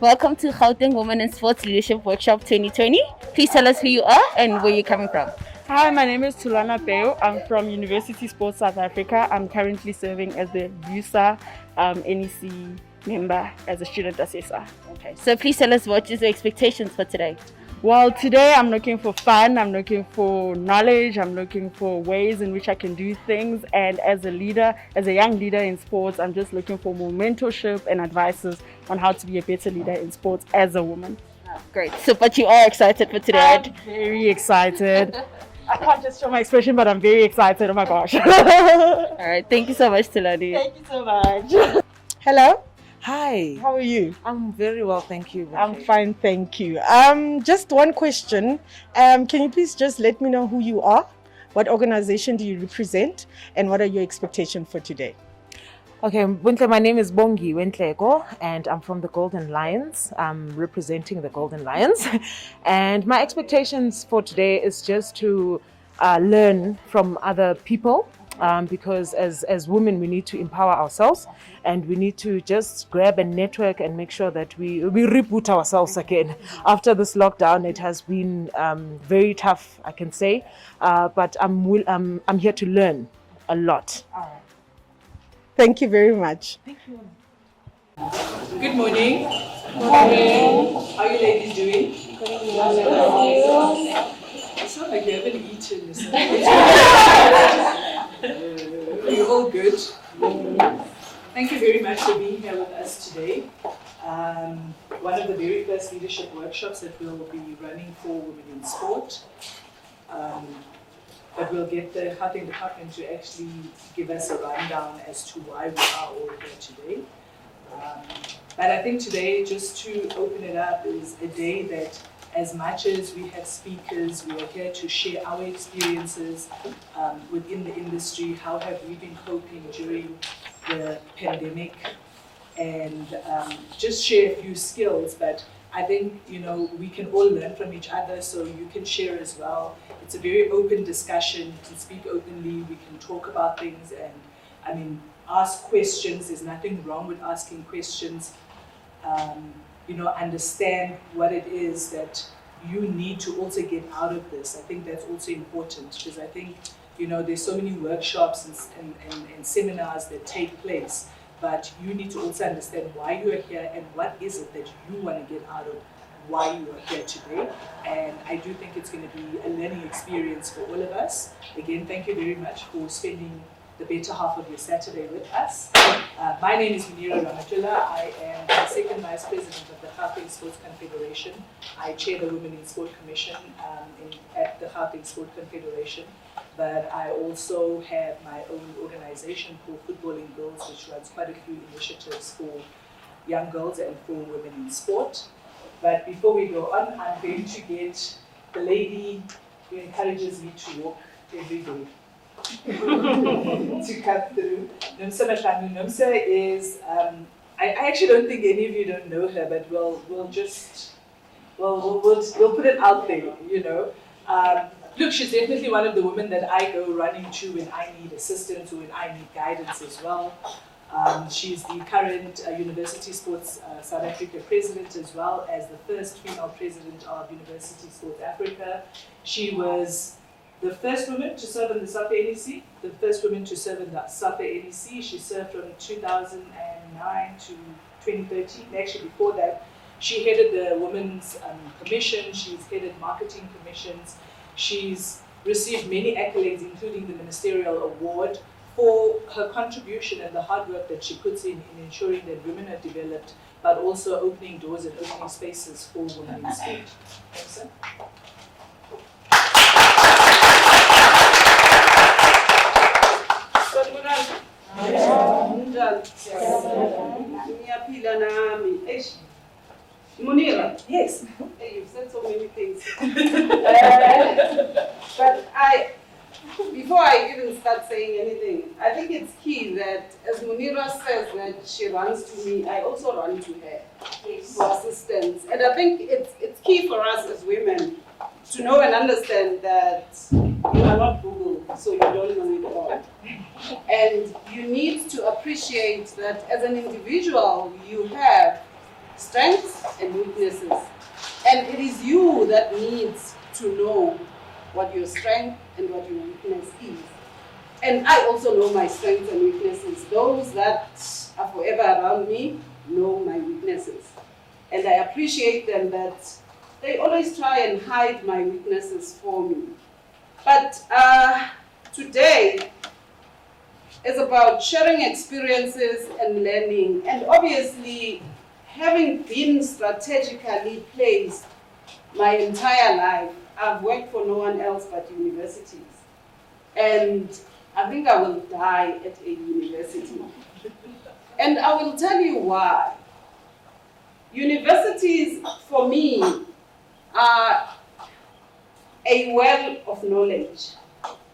Welcome to Gauteng Women in Sports Leadership Workshop 2020. Please tell us who you are and where you're coming from. Hi, my name is Tulana Peo. I'm from University of Sport South Africa. I'm currently serving as the USA NEC member as a student assessor. Okay, so please tell us what is the expectations for today? Well, today I'm looking for fun, I'm looking for knowledge, I'm looking for ways in which I can do things. And as a leader, as a young leader in sports, I'm just looking for more mentorship and advices on how to be a better leader in sports as a woman. Great. So, but you are excited for today, right? I'm very excited. I can't just show my expression, but I'm very excited. Oh my gosh. All right. Thank you so much, Tulani. Thank you so much. Hello. Hi. How are you? I'm very well, thank you. I'm fine, thank you. Just one question. Can you please just let me know who you are? What organization do you represent? And what are your expectations for today? Okay, Buntle, my name is Bongi Wentlego, and I'm from the Golden Lions. I'm representing the Golden Lions. And my expectations for today is just to learn from other people. Because as women, we need to empower ourselves and we need to just grab a network and make sure that we reboot ourselves again. After this lockdown, it has been very tough, I can say, but I'm here to learn a lot. Thank you very much. Thank you. Good morning. Good morning. How are you ladies doing? You sound like you haven't eaten. Are you all good? Thank you very much for being here with us today. One of the very first leadership workshops that we'll be running for women in sport. But we'll get the Gauteng Department to actually give us a rundown as to why we are all here today. But I think today, just to open it up, is a day that as much as we have speakers, we are here to share our experiences within the industry. How have we been coping during the pandemic? And just share a few skills. But I think, we can all learn from each other, so you can share as well. It's a very open discussion. We can speak openly. We can talk about things and, ask questions. There's nothing wrong with asking questions. Understand what it is that you need to also get out of this. I think that's also important because I think, there's so many workshops and seminars that take place, but you need to also understand why you are here and what is it that you want to get out of why you are here today. And I do think it's going to be a learning experience for all of us. Again, thank you very much for spending the better half of your Saturday with us. My name is Moonira Ramathula. I am the second vice president of the Gauteng Sports Confederation. I chair the Women in Sport Commission at the Gauteng Sport Confederation. But I also have my own organization called Footballing Girls, which runs quite a few initiatives for young girls and for women in sport. But before we go on, I'm going to get the lady who encourages me to walk every day. To cut through. Nomsa Mahlangu. Nomsa is, I actually don't think any of you don't know her, but we'll put it out there, Look, she's definitely one of the women that I go running to when I need assistance or when I need guidance as well. She's the current University Sports South Africa president, as well as the first female president of University Sports Africa. She was the first woman to serve in the SAFA NEC, the first woman to serve in the SAFA NEC. She served from 2009 to 2013. Actually, before that, she headed the Women's Commission. She's headed marketing commissions. She's received many accolades, including the Ministerial Award, for her contribution and the hard work that she puts in ensuring that women are developed, but also opening doors and opening spaces for women in sport. Thanks, sir. Moonira. Yes. Hey, you've said so many things. But before I even start saying anything, I think it's key that as Moonira says that she runs to me, I also run to her for assistance. And I think it's key for us as women to know and understand that you are not Google, so you don't know it all. And you need to appreciate that as an individual, you have strengths and weaknesses. And it is you that needs to know what your strength and what your weakness is. And I also know my strengths and weaknesses. Those that are forever around me know my weaknesses. And I appreciate them that they always try and hide my weaknesses for me. But today is about sharing experiences and learning. And obviously, having been strategically placed my entire life, I've worked for no one else but universities. And I think I will die at a university. And I will tell you why. Universities, for me, are a well of knowledge.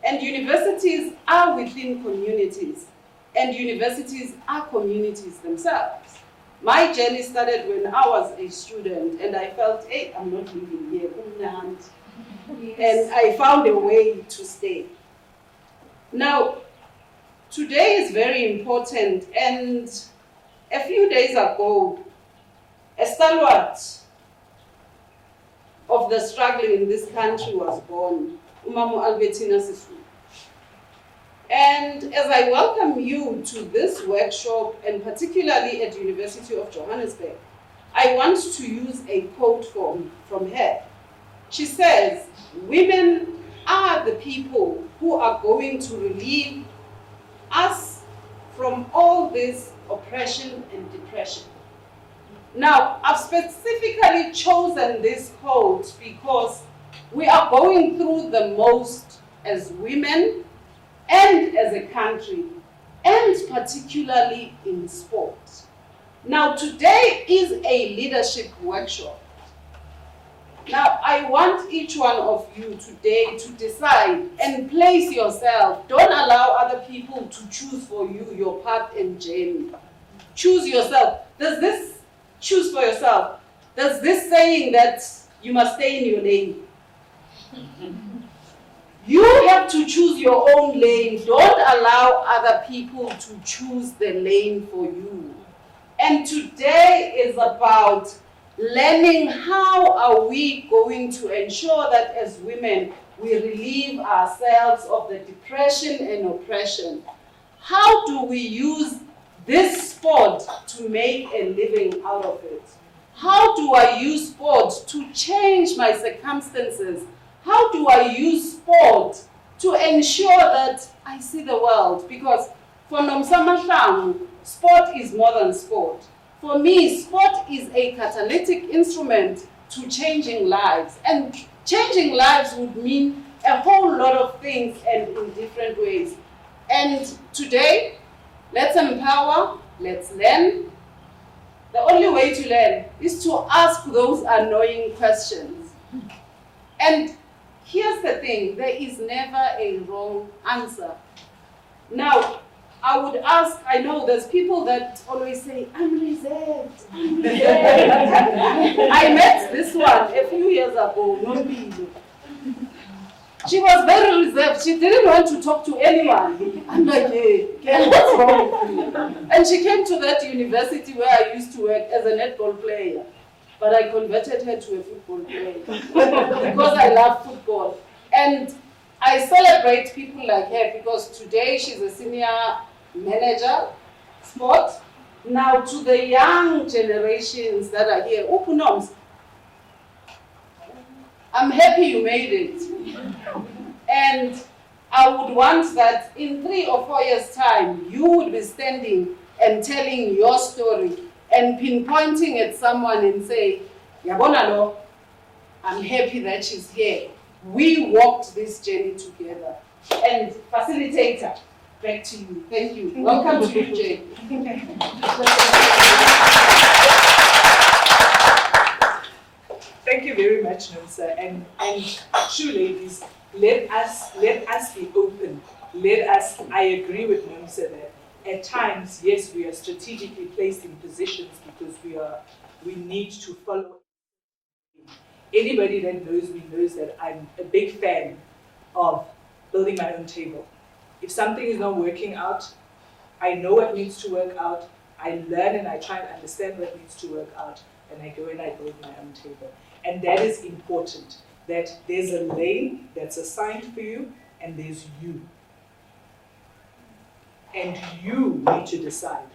And universities are within communities. And universities are communities themselves. My journey started when I was a student and I felt, hey, I'm not living here. And I found a way to stay. Now, today is very important, and a few days ago, a stalwart of the struggle in this country was born, Mama Albertina Sisulu. And as I welcome you to this workshop, and particularly at University of Johannesburg, I want to use a quote from her. She says, "Women are the people who are going to relieve us from all this oppression and depression." Now, I've specifically chosen this quote because we are going through the most as women and as a country, and particularly in sport. Now, today is a leadership workshop. Now, I want each one of you today to decide and place yourself. Don't allow other people to choose for you your path and journey. Choose yourself. Does this choose for yourself? Does this saying that you must stay in your lane? You have to choose your own lane. Don't allow other people to choose the lane for you. And today is about learning how are we going to ensure that as women we relieve ourselves of the depression and oppression. How do we use this sport to make a living out of it? How do I use sport to change my circumstances? How do I use sport to ensure that I see the world? Because for Nomsa Mahlangu, sport is more than sport. For me, sport is a catalytic instrument to changing lives. And changing lives would mean a whole lot of things and in different ways. And today, let's empower, let's learn. The only way to learn is to ask those annoying questions. And here's the thing, there is never a wrong answer. Now, I would ask, I know there's people that always say, I'm reserved, I'm reserved. I met this one a few years ago, Nomsa. She was very reserved. She didn't want to talk to anyone. I'm like, hey, what's wrong with you? And she came to that university where I used to work as a netball player. But I converted her to a football player because I love football. And I celebrate people like her because today she's a senior manager, sport. Now to the young generations that are here, Noms, I'm happy you made it. And I would want that in 3 or 4 years' time, you would be standing and telling your story and pinpointing at someone and say, Yabona lo, I'm happy that she's here. We walked this journey together. And facilitator, back to you. Thank you. Welcome to you, Jay. Thank you very much, Nomsa. And true ladies, let us be open. I agree with Nomsa that at times, yes, we are strategically placed in positions because we need to follow. Anybody that knows me knows that I'm a big fan of building my own table. If something is not working out, I know what needs to work out. I learn and I try and understand what needs to work out. and I go and I build my own table. And that is important, that there's a lane that's assigned for you, and there's you. And you need to decide,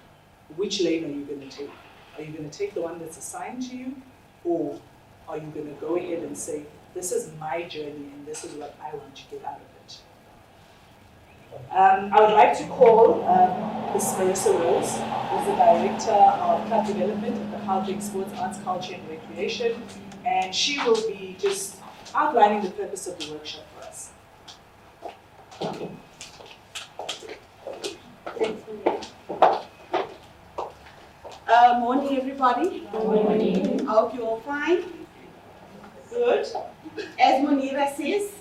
which lane are you going to take? Are you going to take the one that's assigned to you, or are you going to go ahead and say, this is my journey and this is what I want to get out of it? I would like to call Ms. Marissa Rose, who's the Director of Club Development at the Gauteng Sports, Arts, Culture and Recreation, and she will be just outlining the purpose of the workshop for us. Thanks, morning, everybody. Morning. I hope you're all fine. Good. As Moonira says,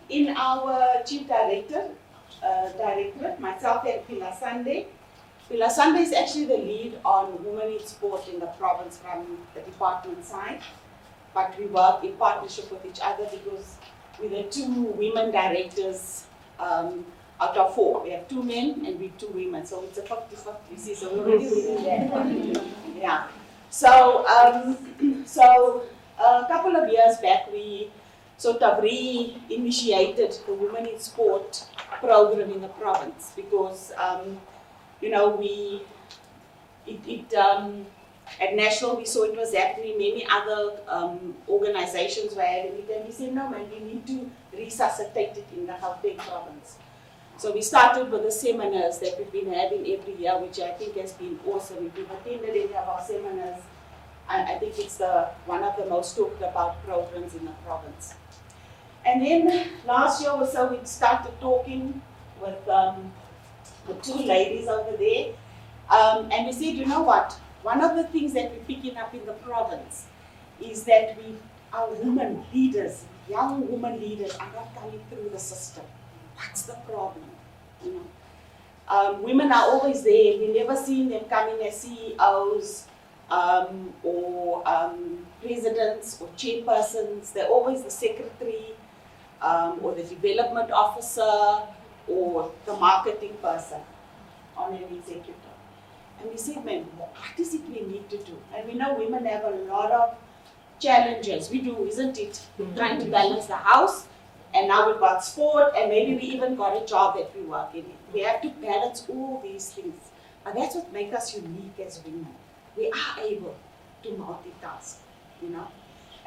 in our Chief Directorate, myself and Pilar Sunday. Pilar Sunday is actually the lead on women in sport in the province from the department side. But we work in partnership with each other because we're the 2 women directors out of 4. We have 2 men and we have 2 women, so it's a 50-50. You see, so we're already winning there. Yeah. So, a couple of years back, we sort of re-initiated the Women in Sport program in the province because, you know, at national we saw it was happening. Many other organizations were having it, and we said, no man, we need to resuscitate it in the Gauteng province. So we started with the seminars that we've been having every year, which I think has been awesome. If you've attended any of our seminars, I think it's one of the most talked about programs in the province. And then last year or so, we started talking with the 2 ladies over there, and we said, you know what? One of the things that we're picking up in the province is that our women leaders, young women leaders, are not coming through the system. What's the problem? You know, women are always there. We never seen them coming as CEOs or presidents or chairpersons. They're always the secretary or the development officer or the marketing person on an executive. And we said, man, what is it we need to do? And we know women have a lot of challenges. We do, isn't it? We're trying to balance the house. And now we've got sport, and maybe we even got a job that we work in. We have to balance all these things. And that's what makes us unique as women. We are able to multitask, you know.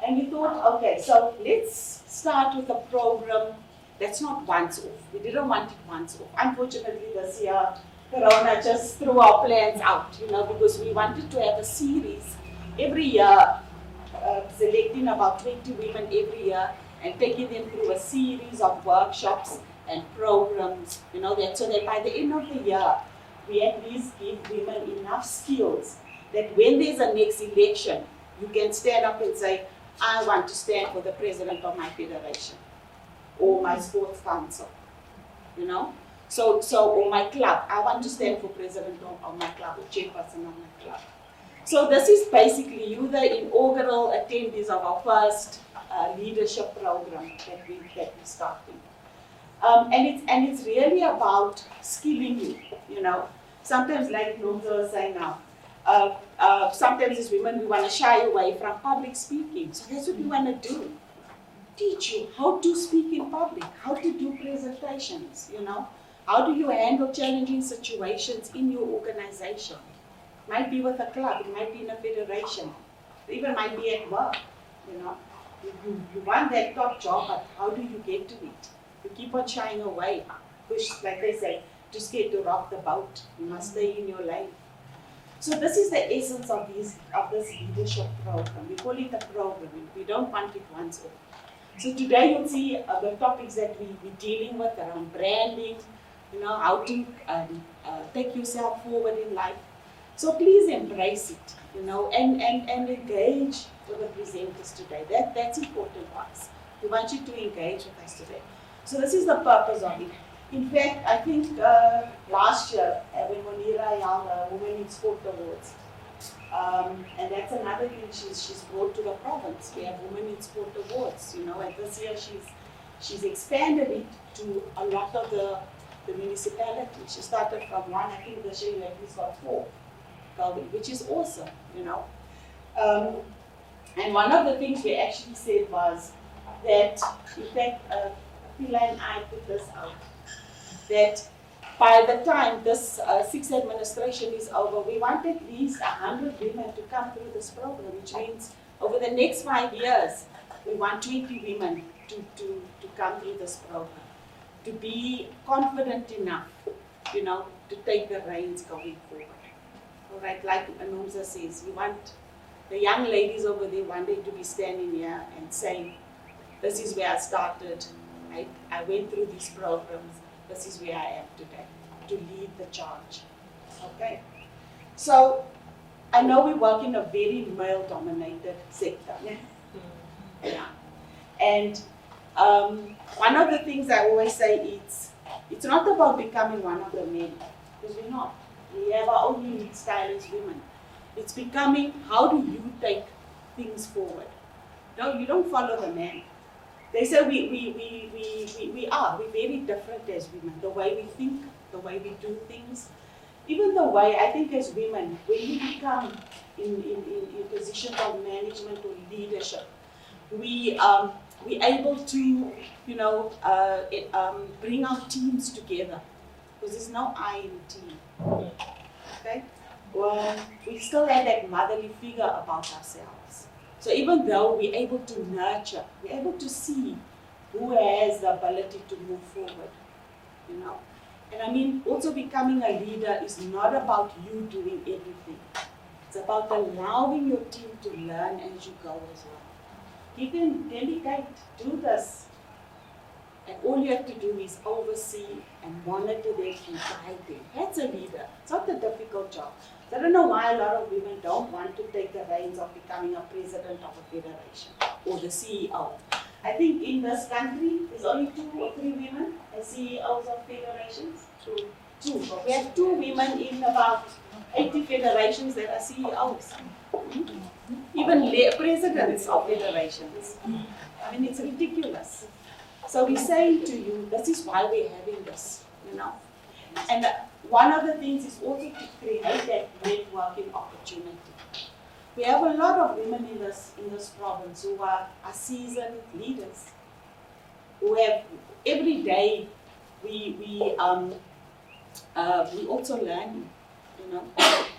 And we thought, okay, so let's start with a program that's not once off. We didn't want it once off. Unfortunately, this year, Corona just threw our plans out, you know, because we wanted to have a series every year, selecting about 20 women every year, and taking them through a series of workshops and programs, you know, so that by the end of the year, we at least give women enough skills that when there's a next election, you can stand up and say, I want to stand for the president of my federation or my sports council, you know. So or my club, I want to stand for president of my club or chairperson of my club. So this is basically you, the inaugural attendees of our first leadership program that we're starting. And it's really about skilling you, you know. Sometimes, like Nomsa was saying now, sometimes as women we want to shy away from public speaking. So that's what we want to do. Teach you how to speak in public, how to do presentations, you know. How do you handle challenging situations in your organization? It might be with a club, it might be in a federation, it even might be at work, you know. You want that top job, but how do you get to it? You keep on shying away, push, like they say, too scared to rock the boat. You must stay in your lane. So this is the essence of this leadership program. We call it a program. We don't want it once off. So today you'll see the topics that we're dealing with around branding, you know, how to take yourself forward in life. So please embrace it, you know, and engage with the presenters today. That's important for us. We want you to engage with us today. So this is the purpose of it. In fact, I think last year when Moonira held the Women in Sport Awards, and that's another thing she's brought to the province. We have Women in Sport Awards, you know, and this year she's expanded it to a lot of the municipalities. She started from one, I think this year you at least got 4, which is awesome, you know. And one of the things we actually said was that, in fact, Pila and I put this out, that by the time this 6th administration is over, we want at least 100 women to come through this program, which means over the next 5 years, we want 20 women to come through this program, to be confident enough, to take the reins going forward. All right, like Nomsa says, we want the young ladies over there one day to be standing here and saying, this is where I started, I went through these programs, this is where I am today, to lead the charge. Okay? So, I know we work in a very male-dominated sector. Yeah. And one of the things I always say is, it's not about becoming one of the men, because we're not. We have our own unique style as women. It's becoming, how do you take things forward? No, you don't follow the man. They say we're very different as women. The way we think, the way we do things, even the way, I think as women, when you become in positions of management or leadership, we're able to, bring our teams together, because there's no I in team. Okay? Well, we still have that motherly figure about ourselves. So even though we're able to nurture, we're able to see who has the ability to move forward, And I mean, also becoming a leader is not about you doing everything. It's about allowing your team to learn as you go as well. You can delegate, do this. And all you have to do is oversee and monitor them and guide them. That's a leader. It's not a difficult job. So I don't know why a lot of women don't want to take the reins of becoming a president of a federation or the CEO. I think in this country, there's only 2 or 3 women as CEOs of federations. Two. We have 2 women in about 80 federations that are CEOs. Even presidents of federations. I mean, it's ridiculous. So we're saying to you, this is why we're having this, And one of the things is also to create that networking opportunity. We have a lot of women in this province who are seasoned leaders, who have every day we also learn,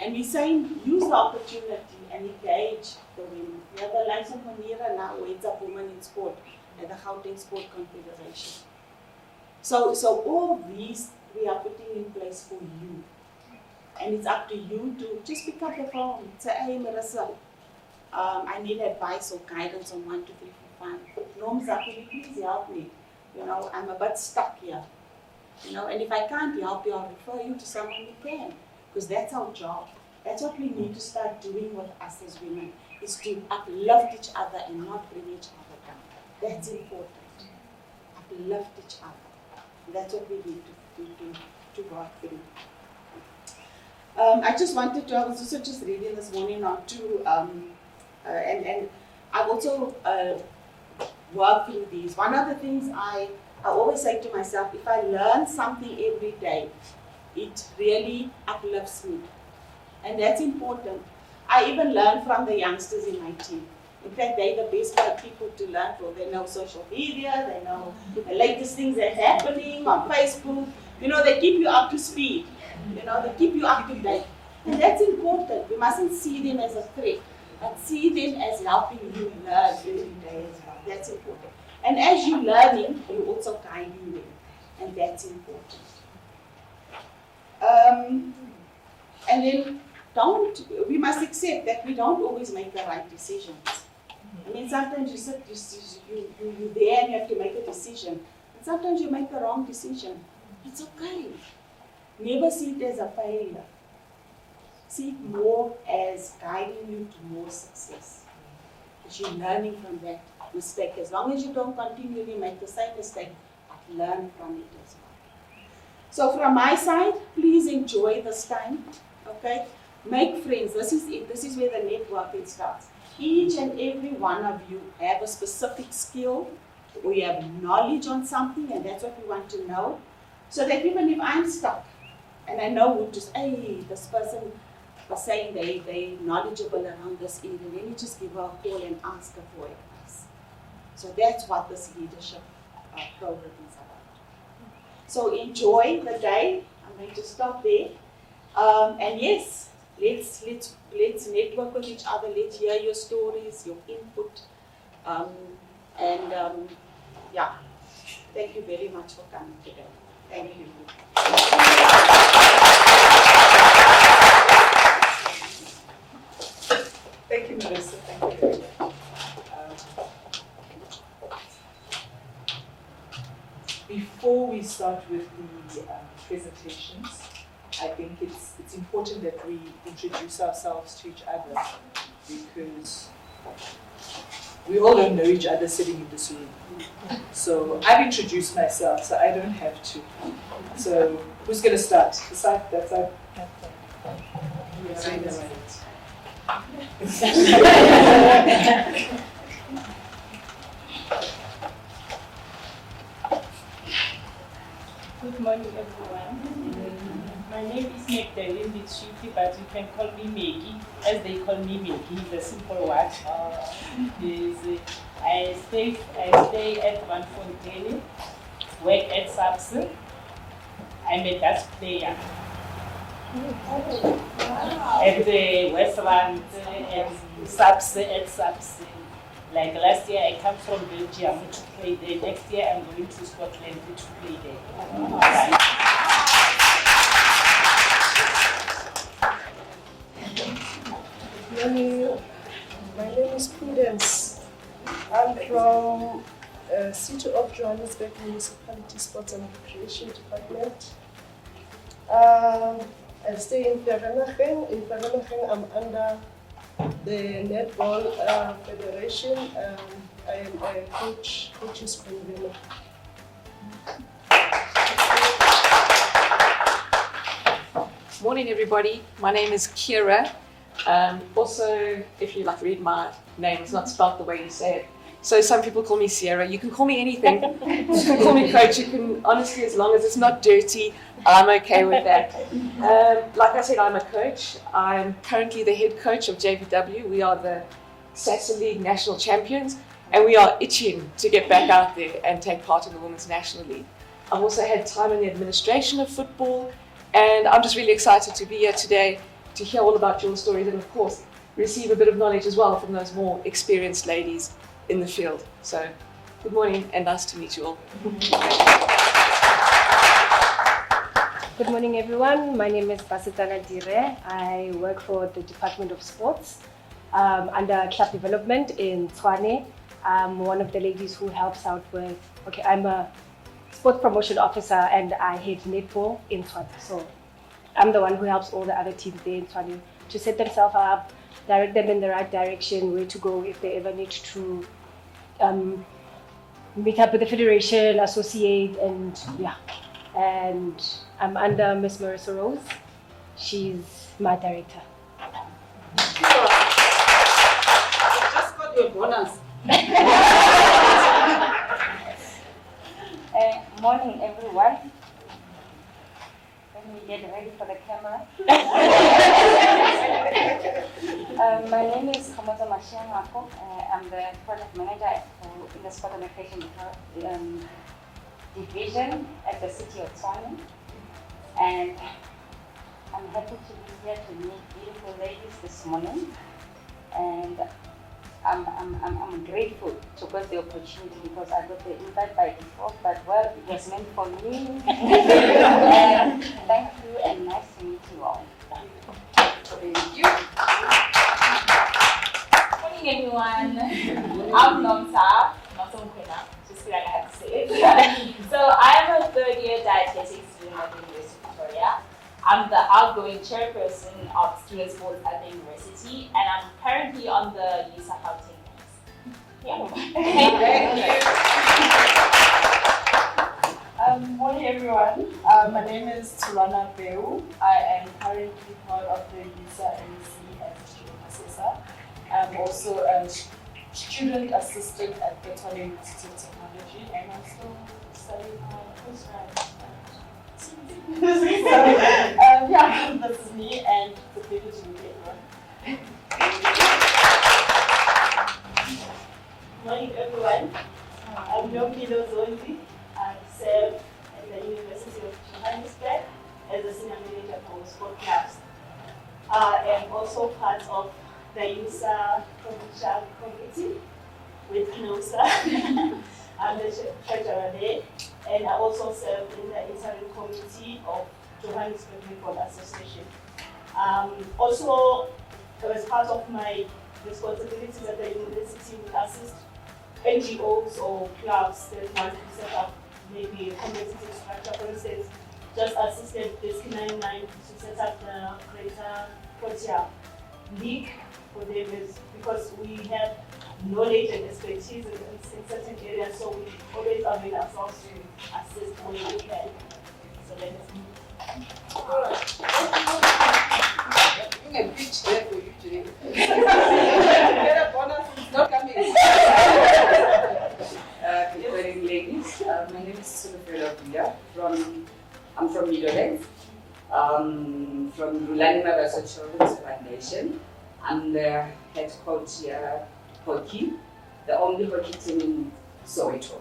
and we're saying use the opportunity and engage the women. We have the likes of Moonira now, who heads up Women in Sport at the Gauteng Sport Confederation. So all of these we are putting in place for you. And it's up to you to just pick up the phone, say, hey Marissa, I need advice or guidance on 1, 2, 3, 4, 5. Nomsa, can you please help me? I'm a bit stuck here. And if I can't help you, I'll refer you to someone who can. Because that's our job. That's what we need to start doing with us as women, is to uplift each other and not bring each other down. That's important. Uplift each other. That's what we need to work through. I just wanted to, I was also just reading this morning on two, and I've also worked through these. One of the things I always say to myself, if I learn something every day, it really uplifts me. And that's important. I even learn from the youngsters in my team. In fact, they're the best people to learn from. They know social media, they know the latest things that's happening on Facebook. They keep you up to speed. They keep you up to date. And that's important. We mustn't see them as a threat, but see them as helping you learn every day as well. That's important. And as you're learning, you're also guiding them. And that's important. And then we must accept that we don't always make the right decisions. I mean, sometimes you're there and you have to make a decision. And sometimes you make the wrong decision. It's okay. Never see it as a failure. See it more as guiding you to more success. Because you're learning from that mistake. As long as you don't continually make the same mistake, but learn from it as well. So from my side, please enjoy this time. Okay? Make friends. This is it. This is where the networking starts. Each and every one of you have a specific skill, or you have knowledge on something, and that's what we want to know. So that even if I'm stuck, and I know who to say, hey, this person, was saying they knowledgeable around this area. Let me just give her a call and ask her for advice. So that's what this leadership program is about. So enjoy the day. I'm going to stop there. And yes, let's network with each other. Let's hear your stories, your input, yeah. Thank you very much for coming today. Thank you. Thank you, Melissa. Thank you very much. Before we start with the presentations, I think it's important that we introduce ourselves to each other, because we all don't know each other sitting in this room. So I've introduced myself, so I don't have to. So who's going to start? The side, that side. Good morning, everyone. My name is Magdalene Bitshuti, but you can call me Maggie, as they call me Maggie, the simple word. I stay at Van Fontaine, work at Sapse. I'm a Dutch player. At the Westland, at Sapse. Like last year, I come from Belgium to play there. Next year, I'm going to Scotland to play there. My name is Prudence. I'm from City of Johannesburg Municipality Sports and Recreation Department. I stay in Vereeniging. In Vereeniging, I'm under the Netball Federation. I am a coach's convener. Morning, everybody. My name is Kira. Also, if you like to read my name, it's not spelled the way you say it. So some people call me Sierra. You can call me anything. You can call me Coach. You can, honestly, as long as it's not dirty, I'm okay with that. Like I said, I'm a coach. I'm currently the head coach of JVW. We are the SASA League National Champions, and we are itching to get back out there and take part in the Women's National League. I've also had time in the administration of football, and I'm just really excited to be here today to hear all about your stories and, of course, receive a bit of knowledge as well from those more experienced ladies in the field. So, good morning and nice to meet you all. Good morning, everyone. My name is Basitana Dire. I work for the Department of Sports under club development in Tshwane. I'm one of the ladies who helps out with, I'm a sports promotion officer and I head netball in Tshwane. So I'm the one who helps all the other teams there in Tshwane to set themselves up, direct them in the right direction, where to go if they ever need to meet up with the federation, associate, and yeah. And I'm under Miss Marissa Rose. She's my director. You just got your bonus. Morning, everyone. Let me get ready for the camera. My name is Nomsa Mahlangu. I'm the project manager in the sport and recreation division at the City of Tshwane. And I'm happy to be here to meet beautiful ladies this morning. And I'm grateful to get the opportunity because I got the invite by default, but well, it was meant for me. And thank you and nice to meet you all. Thank you. Morning, everyone. I'm Nomsa Mahlangu. Just feel like I have to say it. So I am a third-year dietetics student at the University of Victoria. I'm the outgoing chairperson of student sports at the university, and I'm currently on the USA Gauteng. Yeah. Thank you. Morning, everyone. My name is Tulana Beu. I am currently part of the USA MC as a student assessor. I'm also a student assistant at the University of Technology, and I'm still studying my postgrad. Yeah, this is me, and it's a pleasure to be here. senior manager for sport clubs. I am also part of the USA Provincial Committee with Nomsa. I'm the treasurer there, and I also serve in the interim committee of Johannesburg Netball Association. Also, as part of my responsibilities at the university, we assist NGOs or clubs that want to set up maybe a competitive structure. For instance, just assisted the Sk99 to set up the Greater Protea League for them because we have knowledge and expertise in certain areas, so we always avail ourselves to assist when we can. So let us move. Doing a pitch there for you today. Get a bonus, it's not coming. Good morning, ladies. My name is Mashego. I'm from Middlesex, from Rulani Mabasa Children's Foundation. I'm the head coach here, hockey, the only hockey team in Soweto.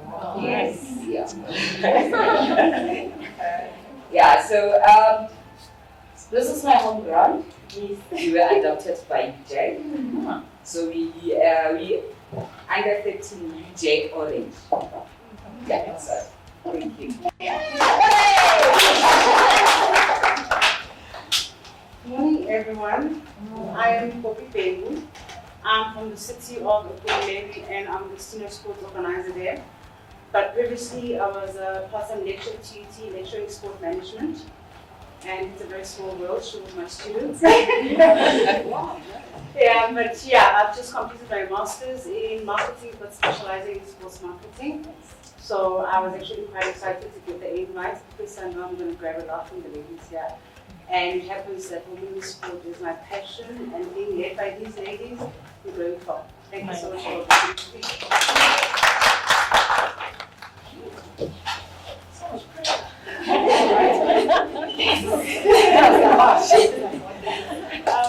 Wow. Yes, yeah. Yeah, so this is my home ground. We were adopted by UJ. So we under 13 UJ Orange. Yeah, so thank you. Good morning, everyone. I am Poppy Pegu. I'm from the city of Gauteng and I'm the senior sports organizer there. But previously, I was a part-time lecturer at TUT, lecturing sport management. And it's a very small world, she was my students. Yeah, but yeah, I've just completed my master's in marketing, but specializing in sports marketing. So I was actually quite excited to get the invite because I know I'm going to grab a lot from the ladies here. And it happens that women in sport is my passion, and being led by these ladies, we're going far. Thank you so much for listening to me. So much pressure.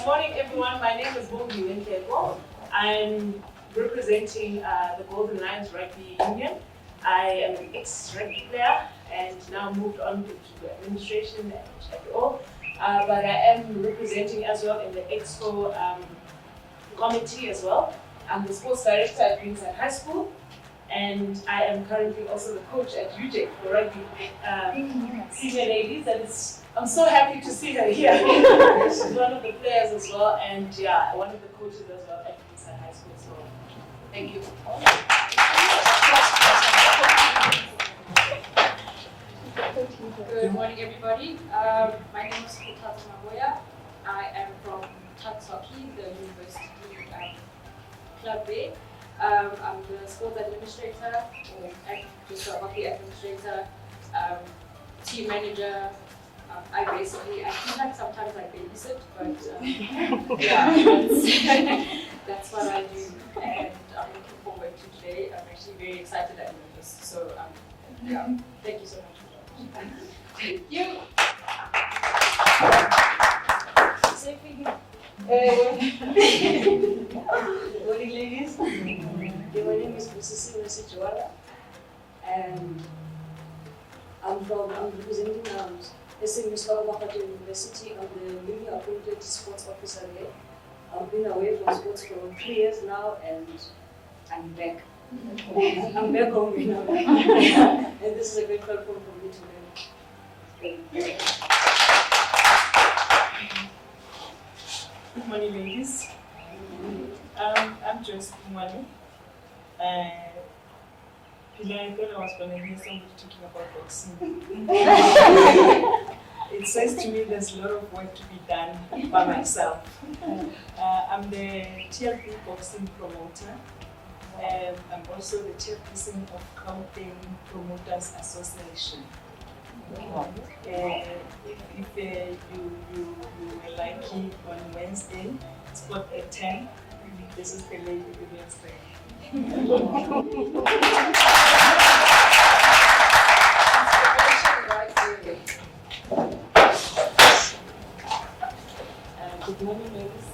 Morning, everyone. My name is Gauteng Women. I'm representing the Golden Lions Rugby Union. I am an ex-rugby player and now moved on to the administration and all. But I am representing as well in the Expo committee as well. I'm the sports director at Greenside High School, and I am currently also the coach at UJ for rugby senior ladies. And I'm so happy to see her here. She's one of the players as well, and yeah, one of the coaches as well at Greenside High School. So thank you. Good morning, everybody. My name is Kutata Maboya. I am from Tatsaki, the university club there. I'm the sports administrator, or just a hockey administrator, team manager. I feel like sometimes I babysit, but yeah, that's what I do. And I'm looking forward to today. I'm actually very excited and nervous. So yeah, thank you so much. Thank you. Good morning, ladies. My name is Moonira Ramathula, and I'm representing SMU Scotland University. I'm the newly appointed sports officer there. I've been away from sports for 3 years now, and I'm back. I'm back home now. And this is a great platform for me to learn. Good morning, ladies. I'm Joyce Kungwane. I thought I was going to hear somebody talking about boxing. It says to me there's a lot of work to be done by myself. I'm the TLP boxing promoter. I'm also the chairperson of Gauteng Promoters Association. If you were lucky on Wednesday, spot at 10, this is the lady with Wednesday. Good morning, ladies.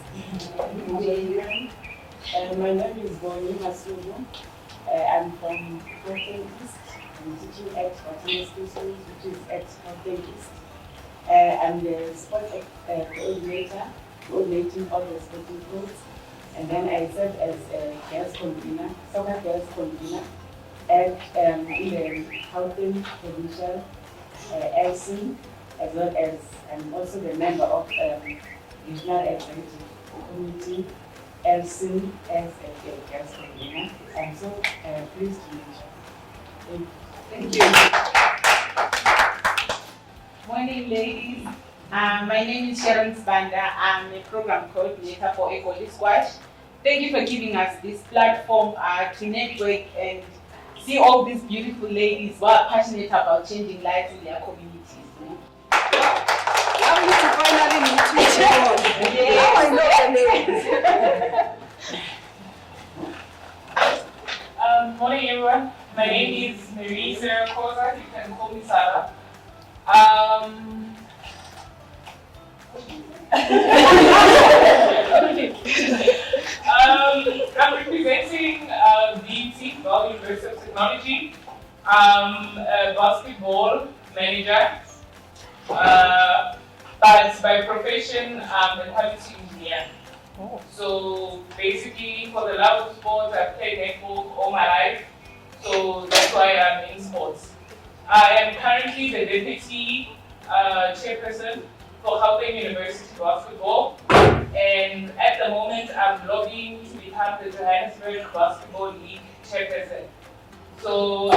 My name is Moonira Ramathula. I'm from Gauteng East. I'm teaching at Gauteng Station, which is at Gauteng East. I'm the sports coordinator, coordinating all the sporting groups. And then I serve as a girls convener, soccer girls convener at in the Gauteng provincial LC, as well as I'm also the member of regional executive committee LC as a girls convener. I'm so pleased to meet you. Thank you. Morning, ladies. My name is Sharon Spanda. I'm a program coordinator for Equally Squash. Thank you for giving us this platform to network and see all these beautiful ladies who are passionate about changing lives in their communities. Lovely to finally meet you all. Yes. Now I know the names. Morning, everyone. My name is Marisa Koza. You can call me Sarah. I'm representing the team, University of Technology. I'm a basketball manager, but by profession, I'm a quality engineer. So basically, for the love of sports, I've played netball all my life. So that's why I'm in sports. I am currently the deputy chairperson for Gauteng University Basketball. And at the moment, I'm lobbying to become the Johannesburg Basketball League chairperson. So,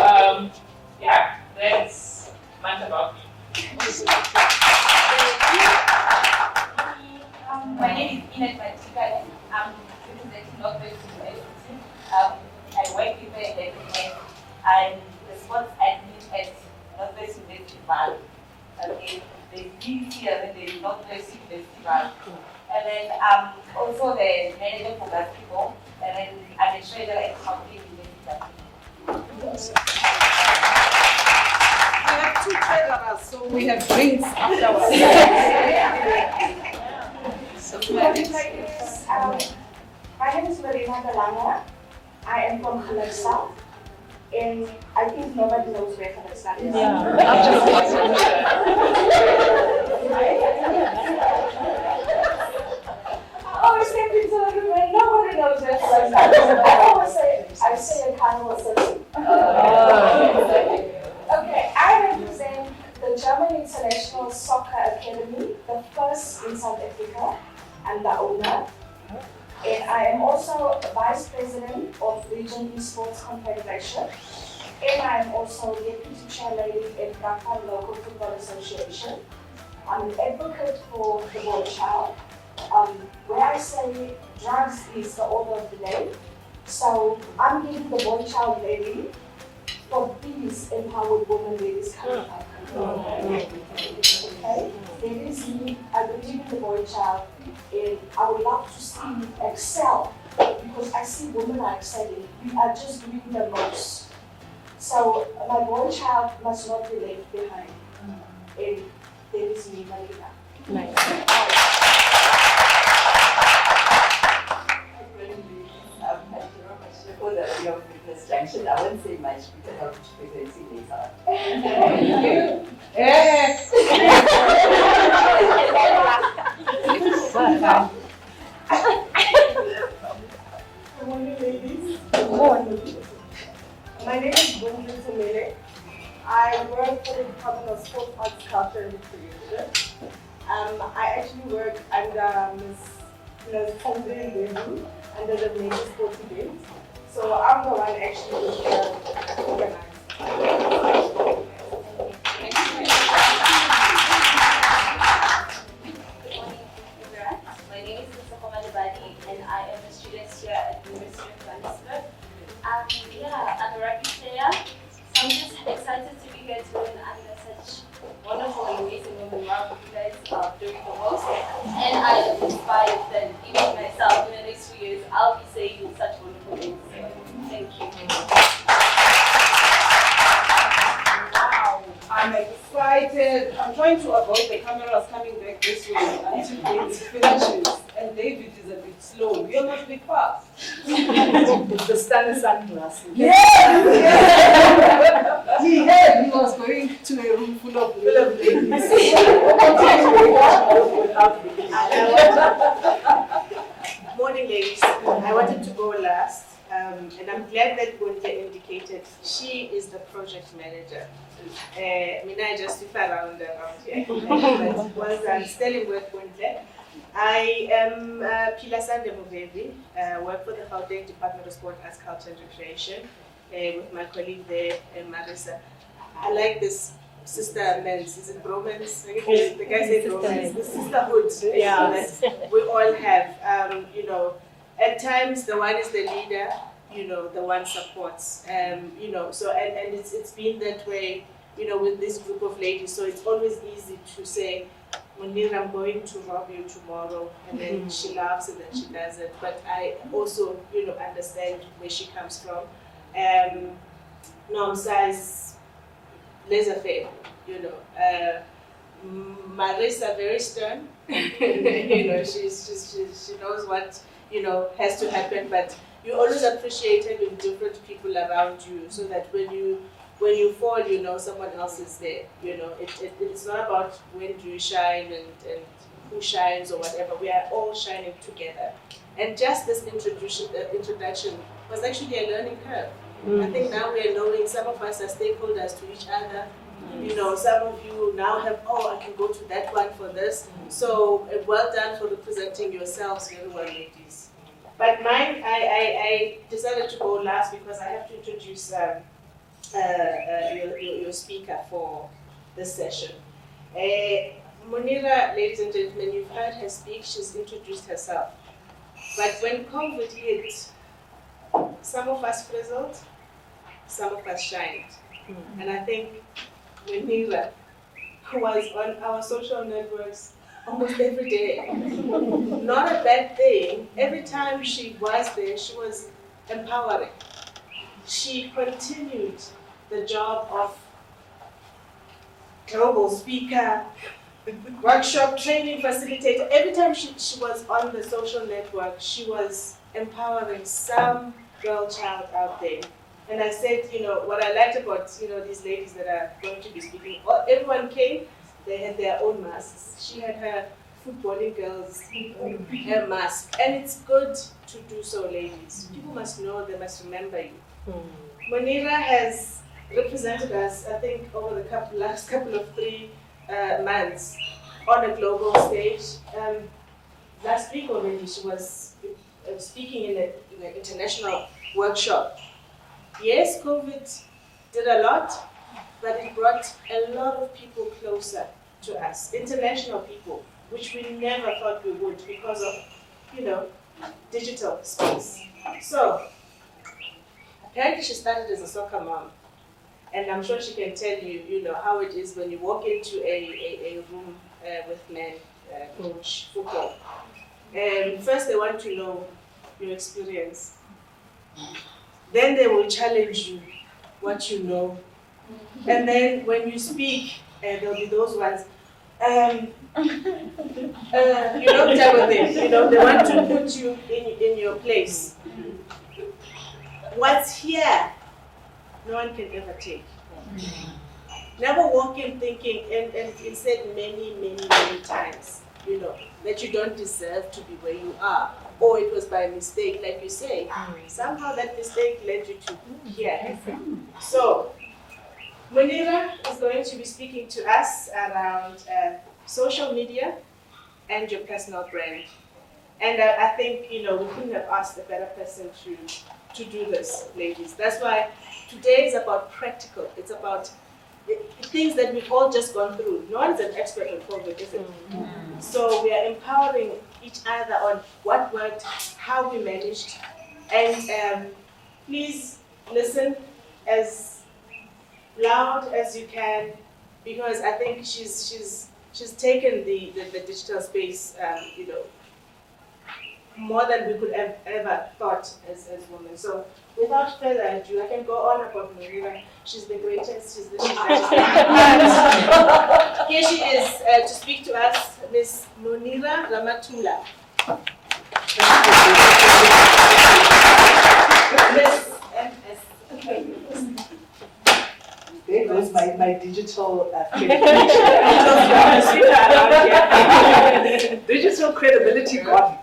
yeah, that's much about me. My name is Inet Matika. I'm representing Northwest University. I work with the department. I'm the sports admin at Northwest University Val. Okay, the DT and the Northwest University Val. And then I'm also the manager for basketball. And then I'm a trader at Gauteng University. We have two treasurers, so we have drinks afterwards. My name is Moonira Ramathula. I am from Hajira, and I think nobody knows where Hajira is. I always say people everywhere, nobody knows where Hajira is. I say a carnival city. Okay, I represent the German International Soccer Academy, the first in South Africa. I'm the owner. And I am also Vice President of Region Esports Confederation. And I am also Deputy Chairlady at Gauteng Local Football Association. I'm an advocate for the boy child. Where I say drugs is the order of the day. So I'm giving the boy child lady for these empowered women ladies coming up. Okay? There is need, I believe in the boy child, and I would love to see you excel because I see women are excelling. We are just doing the most. So my boy child must not be left behind. And there is me, Marina. Nice. Before the Rio Fitness Junction, I won't say much because I'll be presenting later. Good morning, ladies. Good morning. My name is Moonira Ramathula. I work for the Department of Sport, Arts, Culture, and Recreation. I actually work under Ms. Gauteng Women under the major sports event. So I'm the one actually organized. My name is Mama Albertina, and I am a student here at the University of Johannesburg. I'm a rugby player, so I'm just excited to be here to learn under such wonderful and amazing women. Wow, you guys are doing the most, and I am inspired that even myself in the next few years I'll be saying such wonderful things. So, thank you. Wow, I'm excited. excited. I'm trying to avoid the cameras coming back this way until it finishes. And David is a bit slow. You're not big fast. The stunner sunglasses. Yes! He was going to a room full of ladies. Morning, ladies. I wanted to go last, and I'm glad that Gunte indicated she is the project manager. I just sit around here. But once I'm still with Gunte, I am Pilasande Muvevi, work for the Gauteng Department of Sport, Arts, Culture and Recreation, with my colleague there, Marisa. I like this sister men's, is it bromance? The guy said bromance, the sisterhood that we all have. At times the one is the leader, the one supports. So and it's been that way, with this group of ladies. So it's always easy to say, Moonira, I'm going to rob you tomorrow, and then she laughs and then she does it. But I also, understand where she comes from. Nomsa is laissez-faire, Marisa very stern. She knows what has to happen, but you always appreciate having different people around you, so that when you fall, someone else is there. It's not about when do you shine and who shines or whatever. We are all shining together. And just this introduction was actually a learning curve. I think now we are knowing some of us are stakeholders to each other. Some of you now have, I can go to that one for this. So well done for representing yourselves very well, ladies. But mine, I decided to go last because I have to introduce your speaker for this session. Moonira, ladies and gentlemen, you've heard her speak. She's introduced herself. But when COVID hit, some of us frizzled, some of us shined. And I think Moonira, who was on our social networks almost every day, not a bad thing. Every time she was there, she was empowering. She continued the job of global speaker, workshop training facilitator. Every time she was on the social network, she was empowering some girl child out there. And I said, what I liked about, these ladies that are going to be speaking, everyone came, they had their own masks. She had her footballing girls, her mask. And it's good to do so, ladies. People must know, they must remember you. Moonira has represented us, I think, over the last couple of 3 months on a global stage. Last week already, she was speaking in an international workshop. Yes, COVID did a lot, but it brought a lot of people closer to us, international people, which we never thought we would because of, digital space. So, apparently she started as a soccer mom, and I'm sure she can tell you, how it is when you walk into a room with men, coach football. First they want to know your experience. Then they will challenge you, what you know. And then when you speak, there'll be those ones, type of thing. They want to put you in your place. What's here, no one can ever take. Never walk in thinking, and it's said many, many, many times, that you don't deserve to be where you are. Or it was by mistake, like you say. Somehow that mistake led you to here. So, Moonira is going to be speaking to us around social media and your personal brand. And I think, we couldn't have asked a better person to do this, ladies. That's why today is about practical. It's about things that we've all just gone through. No one's an expert on COVID, is it? So we are empowering each other on what worked, how we managed, and please listen as loud as you can, because I think she's taken the digital space, more than we could have ever thought as women. So without further ado, I can go on about Moonira. She's the greatest, she's the best. Here she is to speak to us, Miss Moonira Ramathula. Miss MS. There goes my digital digital credibility gone.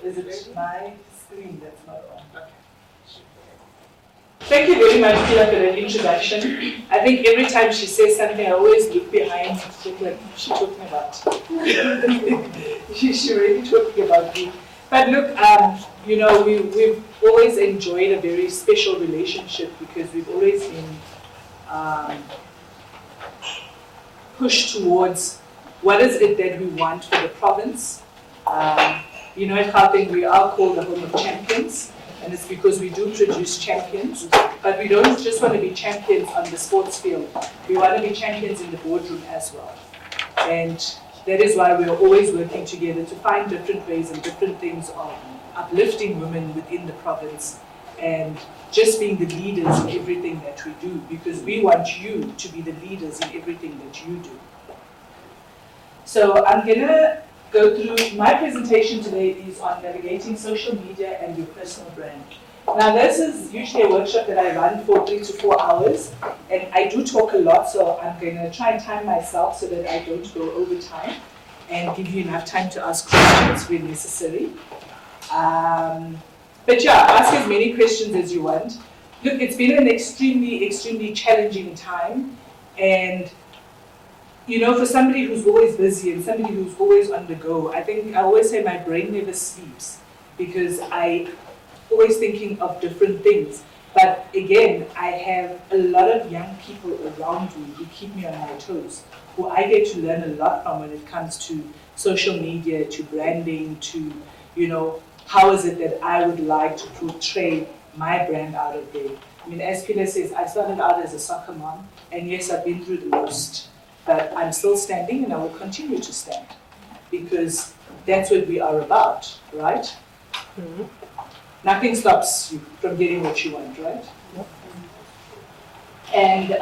Is it my screen that's not on? Thank you very much, Pila, for that introduction. I think every time she says something, I always look behind and think, like, what's she talking about? She's really talking about me. But look, you know, we've always enjoyed a very special relationship because we've always been pushed towards what is it that we want for the province. You know, at Gauteng, we are called the home of champions, and it's because we do produce champions, but we don't just want to be champions on the sports field. We want to be champions in the boardroom as well. And that is why we're always working together to find different ways and different things of uplifting women within the province and just being the leaders in everything that we do, because we want you to be the leaders in everything that you do. So I'm going to go through, my presentation today is on navigating social media and your personal brand. Now this is usually a workshop that I run for 3 to 4 hours, and I do talk a lot, so I'm going to try and time myself so that I don't go over time and give you enough time to ask questions when necessary. But yeah, ask as many questions as you want. Look, it's been an extremely challenging time, and you know, for somebody who's always busy and somebody who's always on the go, I think I always say my brain never sleeps because I always thinking of different things. But again, I have a lot of young people around me who keep me on my toes, who I get to learn a lot from when it comes to social media, to branding, to, you know, how is it that I would like to portray my brand out of there. I mean, as Peter says, I started out as a soccer mom, and yes, I've been through the most, but I'm still standing and I will continue to stand because that's what we are about, right? Mm-hmm. Nothing stops you from getting what you want, right? And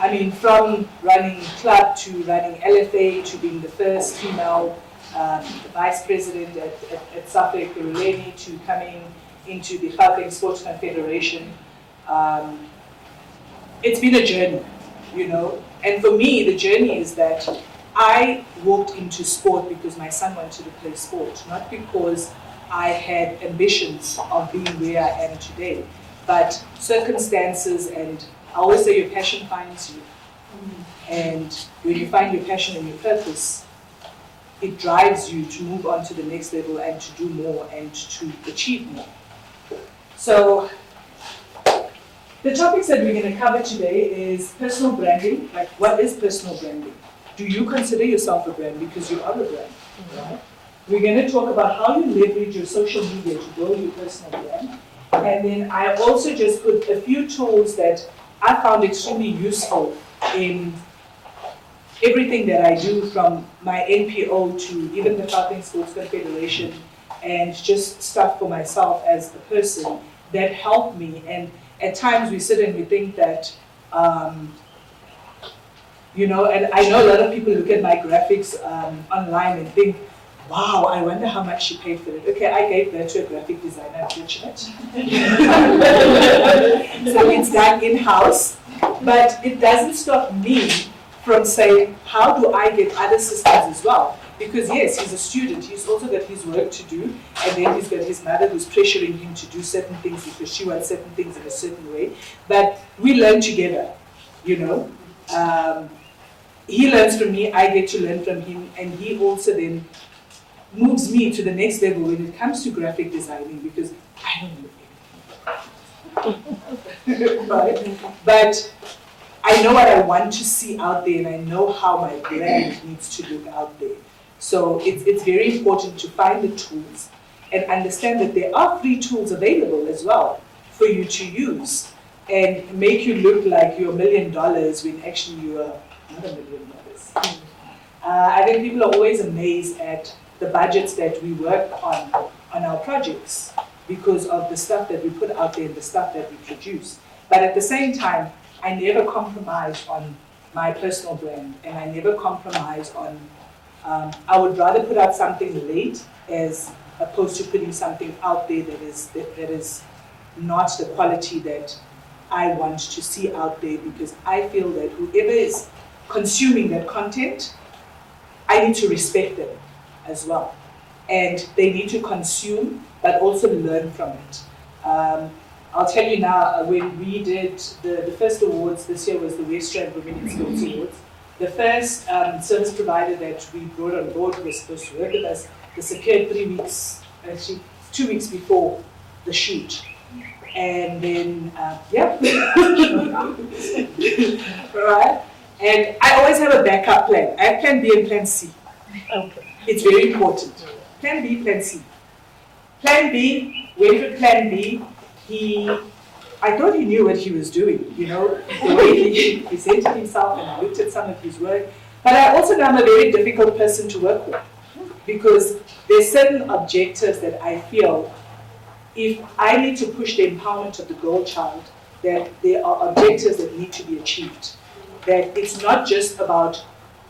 I mean, from running club to running LFA to being the first female vice president at Suffolk, Ruleni, to coming into the Gauteng Sports Confederation, it's been a journey, you know. And for me, the journey is that I walked into sport because my son wanted to play sport, not because I had ambitions of being where I am today, but circumstances, and I always say your passion finds you. And when you find your passion and your purpose, it drives you to move on to the next level and to do more and to achieve more. So the topics that we're going to cover today is personal branding. Like, what is personal branding? Do you consider yourself a brand? Because you are a brand, right? We're going to talk about how you leverage your social media to build your personal brand. And then I also just put a few tools that I found extremely useful in everything that I do, from my NPO to even the Gauteng Sports Confederation, and just stuff for myself as a person that helped me. And at times we sit and we think that, you know, and I know a lot of people look at my graphics online and think, wow, I wonder how much she paid for it. Okay, I gave that to a graphic designer, unfortunate. So it's done in-house, but it doesn't stop me from saying, how do I get other systems as well? Because yes, he's a student, he's also got his work to do, and then he's got his mother who's pressuring him to do certain things because she wants certain things in a certain way. But we learn together, you know. He learns from me, I get to learn from him, and he also then moves me to the next level when it comes to graphic designing, because I don't know anything. Right? But I know what I want to see out there, and I know how my brand needs to look out there. So it's very important to find the tools and understand that there are free tools available as well for you to use and make you look like you're $1 million when actually you are not $1 million. I think people are always amazed at the budgets that we work on our projects because of the stuff that we put out there and the stuff that we produce. But at the same time, I never compromise on my personal brand, and I never compromise on, I would rather put out something late as opposed to putting something out there that is not the quality that I want to see out there, because I feel that whoever is consuming that content, I need to respect them as well. And they need to consume, but also learn from it. I'll tell you now, when we did the first awards this year was the Gauteng Women in Sports Awards. The first service provider that we brought on board was supposed to work with us. This occurred 3 weeks, actually 2 weeks before the shoot. And then, right? And I always have a backup plan. I have plan B and plan C. Okay. It's very important. Plan B, plan C. Plan B, went with plan B. I thought he knew what he was doing, you know, the way he presented himself, and I looked at some of his work. But I also know I'm a very difficult person to work with, because there's certain objectives that I feel, if I need to push the empowerment of the girl child, that there are objectives that need to be achieved. That it's not just about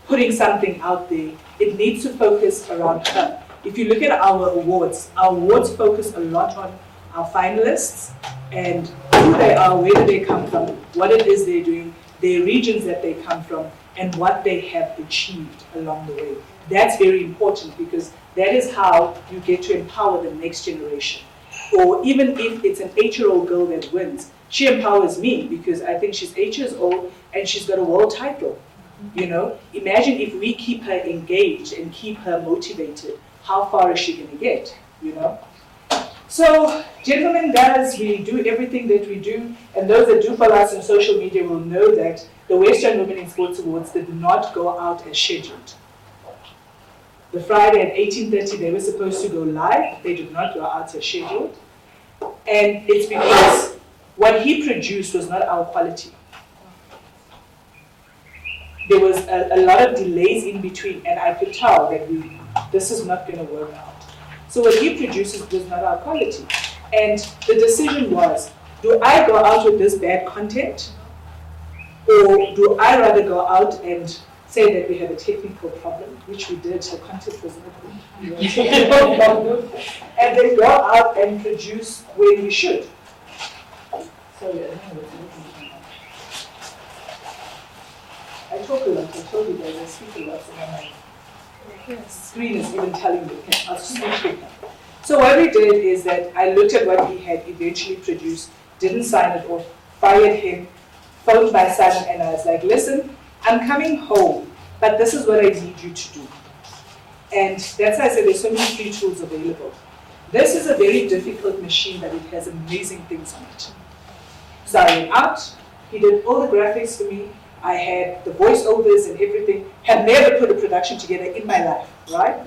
putting something out there, it needs to focus around her. If you look at our awards focus a lot on our finalists and who they are, where do they come from, what it is they're doing, their regions that they come from, and what they have achieved along the way. That's very important, because that is how you get to empower the next generation. Or even if it's an 8-year-old girl that wins, she empowers me because I think she's 8 years old and she's got a world title. You know, imagine if we keep her engaged and keep her motivated, how far is she going to get, you know? So, Gentlemen Does, we do everything that we do, and those that do follow us on social media will know that the Western Women in Sports Awards did not go out as scheduled. The Friday at 18:30, they were supposed to go live. They did not go out as scheduled. And it's because what he produced was not our quality. There was a lot of delays in between, and I could tell that this is not going to work out. So what he produces was not our quality. And the decision was, do I go out with this bad content, or do I rather go out and say that we have a technical problem, which we did, the content was not good, and then go out and produce where we should. Sorry, I talk a lot, I told you guys, I speak a lot, so my screen is even telling me, I'll switch it now. So what we did is that I looked at what he had eventually produced, didn't sign it off, fired him, phoned my son, and I was like, listen, I'm coming home, but this is what I need you to do. And that's why I said there's so many free tools available. This is a very difficult machine, but it has amazing things on it. So I went out, he did all the graphics for me, I had the voiceovers and everything, had never put a production together in my life, right?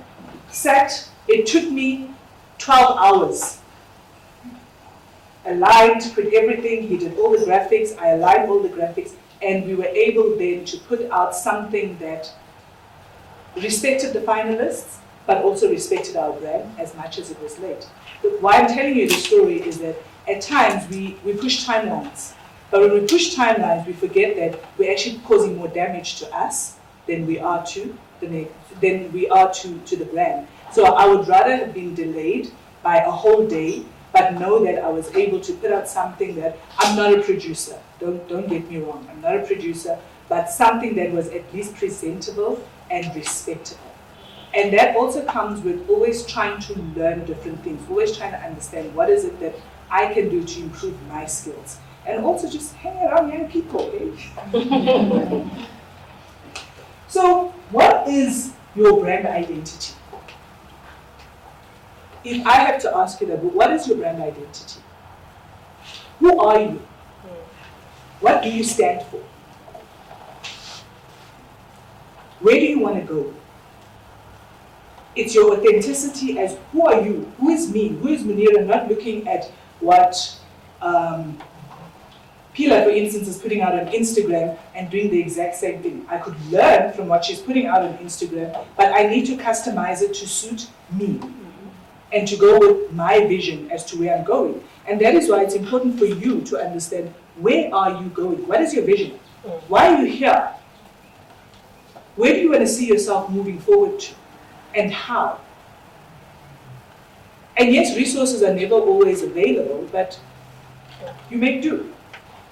It took me 12 hours. Aligned, put everything, he did all the graphics, I aligned all the graphics, and we were able then to put out something that respected the finalists, but also respected our brand as much as it was late. But why I'm telling you the story is that at times we push timelines. But when we push timelines, we forget that we're actually causing more damage to us than we are to the brand. So I would rather have been delayed by a whole day, but know that I was able to put out something that, I'm not a producer, don't get me wrong, I'm not a producer, but something that was at least presentable and respectable. And that also comes with always trying to learn different things, always trying to understand what is it that I can do to improve my skills. And also just hang around young people, eh? So, what is your brand identity? If I have to ask you that, what is your brand identity? Who are you? What do you stand for? Where do you want to go? It's your authenticity as who are you? Who is me? Who is Moonira? Not looking at what Pila, for instance, is putting out on Instagram and doing the exact same thing. I could learn from what she's putting out on Instagram, but I need to customize it to suit me and to go with my vision as to where I'm going. And that is why it's important for you to understand, where are you going? What is your vision? Why are you here? Where do you want to see yourself moving forward to? And how? And yes, resources are never always available, but you make do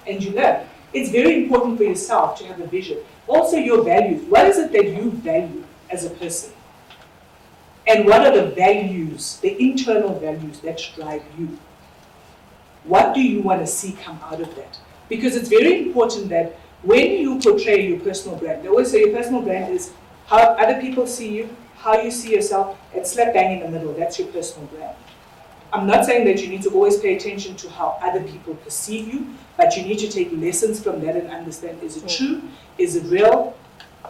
and you learn. It's very important for yourself to have a vision. Also your values. What is it that you value as a person? And what are the values, the internal values that drive you? What do you want to see come out of that? Because it's very important that when you portray your personal brand, they always say your personal brand is how other people see you, how you see yourself, and slap bang in the middle. That's your personal brand. I'm not saying that you need to always pay attention to how other people perceive you, but you need to take lessons from that and understand, is it true? Is it real?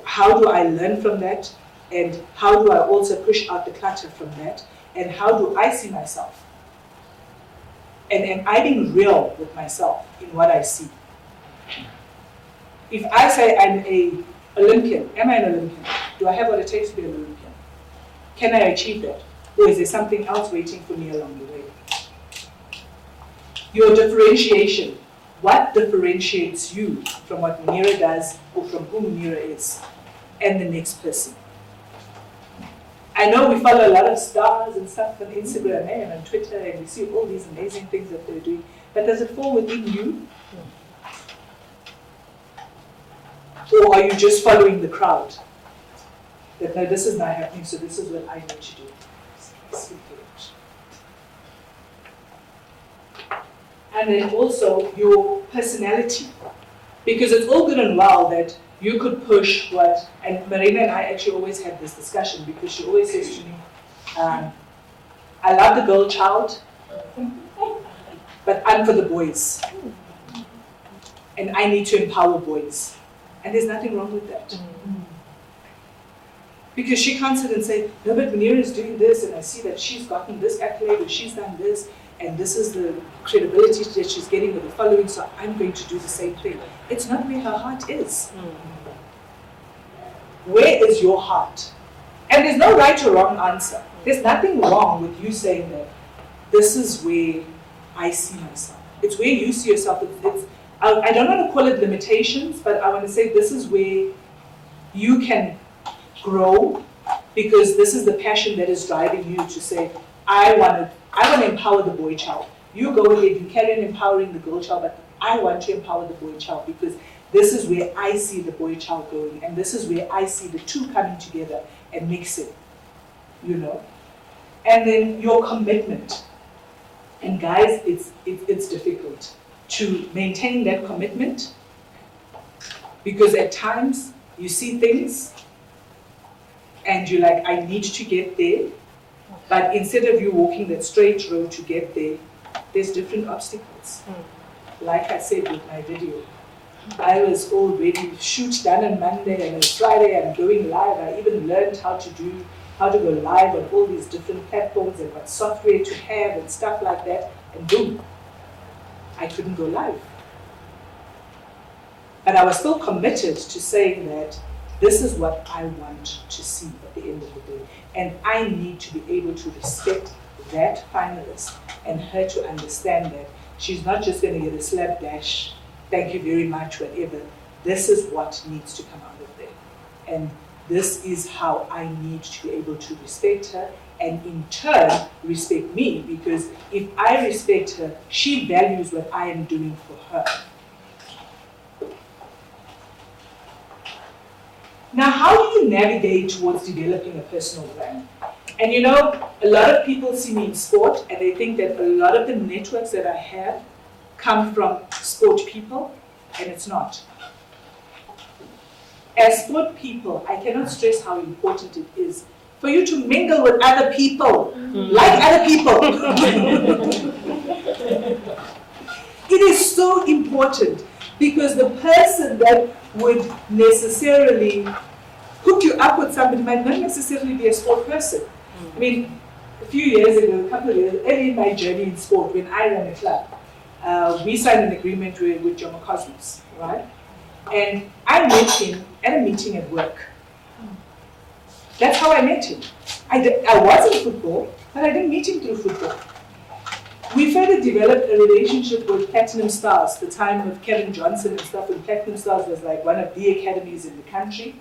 How do I learn from that? And how do I also push out the clutter from that? And how do I see myself? And am I being real with myself in what I see? If I say I'm an Olympian, am I an Olympian? Do I have what it takes to be an Olympian? Can I achieve that? Or is there something else waiting for me along the way? Your differentiation. What differentiates you from what Moonira does or from who Moonira is and the next person? I know we follow a lot of stars and stuff on Instagram and on Twitter, and we see all these amazing things that they're doing, but does it fall within you? Or are you just following the crowd? That no, this is not happening, so this is what I need to do. And then also your personality. Because it's all good and well that you could push what, and Marina and I actually always have this discussion, because she always says to me, I love the girl child, but I'm for the boys. And I need to empower boys. And there's nothing wrong with that. Because she can't sit and say, no, but Moonira is doing this, and I see that she's gotten this accolade, or she's done this, and this is the credibility that she's getting with the following, so I'm going to do the same thing. It's not where her heart is. Where is your heart? And there's no right or wrong answer. There's nothing wrong with you saying that this is where I see myself. It's where you see yourself. I don't want to call it limitations, but I want to say this is where you can grow, because this is the passion that is driving you to say, I want to empower the boy child. You go ahead, you carry on empowering the girl child, but I want to empower the boy child, because this is where I see the boy child going, and this is where I see the two coming together and mixing, you know. And then your commitment. And guys, it's difficult to maintain that commitment, because at times you see things and you're like, I need to get there. But instead of you walking that straight road to get there, there's different obstacles. Like I said with my video, I was all ready, shoot done on Monday, and on Friday I'm going live. I even learned how to go live on all these different platforms and what software to have and stuff like that, and boom, I couldn't go live. But I was still committed to saying that this is what I want to see at the end of the day. And I need to be able to respect that finalist and her to understand that she's not just going to get a slapdash, thank you very much, whatever. This is what needs to come out of there. And this is how I need to be able to respect her, and in turn respect me, because if I respect her, she values what I am doing for her. Now, how do you navigate towards developing a personal brand? And you know, a lot of people see me in sport, and they think that a lot of the networks that I have come from sport people, and it's not. As sport people, I cannot stress how important it is for you to mingle with other people, like other people. It is so important, because the person that would necessarily hook you up with somebody might not necessarily be a sport person. I mean, a few years ago, a couple of years, early in my journey in sport, when I ran a club, we signed an agreement with Jomo Cosmos, right? And I met him at a meeting at work. That's how I met him. I was in football, but I didn't meet him through football. We further developed a relationship with Platinum Stars, the time of Kevin Johnson and stuff, when Platinum Stars was like one of the academies in the country.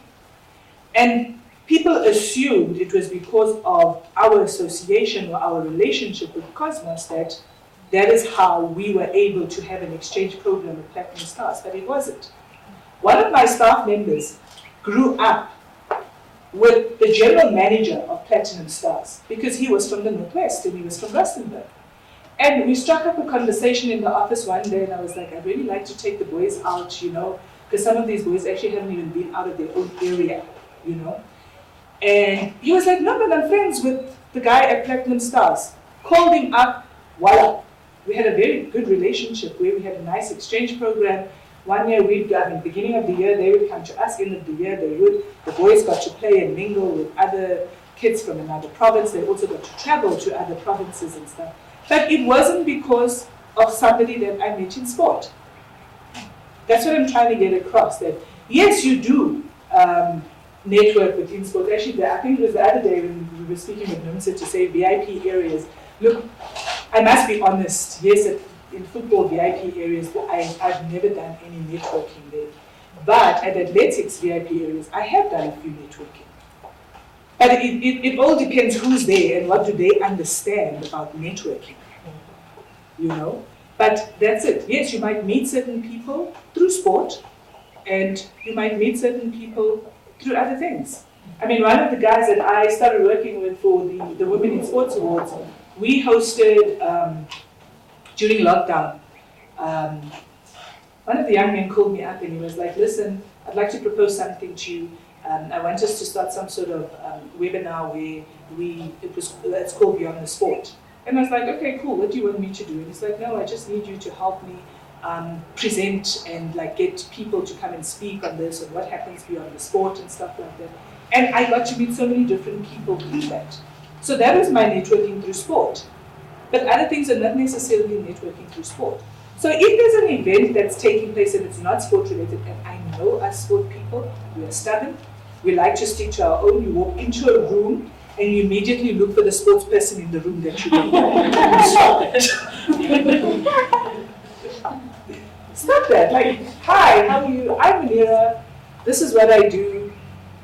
And people assumed it was because of our association or our relationship with Cosmos that is how we were able to have an exchange program with Platinum Stars, but it wasn't. One of my staff members grew up with the general manager of Platinum Stars because he was from the Northwest and he was from Rustenburg. And we struck up a conversation in the office one day and I was like, I'd really like to take the boys out, you know, because some of these boys actually haven't even been out of their own area, you know. And he was like, no, but I'm friends with the guy at Platinum Stars. Called him up, voila. We had a very good relationship where we had a nice exchange program. One year beginning of the year, they would come to us, end of the year, the boys got to play and mingle with other kids from another province. They also got to travel to other provinces and stuff. But it wasn't because of somebody that I met in sport. That's what I'm trying to get across, that yes, you do network within sport. Actually, I think it was the other day when we were speaking with Nomsa to say VIP areas. Look, I must be honest, yes, in football VIP areas, I've never done any networking there. But at athletics VIP areas, I have done a few networking. But it all depends who's there and what do they understand about networking, you know? But that's it. Yes, you might meet certain people through sport and you might meet certain people through other things. I mean, one of the guys that I started working with for the Women in Sports Awards, we hosted, during lockdown, one of the young men called me up and he was like, listen, I'd like to propose something to you. I want us to start some sort of webinar where it's called Beyond the Sport. And I was like, okay, cool, what do you want me to do? And he's like, no, I just need you to help me present and like get people to come and speak on this and what happens beyond the sport and stuff like that. And I got to meet so many different people through that. So that was my networking through sport. But other things are not necessarily networking through sport. So if there's an event that's taking place and it's not sport related, and I know us sport people, we are stubborn, we like to stick to our own. You walk into a room and you immediately look for the sports person in the room that you don't know. Stop that. Like, hi, how are you? I'm Moonira. This is what I do.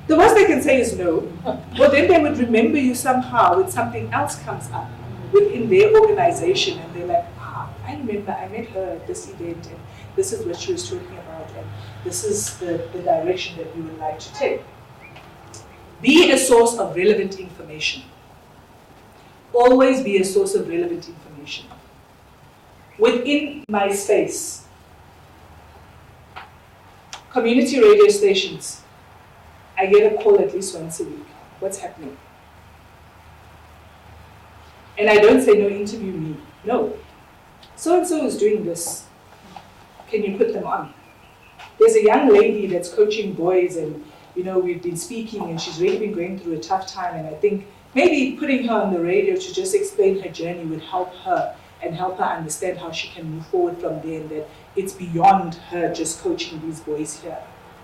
The worst they can say is no. But then they would remember you somehow when something else comes up within their organization and they're like, I remember I met her at this event and this is what she was talking about and this is the direction that we would like to take. Be a source of relevant information. Always be a source of relevant information. Within my space, community radio stations, I get a call at least once a week. What's happening? And I don't say, no, interview me. No. So-and-so is doing this. Can you put them on? There's a young lady that's coaching boys and, you know, we've been speaking and she's really been going through a tough time and I think maybe putting her on the radio to just explain her journey would help her and help her understand how she can move forward from there and that it's beyond her just coaching these boys here,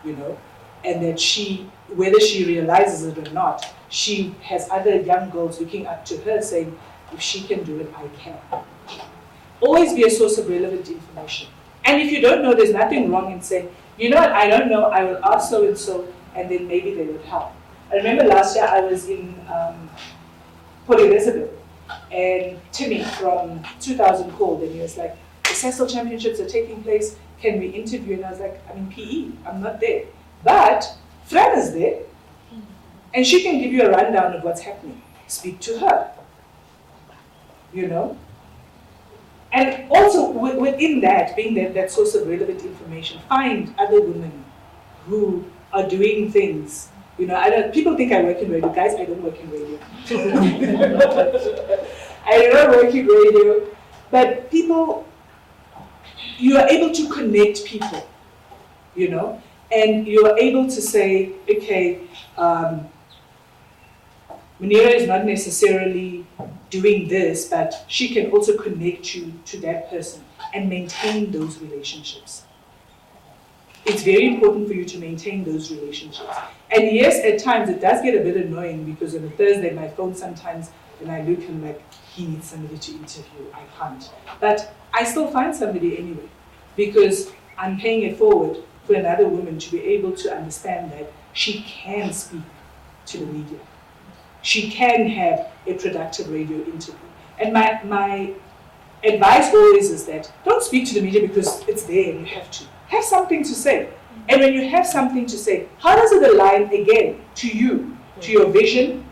you know, and that she, whether she realizes it or not, she has other young girls looking up to her saying, if she can do it, I can. Always be a source of relevant information. And if you don't know, there's nothing wrong in saying, you know what, I don't know, I will ask so-and-so, and then maybe they would help. I remember last year I was in Port Elizabeth, and Timmy from 2000 called, and he was like, the Cecil Championships are taking place, can we interview? And I was like, I'm in PE, I'm not there. But Fran is there, and she can give you a rundown of what's happening. Speak to her, you know? And also within that, being that source of relevant information, find other women who are doing things. You know, people think I work in radio. Guys, I don't work in radio. I don't work in radio. But people, you are able to connect people, you know, and you are able to say, okay, Moonira is not necessarily doing this, but she can also connect you to that person. and maintain those relationships. It's very important for you to maintain those relationships. And yes, at times it does get a bit annoying because on a Thursday my phone sometimes, when I look and like, he needs somebody to interview, I can't. But I still find somebody anyway because I'm paying it forward for another woman to be able to understand that she can speak to the media. She can have a productive radio interview. And my advice always is that don't speak to the media because it's there and you have to. Have something to say. And when you have something to say, how does it align again to you, to your vision,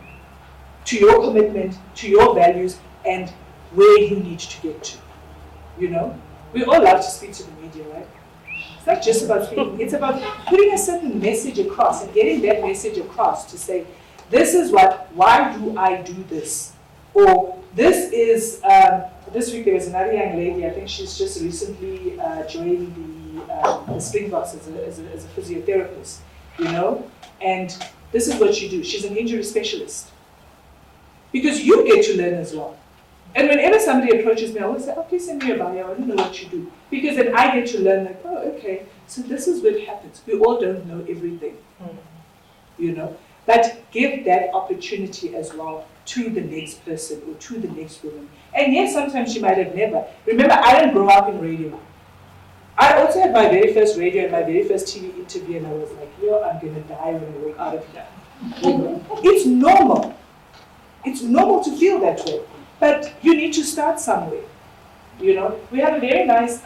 to your commitment, to your values, and where you need to get to? You know? We all love to speak to the media, right? It's not just about speaking, it's about putting a certain message across and getting that message across to say, this is why do I do this? Or this is, this week there was another young lady, I think she's just recently joined the Springboks as a physiotherapist, you know? And this is what she do. She's an injury specialist. Because you get to learn as well. And whenever somebody approaches me, I always say, oh, please send me your bio, I want to know what you do. Because then I get to learn like, oh, okay, so this is what happens. We all don't know everything, you know? But give that opportunity as well to the next person or to the next woman. And yes, sometimes she might have never. Remember, I didn't grow up in radio. I also had my very first radio and my very first TV interview, and I was like, yo, I'm going to die when I walk out of here. You know? It's normal. It's normal to feel that way. But you need to start somewhere. You know, we have a very nice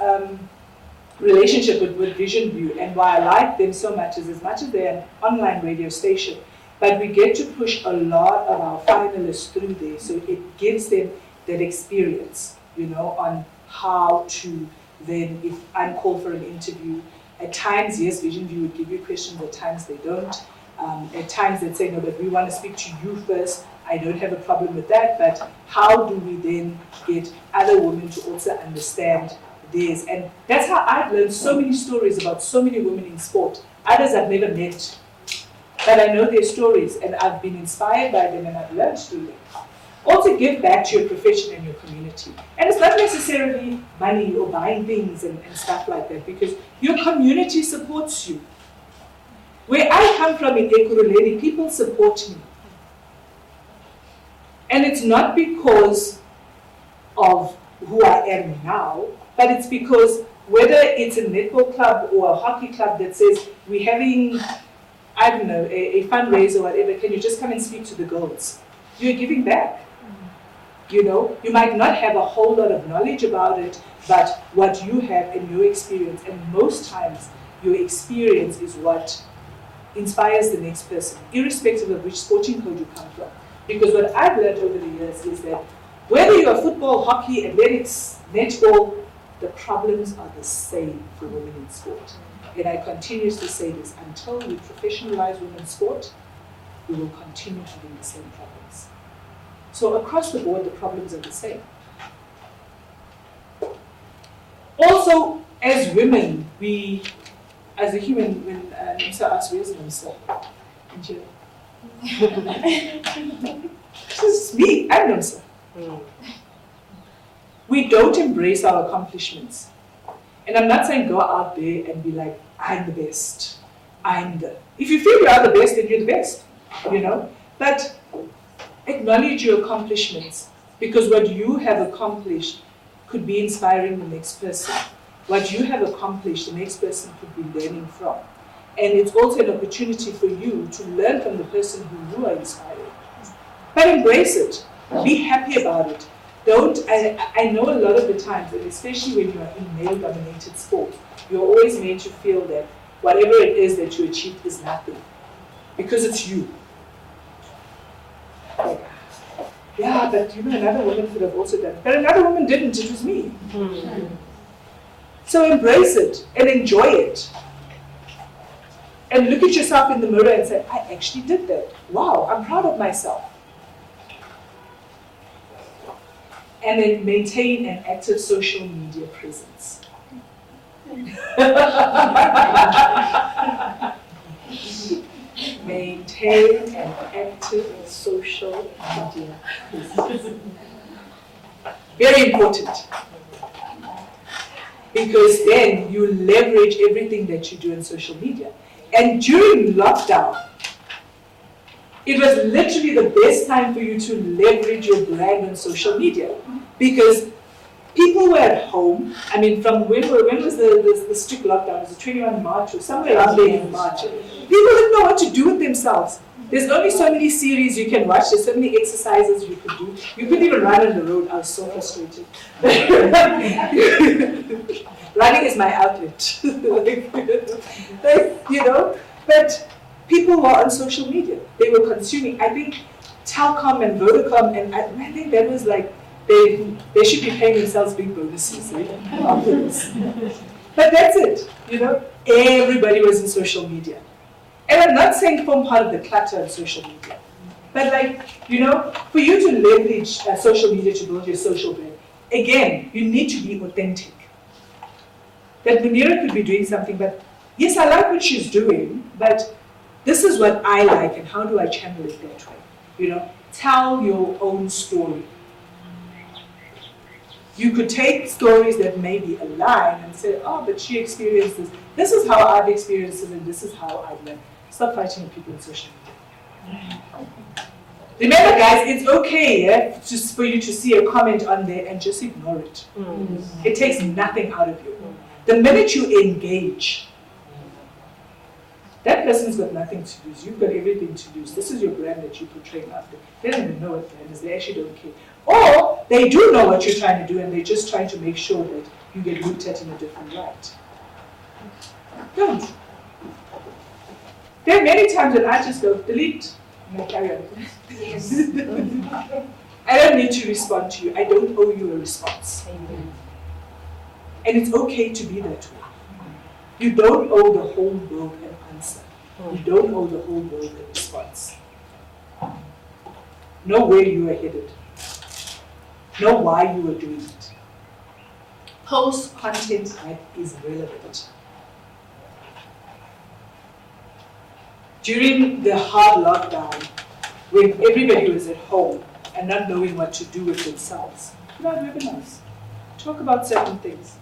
relationship with Vision View, and why I like them so much is as much as they're an online radio station, but we get to push a lot of our finalists through there, so it gives them that experience, you know, on how to then, if I'm called for an interview, at times, yes, Vision View would give you questions, at times they don't. At times they'd say, no, but we want to speak to you first. I don't have a problem with that, but how do we then get other women to also understand theirs? And that's how I've learned so many stories about so many women in sport. Others I've never met, but I know their stories and I've been inspired by them and I've learned through them. Also give back to your profession and your community. And it's not necessarily money or buying things and stuff like that, because your community supports you. Where I come from in Ekurhuleni, people support me. And it's not because of who I am now, but it's because whether it's a netball club or a hockey club that says, we're having, I don't know, a fundraiser or whatever, can you just come and speak to the girls? You're giving back. You know, you might not have a whole lot of knowledge about it, but what you have and your experience, and most times your experience is what inspires the next person, irrespective of which sporting code you come from. Because what I've learned over the years is that whether you're football, hockey, athletics, netball, the problems are the same for women in sport. And I continuously say this, until we professionalize women's sport, we will continue having the same problems. So across the board, the problems are the same. Also, as women, we, as a human, when Nomsa asks, where's Nomsa? This is me, I'm Nomsa. We don't embrace our accomplishments. And I'm not saying go out there and be like, I'm the best. If you feel you are the best, then you're the best, you know? But acknowledge your accomplishments, because what you have accomplished could be inspiring the next person. What you have accomplished, the next person could be learning from. And it's also an opportunity for you to learn from the person who you are inspiring. But embrace it. Be happy about it. I know a lot of the times, and especially when you're in male-dominated sport, you're always made to feel that whatever it is that you achieved is nothing. Because it's you. Like, yeah, but you know, another woman could have also done it. But another woman didn't, it was me. So embrace it and enjoy it. And look at yourself in the mirror and say, I actually did that. Wow, I'm proud of myself. And then maintain an active social media presence. Maintain an active social media presence. Very important. because then you leverage everything that you do on social media. And during lockdown, it was literally the best time for you to leverage your brand on social media, because people were at home. I mean, from when was the strict lockdown? Was it 21 March or somewhere around there in March? People didn't know what to do with themselves. There's only so many series you can watch. There's so many exercises you could do. You couldn't even run on the road. I was so frustrated. Running is my outlet. But people were on social media. They were consuming. I think Telkom and Vodacom, and I think that was like, they should be paying themselves big bonuses. But that's it. Everybody was in social media. And I'm not saying form part of the clutter of social media. But for you to leverage social media to build your social brand, again, you need to be authentic. That Moonira could be doing something, but yes, I like what she's doing, but this is what I like, and how do I channel it that way? Tell your own story. You could take stories that maybe align and say, oh, but she experienced this. This is how I've experienced it, and this is how I've learned. Stop fighting with people on social media. Remember, guys, it's okay just for you to see a comment on there and just ignore it. It takes nothing out of you. The minute you engage, that person's got nothing to lose. You've got everything to lose. This is your brand that you're portraying out there. They don't even know what brand is. They actually don't care. Or they do know what you're trying to do, and they're just trying to make sure that you get looked at in a different light. Don't. There are many times when I just go, delete, and I carry on. Yes. I don't need to respond to you. I don't owe you a response. And it's okay to be that way. You don't owe the whole world an answer. You don't owe the whole world a response. Know where you are headed. Know why you are doing it. Post content that is relevant. During the hard lockdown, when everybody was at home and not knowing what to do with themselves, put out webinars. Talk about certain things.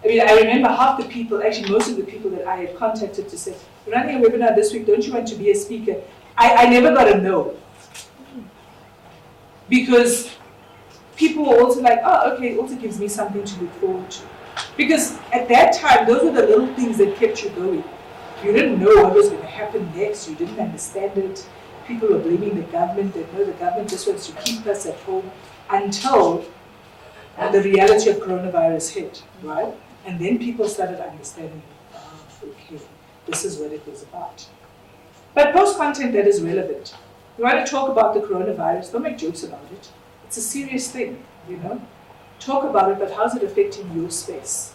I mean, I remember half the people, actually most of the people that I had contacted to say, we're running a webinar this week, don't you want to be a speaker? I never got a no. Because people were also like, oh, okay, it also gives me something to look forward to. Because at that time, those were the little things that kept you going. You didn't know what was going to happen next. You didn't understand it. People were blaming the government. They know the government just wants to keep us at home until the reality of coronavirus hit, right? And then people started understanding, oh, okay, this is what it was about. But post content that is relevant. You want to talk about the coronavirus, don't make jokes about it. It's a serious thing, Talk about it, but how's it affecting your space?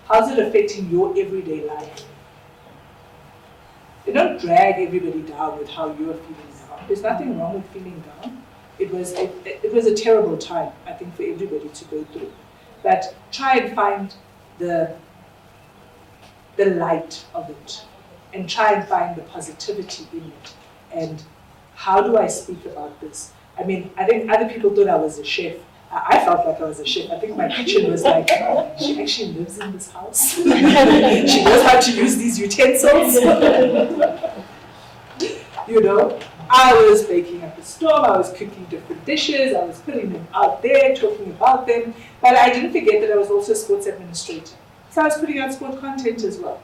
How's it affecting your everyday life? You don't drag everybody down with how you're feeling down. There's nothing wrong with feeling down. It was a terrible time, I think, for everybody to go through. But try and find the light of it, and try and find the positivity in it. And how do I speak about this? I mean, I think other people thought I was a chef. I felt like I was a chef. I think my kitchen was like, she actually lives in this house. She knows how to use these utensils. I was baking up a storm. I was cooking different dishes. I was putting them out there, talking about them. But I didn't forget that I was also a sports administrator. So I was putting out sport content as well.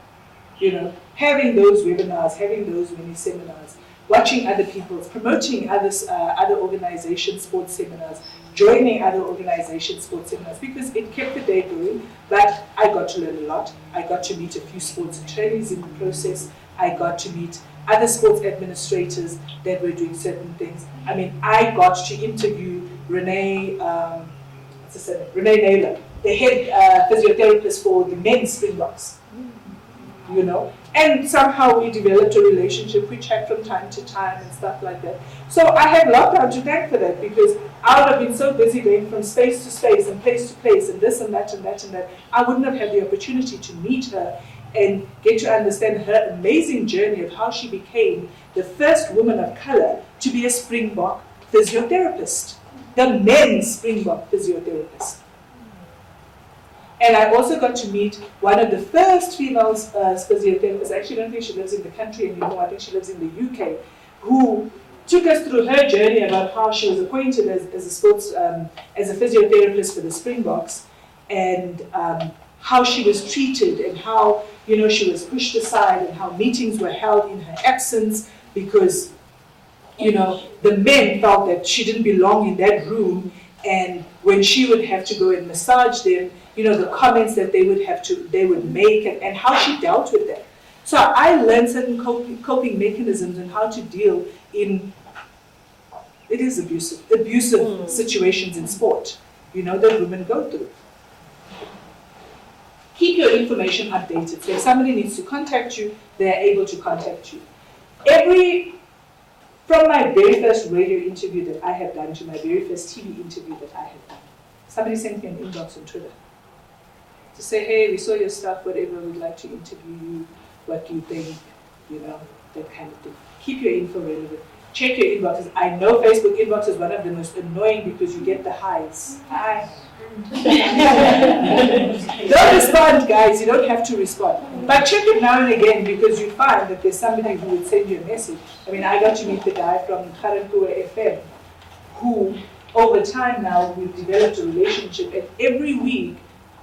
Having those webinars, having those mini seminars, watching other people's, promoting other organizations' sports seminars, joining other organizations' sports seminars, because it kept the day going. But I got to learn a lot. I got to meet a few sports attorneys in the process. I got to meet other sports administrators that were doing certain things. I mean, I got to interview Renee Naylor, the head physiotherapist for the men's Springboks. And somehow we developed a relationship. We chat from time to time and stuff like that. So I had lockdown to thank for that, because I would have been so busy going from space to space and place to place and this and that and that and that. I wouldn't have had the opportunity to meet her and get to understand her amazing journey of how she became the first woman of color to be a Springbok physiotherapist, the men's Springbok physiotherapist. And I also got to meet one of the first female physiotherapists. Actually, I don't think she lives in the country anymore. I think she lives in the UK, who took us through her journey about how she was appointed as a physiotherapist for the Springboks, and how she was treated, and how she was pushed aside, and how meetings were held in her absence because the men felt that she didn't belong in that room, and when she would have to go and massage them, the comments that they would make, and how she dealt with that. So I learned certain coping mechanisms and how to deal in abusive situations in sport, that women go through. Keep your information updated. So if somebody needs to contact you, they are able to contact you. From my very first radio interview that I have done to my very first TV interview that I have done, somebody sent me an inbox on Twitter to say, hey, we saw your stuff, whatever, we'd like to interview you, what do you think, that kind of thing. Keep your info relevant. Check your inboxes. I know Facebook inbox is one of the most annoying because you get the highs. Hi. Don't respond, guys. You don't have to respond. But check it now and again because you find that there's somebody who would send you a message. I mean, I got to meet the guy from Gauteng FM who, over time now, we've developed a relationship, and every week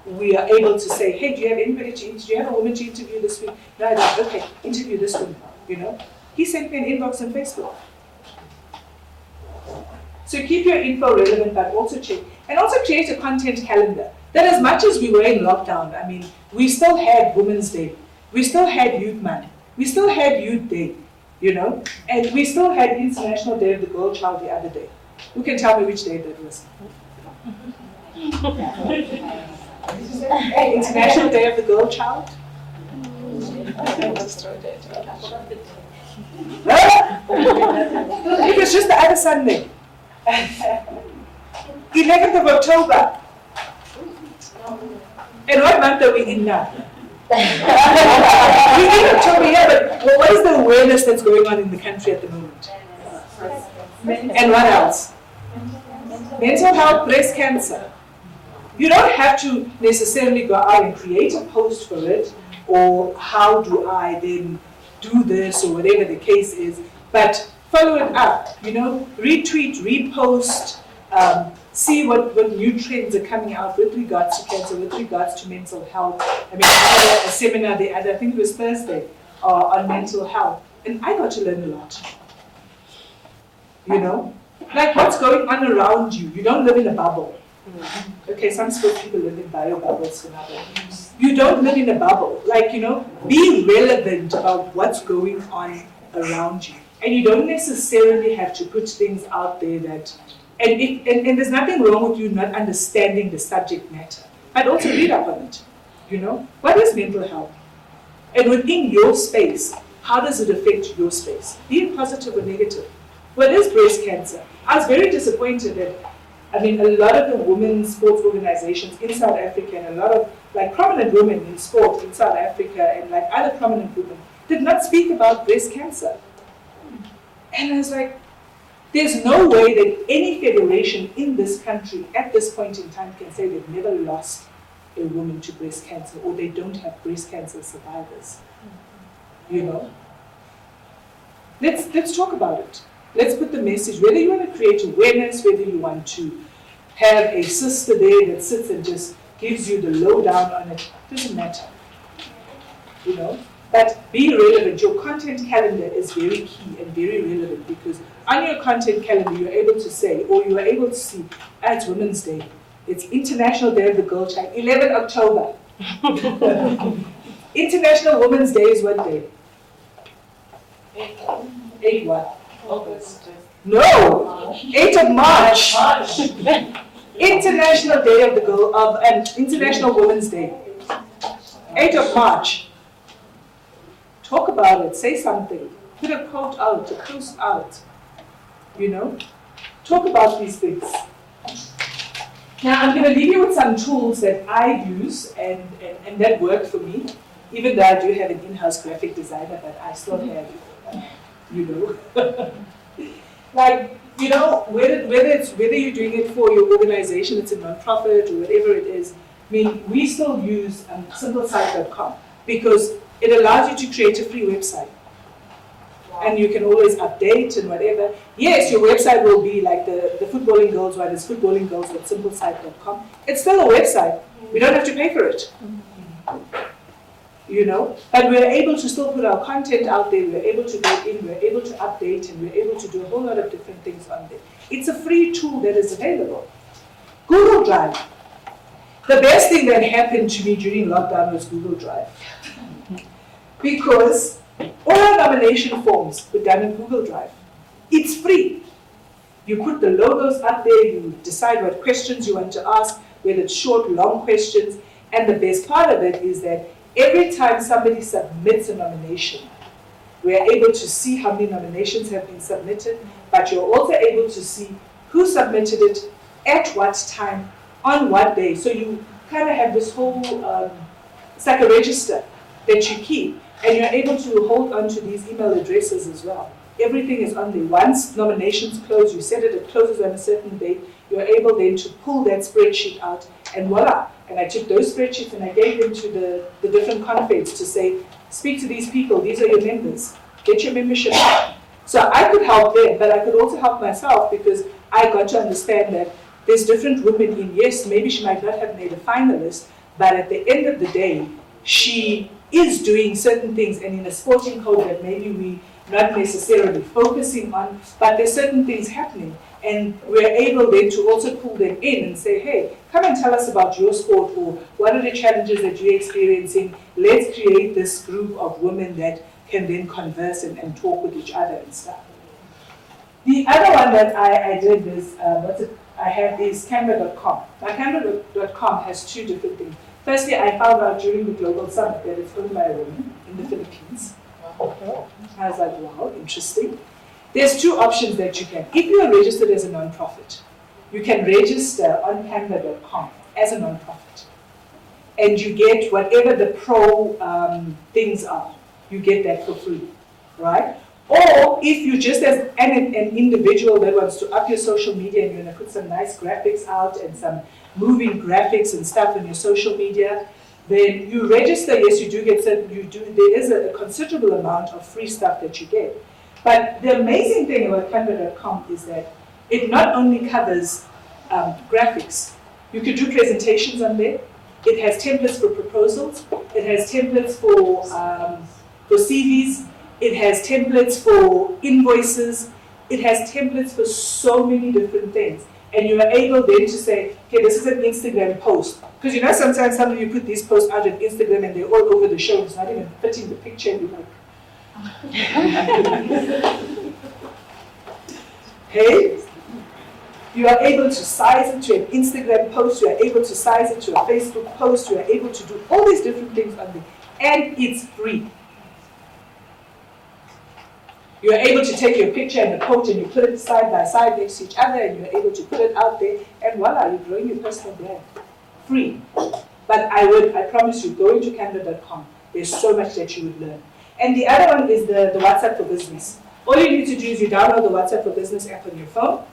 we are able to say, hey, do you have anybody to interview? Do you have a woman to interview this week? No, I don't. Okay, interview this woman, He sent me an inbox on Facebook. So keep your info relevant, but also check. And also create a content calendar. That as much as we were in lockdown, I mean, we still had Women's Day. We still had Youth Month. We still had Youth Day, And we still had International Day of the Girl Child the other day. Who can tell me which day that was? International Day of the Girl Child? It was just the other Sunday. 11th of October. And what month are we in now? We're in October, yeah, but what is the awareness that's going on in the country at the moment? And what else? Mental health, breast cancer. You don't have to necessarily go out and create a post for it, or how do I then do this, or whatever the case is, but follow it up, retweet, repost, see what new trends are coming out with regards to cancer, with regards to mental health. I mean, I had a seminar I think it was Thursday, on mental health, and I got to learn a lot. Like what's going on around you. You don't live in a bubble. Okay, some sports people live in bio bubbles. You don't live in a bubble. Like, be relevant about what's going on around you. And you don't necessarily have to put things out there that, and there's nothing wrong with you not understanding the subject matter, but also read up on it. What is mental health? And within your space, how does it affect your space? Be it positive or negative. What is breast cancer? I was very disappointed that, a lot of the women's sports organizations in South Africa, and a lot of prominent women in sport in South Africa, and other prominent women, did not speak about breast cancer. And I was like, there's no way that any federation in this country at this point in time can say they've never lost a woman to breast cancer, or they don't have breast cancer survivors. Let's talk about it. Let's put the message, whether you want to create awareness, whether you want to have a sister there that sits and just gives you the lowdown on it, doesn't matter. But be relevant. Your content calendar is very key and very relevant, because on your content calendar you're able to say, or you are able to see, it's Women's Day, it's International Day of the Girl Child, 11 October. International Women's Day is what day? 8 what? August. No! 8th of March! International Day of the Girl, and International Women's Day. 8th of March. Talk about it, say something. Put a quote out, a post out. Talk about these things. Now I'm going to leave you with some tools that I use and that work for me. Even though I do have an in-house graphic designer, but I still have, whether you're doing it for your organization, it's a non-profit or whatever it is, I mean, we still use simplesite.com because it allows you to create a free website. And you can always update and whatever. Yes, your website will be like the footballing girls one is footballinggirls.simplesite.com. It's still a website. We don't have to pay for it. You know, but we're able to still put our content out there. We're able to go in, we're able to update, and we're able to do a whole lot of different things on there. It's a free tool that is available. Google Drive. The best thing that happened to me during lockdown was Google Drive. Because all our nomination forms were done in Google Drive. It's free. You put the logos up there, you decide what questions you want to ask, whether it's short, long questions, and the best part of it is that every time somebody submits a nomination, we're able to see how many nominations have been submitted, but you're also able to see who submitted it, at what time, on what day. So you kind of have this whole, it's like a register that you keep. And you're able to hold on to these email addresses as well. Everything is on there. Once nominations close, you said it closes on a certain date, you're able then to pull that spreadsheet out, and voila. And I took those spreadsheets and I gave them to the different confeds to say, speak to these people, these are your members, get your membership. So I could help them, but I could also help myself because I got to understand that there's different women in, yes, maybe she might not have made a finalist, but at the end of the day, she is doing certain things, and in a sporting code that maybe we not necessarily focusing on, but there's certain things happening. And we're able then to also pull them in and say, hey, come and tell us about your sport, or what are the challenges that you're experiencing. Let's create this group of women that can then converse and talk with each other and stuff. The other one that I did is, I have is Canva.com. Now Canva.com has two different things. Firstly, I found out during the Global Summit that it's owned by a woman in the Philippines. I was like, wow, interesting. There's two options that you can. If you are registered as a non-profit, you can register on Canva.com as a non-profit. And you get whatever the pro things are. You get that for free, right? Or if you just as an individual that wants to up your social media and you want to put some nice graphics out and some moving graphics and stuff on your social media, then you register. Yes, you do get certain, there is a considerable amount of free stuff that you get. But the amazing thing about Canva.com is that it not only covers graphics, you could do presentations on there. It has templates for proposals. It has templates for CVs. It has templates for invoices. It has templates for so many different things. And you are able then to say, okay, this is an Instagram post. Because you know sometimes some of you put these posts out on Instagram and they're all over the show. It's not even fitting the picture. And you're like, hey, you are able to size it to an Instagram post. You are able to size it to a Facebook post. You are able to do all these different things on there. And it's free. You are able to take your picture and a quote and you put it side by side next to each other and you're able to put it out there and voila, you're growing your personal brand. Free. But I promise you, go into Canva.com. There's so much that you would learn. And the other one is the WhatsApp for Business. All you need to do is you download the WhatsApp for Business app on your phone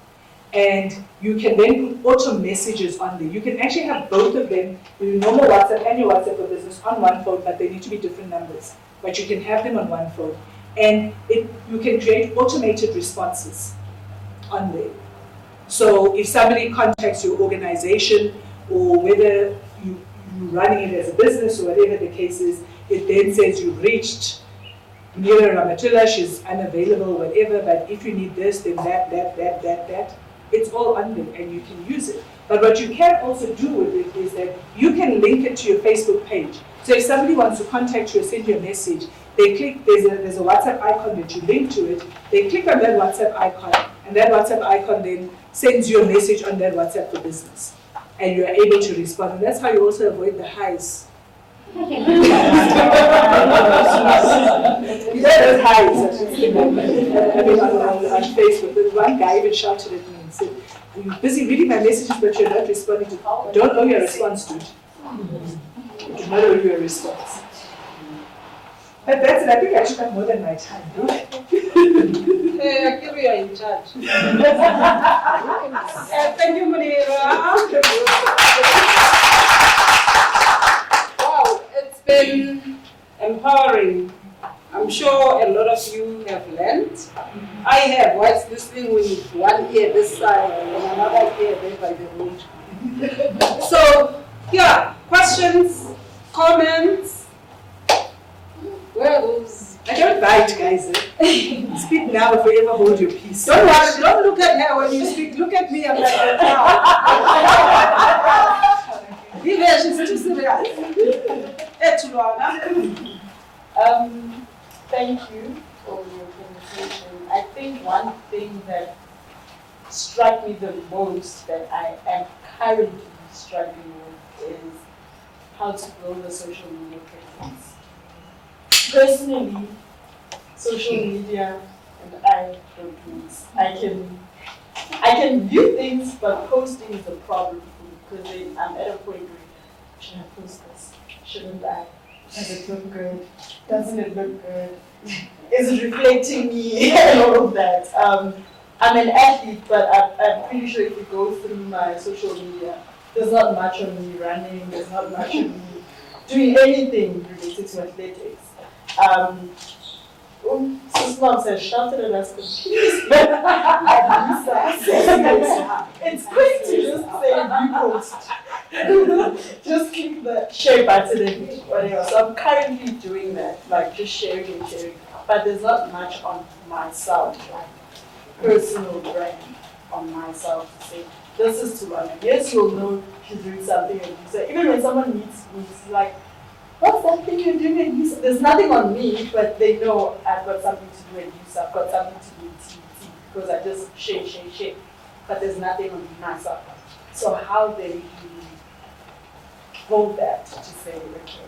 and you can then put auto messages on there. You can actually have both of them, your normal WhatsApp and your WhatsApp for Business on one phone, but they need to be different numbers. But you can have them on one phone. And you can create automated responses on there. So if somebody contacts your organization or whether you're running it as a business or whatever the case is, it then says you've reached Moonira Ramathula, she's unavailable, whatever, but if you need this, then that, it's all on there and you can use it. But what you can also do with it is that you can link it to your Facebook page. So if somebody wants to contact you or send you a message, they click, there's a WhatsApp icon that you link to it, they click on that WhatsApp icon, and that WhatsApp icon then sends you a message on that WhatsApp for Business. And you are able to respond. And that's how you also avoid the highs. You know those highs, I mean, on Facebook. There's one guy even shouted at me and said, "You're busy reading my messages, but you're not responding to them. Don't owe your response, dude. You do not owe your response." But that's it. I think I should have more than my time, don't I? Hey, Akira, you're in charge. Thank you, Moonira. been empowering. I'm sure a lot of you have learned. I have watched this thing with one ear this side and another ear there by the road. So, yeah, questions, comments? Where are those? I don't bite, guys. Speak now if you ever hold your peace. Don't worry, don't look at her when you speak. Look at me, I'm like that now. Be there, she's too serious. Thank you for your conversation. I think one thing that struck me the most that I am currently struggling with is how to build a social media presence. Personally, social media and I don't mix. I can view things, but posting is a problem for me because I'm at a point where should I post this? Shouldn't I? Does it look good? Doesn't it look good? Is it reflecting me? And all of that. I'm an athlete, but I'm pretty sure if you go through my social media, there's not much on me running, there's not much on me doing anything related to athletics. Sis Mom says, shouted at us confused. It's quick to just say repost. Just click the share button and whatever. So I'm currently doing that, like just sharing and sharing. But there's not much on myself, like personal brand on myself to say, this is to run. Yes, you'll know she's doing something and you say, even when someone meets me, it's like, what's that thing you're doing at USAP? There's nothing on me, but they know I've got something to do at USAP, I've got something to do at TT, because I just shake. But there's nothing on myself. So how then do you hold that to say, okay,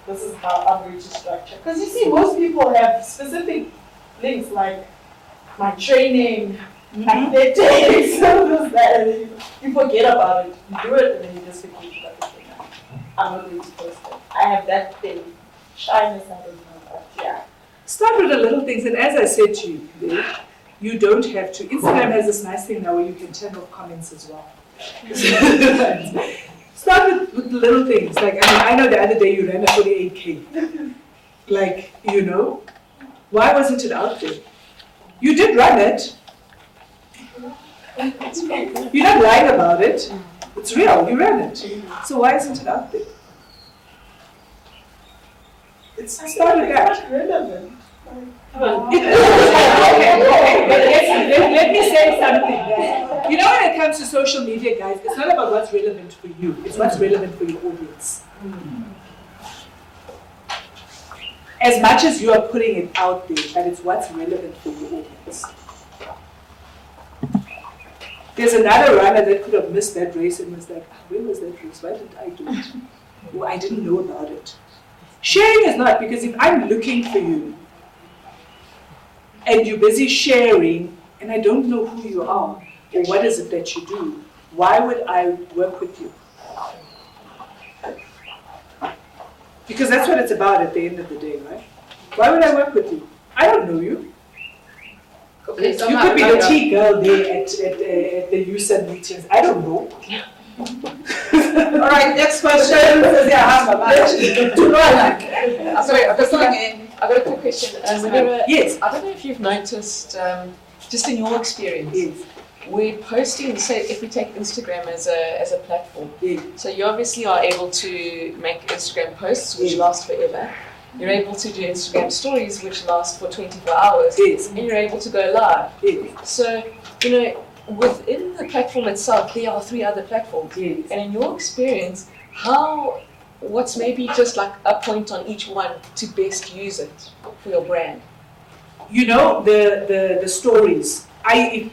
this is how I'm going to structure? Because you see, most people have specific links like my training, athletics, that, and you forget about it. You do it and then you just forget about it. I'm not going to post it. I have that thing, shyness, I don't know, but yeah. Start with the little things, and as I said to you, you don't have to. Instagram has this nice thing now where you can turn off comments as well. Start with the little things. Like, I know the other day you ran a 48K. Like, why wasn't it out there? You did run it. You're not lying about it. It's real, you ran it. So why isn't it out there? It's not that relevant. But let me say something. You know, when it comes to social media, guys, it's not about what's relevant for you. It's what's relevant for your audience. As much as you are putting it out there, but it's what's relevant for your audience. There's another runner that could have missed that race and was like, where was that race? Why didn't I do it? Well, I didn't know about it. Sharing is not, because if I'm looking for you and you're busy sharing and I don't know who you are or what is it that you do, why would I work with you? Because that's what it's about at the end of the day, right? Why would I work with you? I don't know you. Okay, You could be the tea girl there at the USAN meetings. I don't know. All right, next question. Sorry, I've got a quick question. Yes. I don't know if you've noticed, just in your experience, we're posting, say, if we take Instagram as a platform, so you obviously are able to make Instagram posts which last forever. You're able to do Instagram stories which last for 24 hours, and you're able to go live. So, within the platform itself, there are 3 other platforms. And in your experience, what's maybe just like a point on each one to best use it for your brand? The stories. I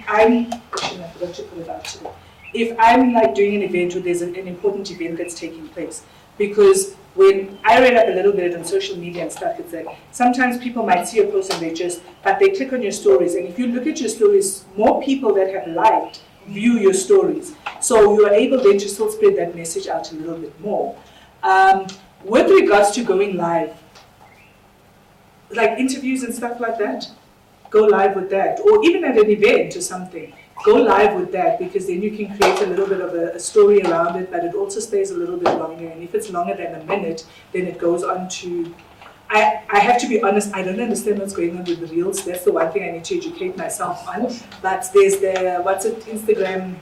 forgot to put it out today. If I'm like doing an event or there's an important event that's taking place, because when I read up a little bit on social media and stuff, it's like sometimes people might see a post and but they click on your stories, and if you look at your stories, more people that have liked view your stories. So you are able then to still spread that message out a little bit more. With regards to going live, like interviews and stuff like that, go live with that, or even at an event or something. go live with that, because then you can create a little bit of a story around it, but it also stays a little bit longer. And if it's longer than a minute, then it goes on to. I have to be honest, I don't understand what's going on with the reels. That's the one thing I need to educate myself on. But there's the, what's it, Instagram,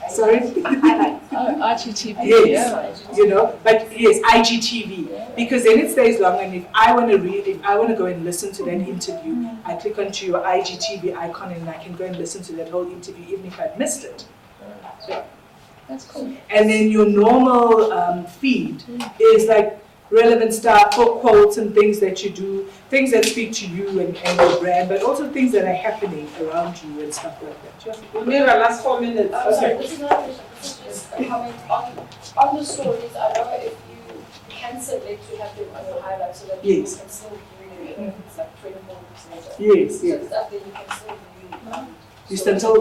sorry? IGTV. Yes, you know, but yes, IGTV. Because then it stays long, and if I want to read, if I want to go and listen to that interview, I click onto your IGTV icon and I can go and listen to that whole interview even if I've missed it. So, that's cool. And then your normal feed is like relevant stuff, quotes and things that you do, things that speak to you and your brand, but also things that are happening around you and stuff like that. Moonira, last 4 minutes. Sorry, this is not a question, this is just a comment on the stories. I don't know if you can select to have them on your highlights so that people can still view it, if it's like 24 minutes later. Yes, so yes. stuff that you can still view. You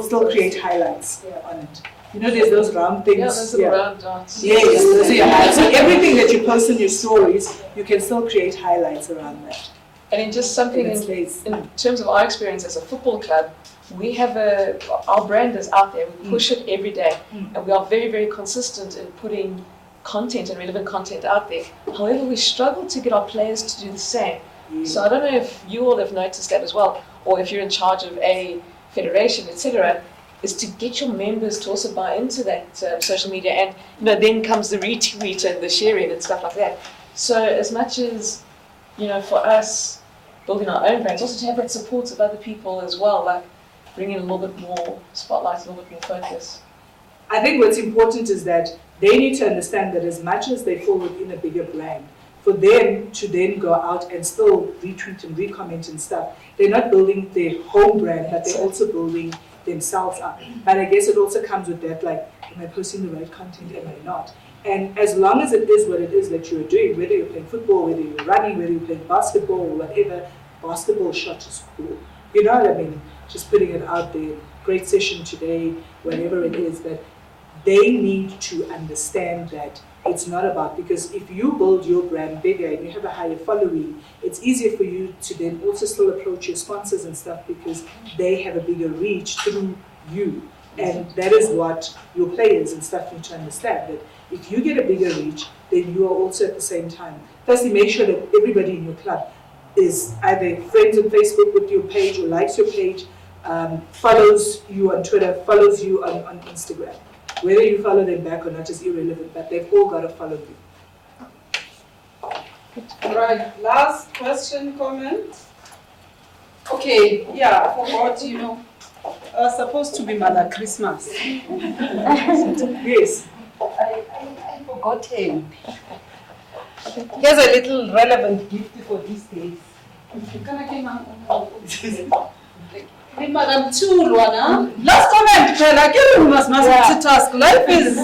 still create highlights on it. You know, there's those round things. Yeah, those little round dots. Yes, those are your highlights. So everything that you post in your stories, you can still create highlights around that. And in just something in terms of our experience as a football club, we have our brand is out there. We push it every day, and we are very, very consistent in putting content and relevant content out there. However, we struggle to get our players to do the same. So I don't know if you all have noticed that as well, or if you're in charge of a federation, etc., is to get your members to also buy into that social media, and then comes the retweet and the sharing and stuff like that. So as much as for us building our own brands, also to have that support of other people as well, like bringing a little bit more spotlight, a little bit more focus. I think what's important is that they need to understand that as much as they fall within a bigger brand, for them to then go out and still retweet and recomment and stuff, they're not building their home brand, but they're also building themselves up. But I guess it also comes with that, like, am I posting the right content, am I not? And as long as it is what it is that you're doing, whether you're playing football, whether you're running, whether you're playing basketball or whatever, basketball shot is cool. You know what I mean? Just putting it out there, great session today, whatever it is, but they need to understand that it's not about, because if you build your brand bigger and you have a higher following, it's easier for you to then also still approach your sponsors and stuff because they have a bigger reach through you. And that is what your players and stuff need to understand, that if you get a bigger reach, then you are also at the same time. Firstly, make sure that everybody in your club is either friends on Facebook with your page or likes your page, follows you on Twitter, follows you on Instagram. Whether you follow them back or not is irrelevant, but they've all got to follow you. Right, last question, comment. Okay, yeah, I forgot, supposed to be Mother Christmas. Yes. I forgot him. Here's a little relevant gift for these days. Hey, Madam Chulwana. Last comment, Pela. You must multitask. Life is.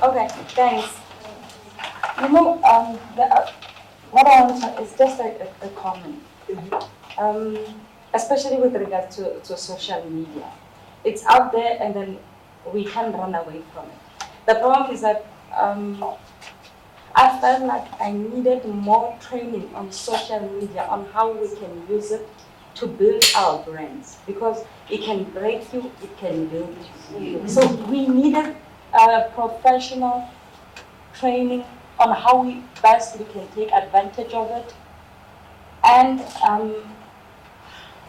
Okay, thanks. What I want to is just a comment. Especially with regard to social media. It's out there and then we can't run away from it. The problem is that I felt like I needed more training on social media on how we can use it to build our brands, because it can break you, it can build you. So we needed professional training on how we can take advantage of it and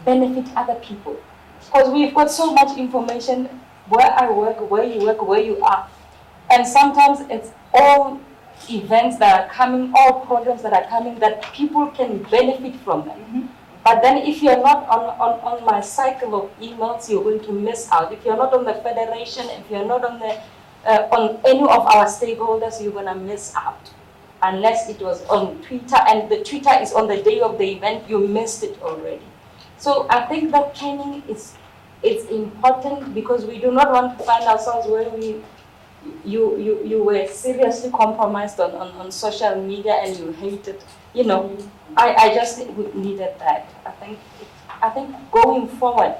benefit other people. Because we've got so much information, where I work, where you are. And sometimes it's all events that are coming, all programs that are coming, that people can benefit from them. But then if you're not on my cycle of emails, you're going to miss out. If you're not on the federation, if you're not on any of our stakeholders, you're going to miss out. Unless it was on Twitter, and the Twitter is on the day of the event, you missed it already. So I think that training is important, because we do not want to find ourselves where you were seriously compromised on social media and you hated. I just needed that. I think going forward,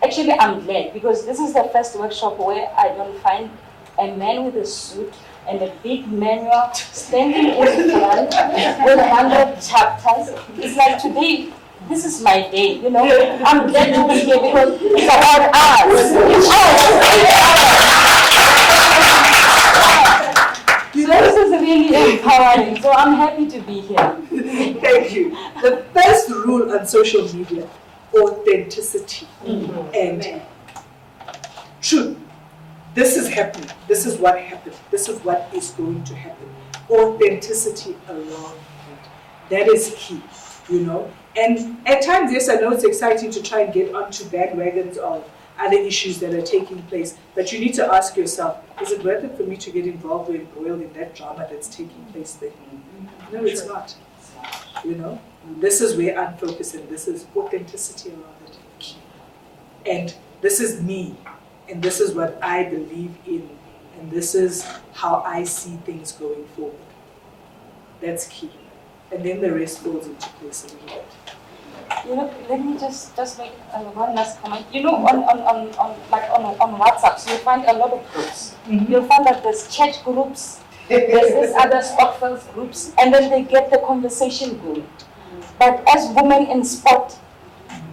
actually I'm glad, because this is the first workshop where I don't find a man with a suit and a big manual standing in front with 100 chapters. It's like today, this is my day, you know. I'm glad to be here because it's about us. So this is really empowering. So I'm happy to be here. Thank you. The first rule on social media, authenticity and truth. This is happening. This is what happened. This is what is going to happen. Authenticity along that is key, you know. And at times, yes, I know it's exciting to try and get onto bandwagons of other issues that are taking place, but you need to ask yourself, is it worth it for me to get involved or embroiled in that drama that's taking place there? No, it's not. You know, this is where I'm focused, and this is authenticity around it. And this is me, and this is what I believe in, and this is how I see things going forward. That's key. And then the rest falls into place a little bit. You know, let me just make one last comment. You know, on WhatsApp, so you find a lot of groups. You'll find that there's church groups, there's this other Stockfels groups, and then they get the conversation going. But as women in sport,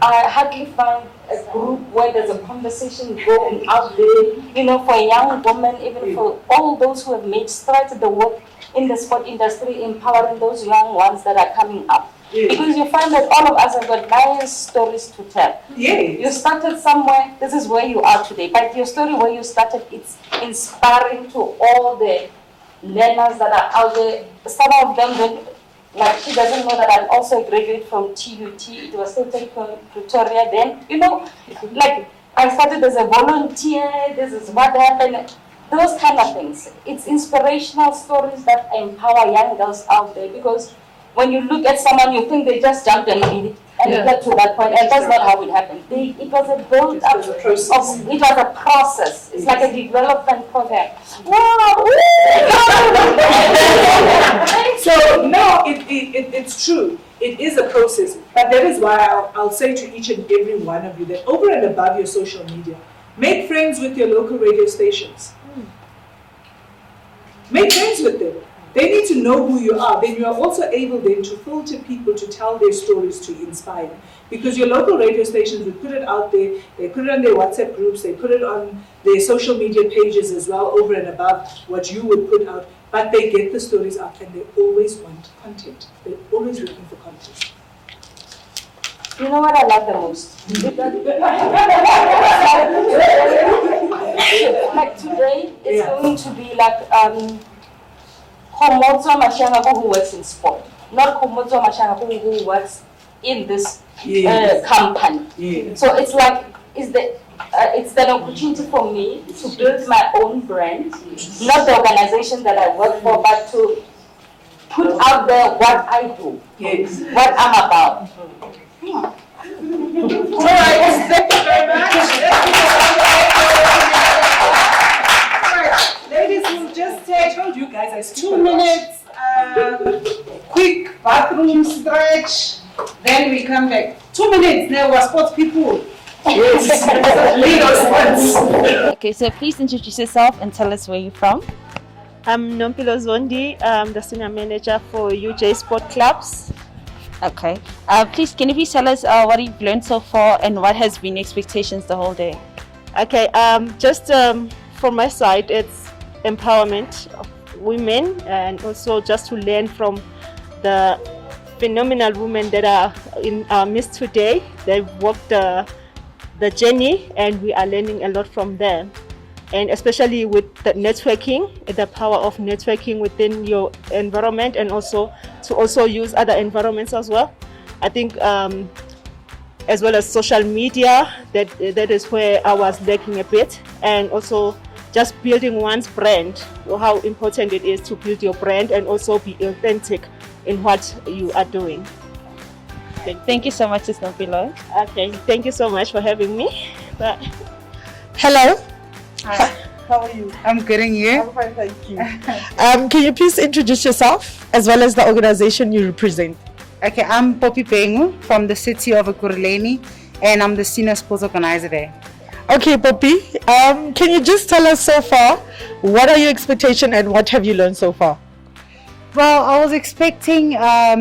I hardly find a group where there's a conversation going out there, you know, for young women, even for all those who have made strides in the work in the sport industry, empowering those young ones that are coming up. Because you find that all of us have got nice stories to tell. You started somewhere, this is where you are today, but your story where you started, it's inspiring to all the learners that are out there. Some of them don't, like she doesn't know that I'm also a graduate from TUT. It was still taken Pretoria then. You know, like I started as a volunteer, this is what happened. Those kind of things. It's inspirational stories that empower young girls out there, because when you look at someone, you think they just jumped and did it and get to that point, and that's not how it happened. It was a build up it was a process. It's like a development program. Wow! So no, it's true. It is a process, but that is why I'll say to each and every one of you that over and above your social media, make friends with your local radio stations. Make friends with them. They need to know who you are. Then you are also able then to filter people to tell their stories to inspire. Because your local radio stations will put it out there, they put it on their WhatsApp groups, they put it on their social media pages as well, over and above what you would put out. But they get the stories out and they always want content. They're always looking for content. You know what I love the most? Like today, it's going to be like Nomsa Mahlangu who works in sport, not Nomsa Mahlangu who works in this company. So it's like it's an opportunity for me to build my own brand, not the organization that I work for, but to put out there what I do, what I'm about. All right, thank you very much. Ladies, we'll just I told you guys, it's 2 minutes, quick bathroom stretch, then we come back. 2 minutes, now we're sports people. Yes, lead us once. Okay, so please introduce yourself and tell us where you're from. I'm Nompilo Zondi, I'm the senior manager for UJ Sport Clubs. Okay, please can you please tell us what you've learned so far and what has been expectations the whole day? Okay, just from my side, it's empowerment of women and also just to learn from the phenomenal women that are in our midst today. They've walked the journey and we are learning a lot from them. And especially with the networking, the power of networking within your environment and also to also use other environments as well. I think as well as social media, that is where I was lacking a bit, and also just building one's brand, how important it is to build your brand and also be authentic in what you are doing. Thank you so much, Ms. Nompilo. Okay, thank you so much for having me. Bye. Hello. Hi, how are you? I'm good, and you? I'm fine, thank you. Can you please introduce yourself as well as the organization you represent? Okay, I'm Poppy Pengu from the city of Ekurhuleni, and I'm the senior sports organizer there. Okay, Poppy, can you just tell us so far, what are your expectations and what have you learned so far? Well, I was expecting a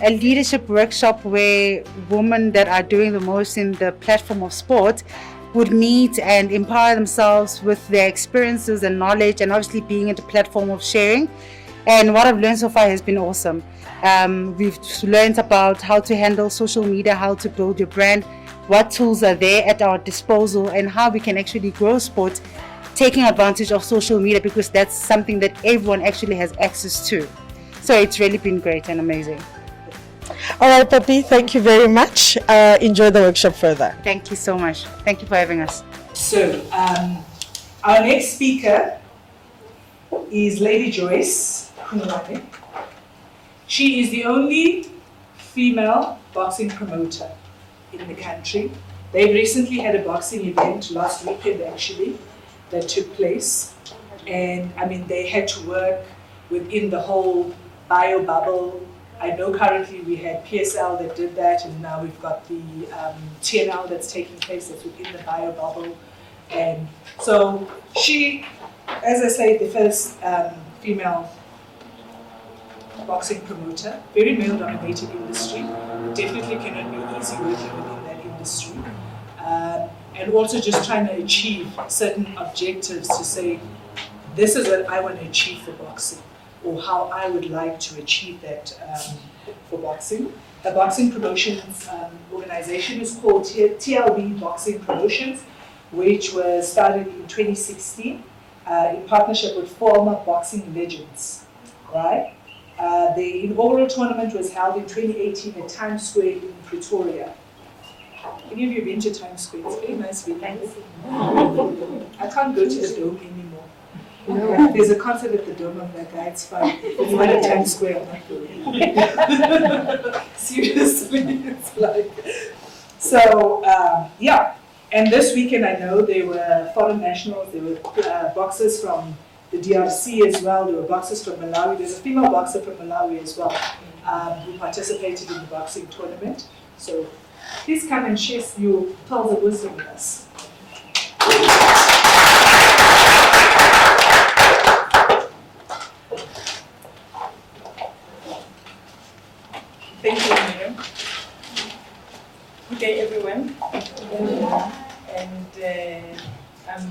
leadership workshop where women that are doing the most in the platform of sport would meet and empower themselves with their experiences and knowledge, and obviously being at the platform of sharing. And what I've learned so far has been awesome. We've learned about how to handle social media, how to build your brand, what tools are there at our disposal, and how we can actually grow sport taking advantage of social media, because that's something that everyone actually has access to. So it's really been great and amazing. All right, Papi, thank you very much. Enjoy the workshop further. Thank you so much. Thank you for having us. So, our next speaker is Lady Joyce Kungwane. She is the only female boxing promoter in the country. They recently had a boxing event last weekend actually that took place. And I mean, they had to work within the whole bio bubble. I know currently we had PSL that did that, and now we've got the TNL that's taking place that's within the bio bubble. And so she, as I say, the first female boxing promoter, very male-dominated industry. Definitely cannot be easy working within that industry. And also just trying to achieve certain objectives to say, this is what I want to achieve for boxing, or how I would like to achieve that for boxing. The boxing promotions organization is called TLB Boxing Promotions, which was started in 2016 in partnership with former boxing legends, right? The inaugural tournament was held in 2018 at Times Square in Pretoria. Any of you been to Times Square? It's very nice. I can't go to the Dome anymore. No. There's a concert at the Dome. I'm like, it's fine. It's not at Times Square. I'm not going. Seriously, it's like. So, yeah. And this weekend, I know there were foreign nationals. There were boxers from the DRC as well. There were boxers from Malawi. There's a female boxer from Malawi as well who participated in the boxing tournament. So, please come and share your pearls of wisdom with us. Thank you, Miriam. Good day, everyone. And I'm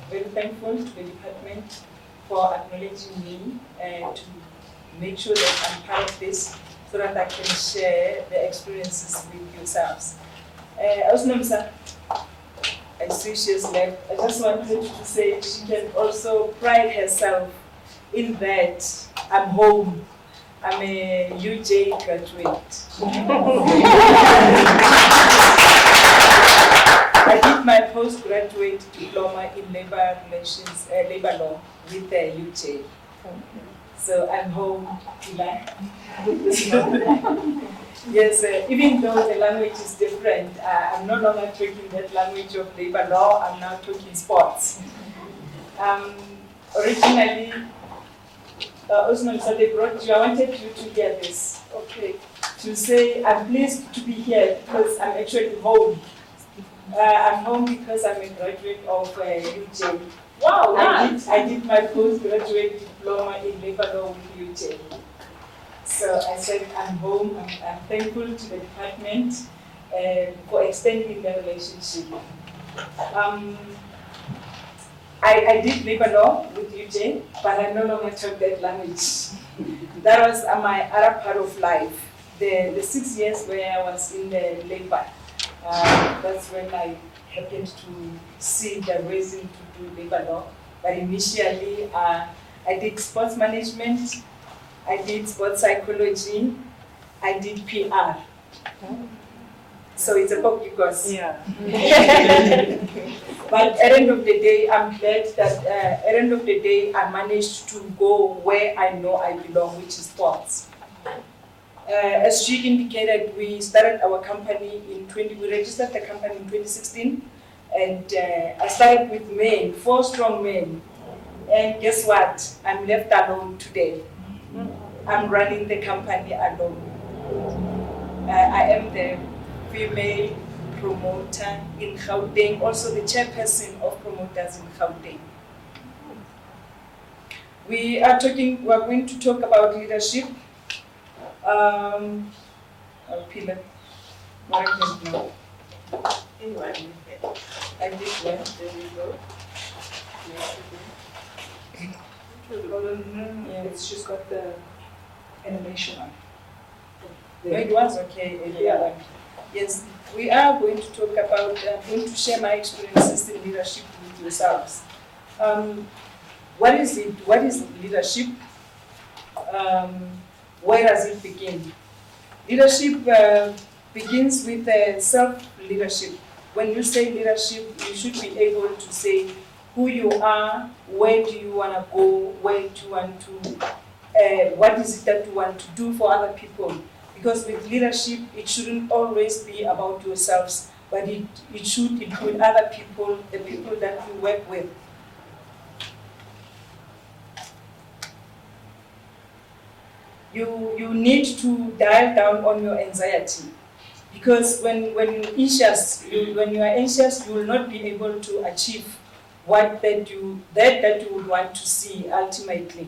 very thankful to the department for acknowledging me and to make sure that I'm part of this so that I can share the experiences with yourselves. Also, Nomsa, I see she's left. I just wanted to say she can also pride herself in that I'm home. I'm a UJ graduate. I did my postgraduate diploma in labor relations, labor law with the UJ. So I'm home to learn. Yes, even though the language is different, I'm no longer talking that language of labor law, I'm now talking sports. Originally, Osman, so they brought you, I wanted you to hear this, okay, to say I'm pleased to be here because I'm actually home. I'm home because I'm a graduate of UJ. Wow, nice. I did my postgraduate diploma in labor law with UJ. So I said I'm home, I'm thankful to the department for extending the relationship. I did labor law with UJ, but I no longer talk that language. That was my other part of life. The 6 years where I was in the labor, that's when I happened to see the reason to do labor law. But initially, I did sports management, I did sports psychology, I did PR. So it's a book because. Yeah. But at the end of the day, I'm glad that at the end of the day, I managed to go where I know I belong, which is sports. As she indicated, we started our company we registered the company in 2016, and I started with men, 4 strong men. And guess what? I'm left alone today. I'm running the company alone. I am the female promoter in Gauteng, also the chairperson of promoters in Gauteng. We are going to talk about leadership. Pillar. What I can know. I did well. There we go. It's just got the animation on. No, it was okay. Yeah. Yes, we are going to talk about, I'm going to share my experiences in leadership with yourselves. What is it? What is leadership? Where does it begin? Leadership begins with self-leadership. When you say leadership, you should be able to say who you are, where do you want to go, where do you want to, what is it that you want to do for other people. Because with leadership, it shouldn't always be about yourselves, but it should include other people, the people that you work with. You need to dial down on your anxiety, because when you're anxious, you will not be able to achieve what that you would want to see ultimately.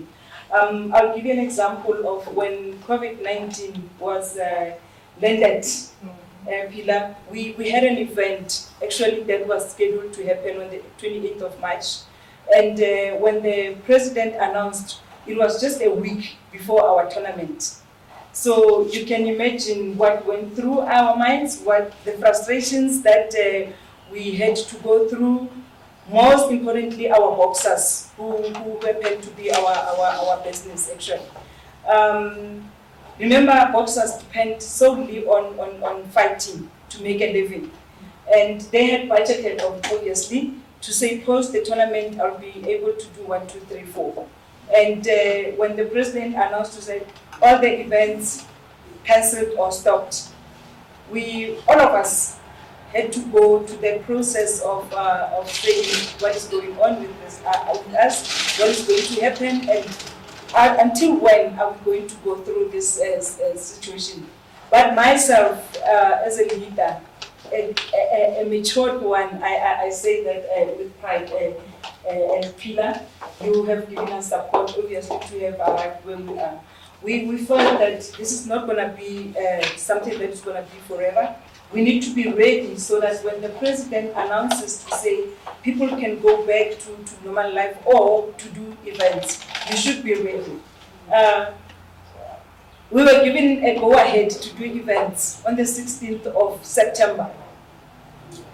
I'll give you an example of when COVID-19 was landed. Pilar, we had an event actually that was scheduled to happen on the 28th of March, and when the president announced, it was just a week before our tournament. So you can imagine what went through our minds, what the frustrations that we had to go through. Most importantly, our boxers, who happened to be our business actually. Remember, boxers depend solely on fighting to make a living. And they had budgeted, obviously, to say post the tournament, I'll be able to do 1, 2, 3, 4. And when the president announced to say all the events cancelled or stopped, all of us had to go to the process of saying what is going on with us, what is going to happen, and until when are we going to go through this situation. But myself, as a leader, a matured one, I say that with pride, and Pilar, you have given us support, obviously, to have arrived where we are. We felt that this is not going to be something that is going to be forever. We need to be ready so that when the president announces to say people can go back to normal life or to do events, you should be ready. We were given a go-ahead to do events on the 16th of September.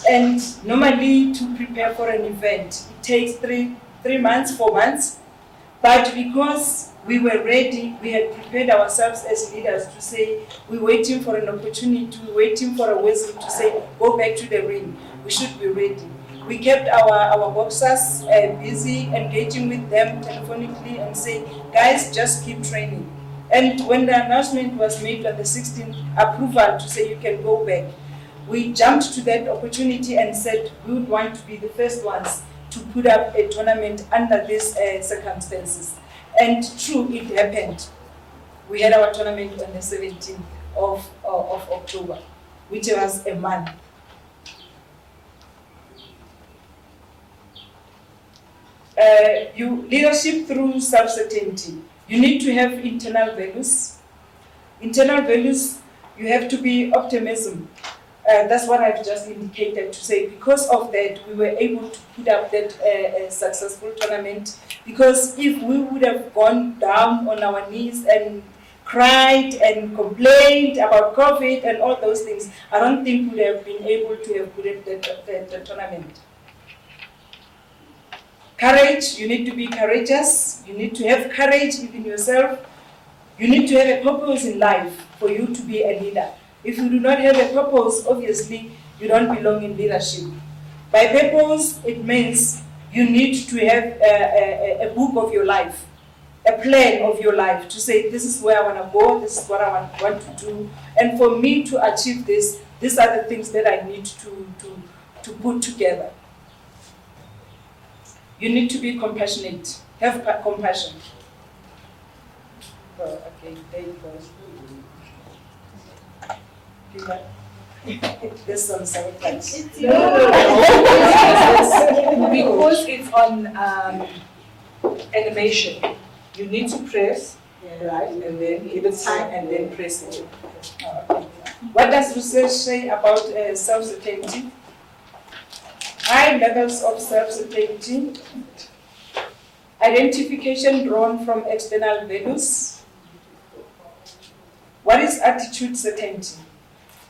And normally to prepare for an event, it takes 3 months, 4 months. But because we were ready, we had prepared ourselves as leaders to say, we're waiting for an opportunity, we're waiting for a whistle to say, go back to the ring. We should be ready. We kept our boxers busy, engaging with them telephonically and saying, guys, just keep training. And when the announcement was made on the 16th, approval to say you can go back, we jumped to that opportunity and said we would want to be the first ones to put up a tournament under these circumstances. And true, it happened. We had our tournament on the 17th of October, which was a month. Leadership through self-certainty. You need to have internal values. Internal values, you have to be optimism. That's what I've just indicated to say. Because of that, we were able to put up that successful tournament. Because if we would have gone down on our knees and cried and complained about COVID and all those things, I don't think we would have been able to have put up the tournament. Courage, you need to be courageous. You need to have courage within yourself. You need to have a purpose in life for you to be a leader. If you do not have a purpose, obviously, you don't belong in leadership. By purpose, it means you need to have a book of your life, a plan of your life to say, this is where I want to go, this is what I want to do. And for me to achieve this, these are the things that I need to put together. You need to be compassionate, have compassion. Oh, okay, there you go. There's some sabotage. Because it's on animation. You need to press, right? And then give it time and then press it. Okay. What does research say about self-certainty? High levels of self-certainty, identification drawn from external values. What is attitude certainty?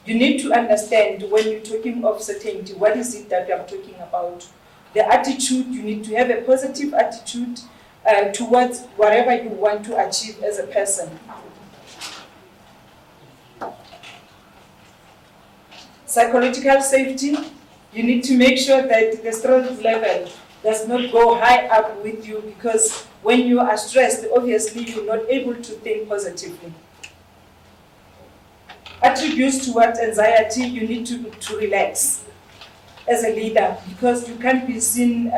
You need to understand when you're talking of certainty, what is it that I'm talking about? The attitude, you need to have a positive attitude towards whatever you want to achieve as a person. Psychological safety, you need to make sure that the stress level does not go high up with you, because when you are stressed, obviously you're not able to think positively. Attributes towards anxiety, you need to relax as a leader, because you can't be seen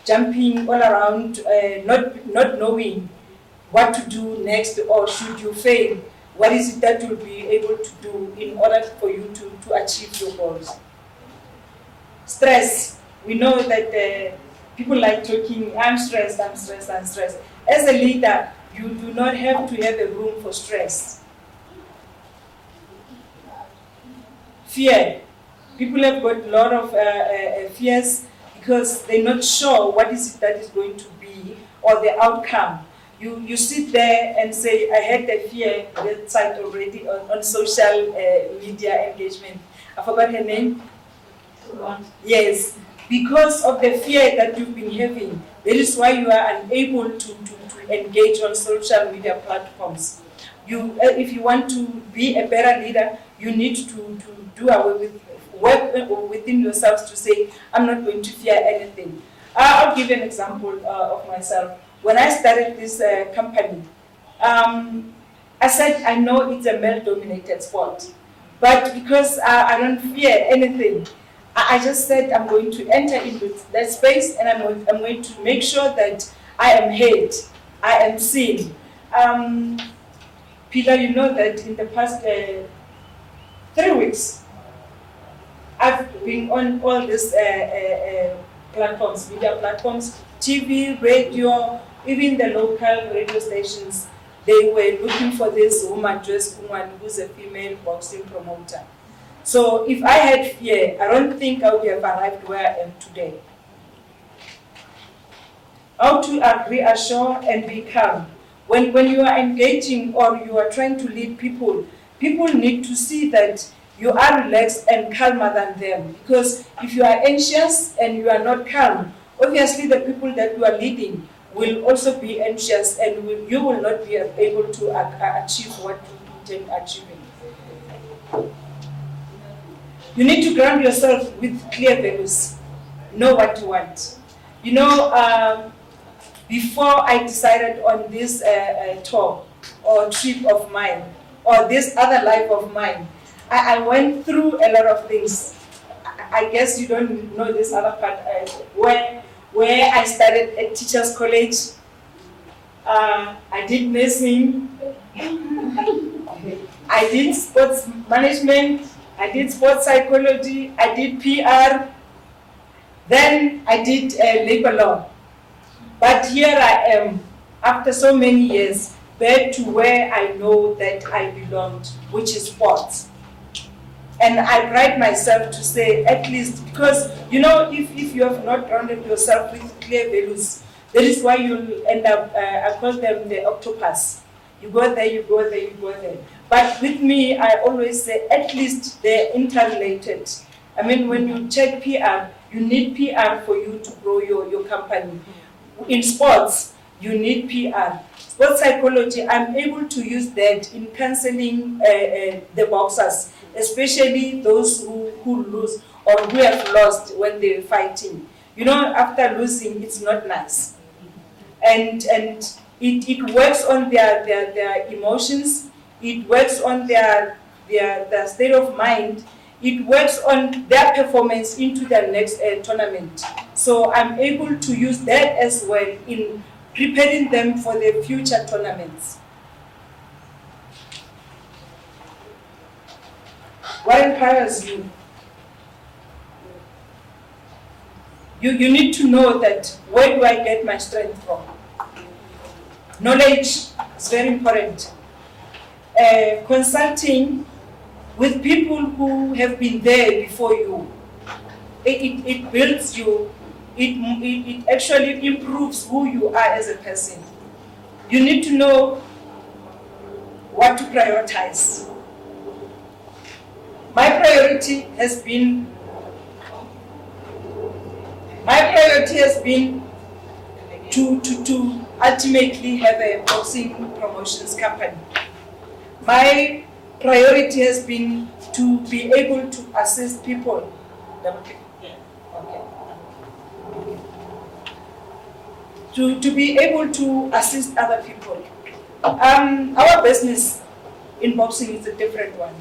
jumping all around, not knowing what to do next, or should you fail, what is it that you'll be able to do in order for you to achieve your goals. Stress, we know that people like talking, I'm stressed, I'm stressed, I'm stressed. As a leader, you do not have to have a room for stress. Fear. People have got a lot of fears because they're not sure what is it that is going to be or the outcome. You sit there and say, I had the fear, that site already on social media engagement. I forgot her name. Yes, because of the fear that you've been having, that is why you are unable to engage on social media platforms. If you want to be a better leader, you need to do away with, work within yourselves to say, I'm not going to fear anything. I'll give you an example of myself. When I started this company, I said, I know it's a male-dominated sport, but because I don't fear anything, I just said I'm going to enter into that space, and I'm going to make sure that I am heard, I am seen. Peter, you know that in the past 3 weeks, I've been on all these platforms, media platforms, TV, radio, even the local radio stations. They were looking for this woman, Joyce Kungwane, who's a female boxing promoter. So if I had fear, I don't think I would have arrived where I am today. How to reassure and be calm. When you are engaging or you are trying to lead people, people need to see that you are relaxed and calmer than them. Because if you are anxious and you are not calm, obviously the people that you are leading will also be anxious, and you will not be able to achieve what you intend achieving. You need to ground yourself with clear values. Know what you want. You know, before I decided on this tour or trip of mine, or this other life of mine, I went through a lot of things. I guess you don't know this other part, where I started at Teachers College. I did nursing. I did sports management. I did sports psychology. I did PR. Then I did labor law. But here I am, after so many years, back to where I know that I belonged, which is sports. And I pride myself to say, at least, because, you know, if you have not grounded yourself with clear values, that is why you'll end up, I call them the octopus. You go there, you go there, you go there. But with me, I always say, at least they're interrelated. I mean, when you check PR, you need PR for you to grow your company. In sports, you need PR. Sports psychology, I'm able to use that in counseling the boxers, especially those who lose or who have lost when they're fighting. You know, after losing, it's not nice. And it works on their emotions, it works on their state of mind, it works on their performance into their next tournament. So I'm able to use that as well in preparing them for the future tournaments. What empowers you? You need to know that where do I get my strength from? Knowledge is very important. Consulting with people who have been there before you, it builds you, it actually improves who you are as a person. You need to know what to prioritize. My priority has been to ultimately have a boxing promotions company. My priority has been to be able to assist people. To be able to assist other people. Our business in boxing is a different one.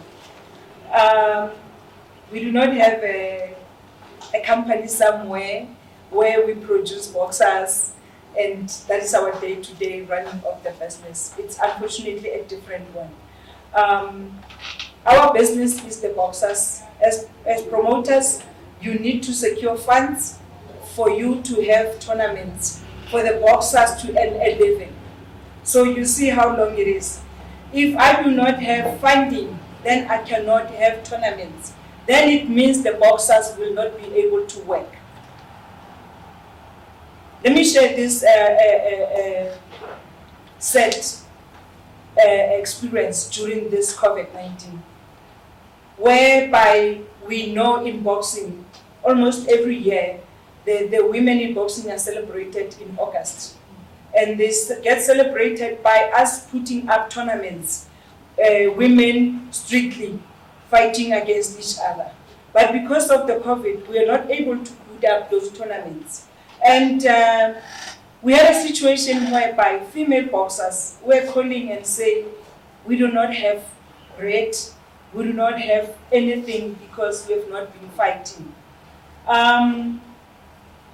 We do not have a company somewhere where we produce boxers and that is our day-to-day running of the business. It's unfortunately a different one. Our business is the boxers. As promoters, you need to secure funds for you to have tournaments, for the boxers to earn a living. So you see how long it is. If I do not have funding, then I cannot have tournaments. Then it means the boxers will not be able to work. Let me share this set experience during this COVID-19, whereby we know in boxing, almost every year, the women in boxing are celebrated in August. And this gets celebrated by us putting up tournaments, women strictly fighting against each other. But because of the COVID, we are not able to put up those tournaments. And we had a situation whereby female boxers were calling and saying, we do not have bread, we do not have anything because we have not been fighting.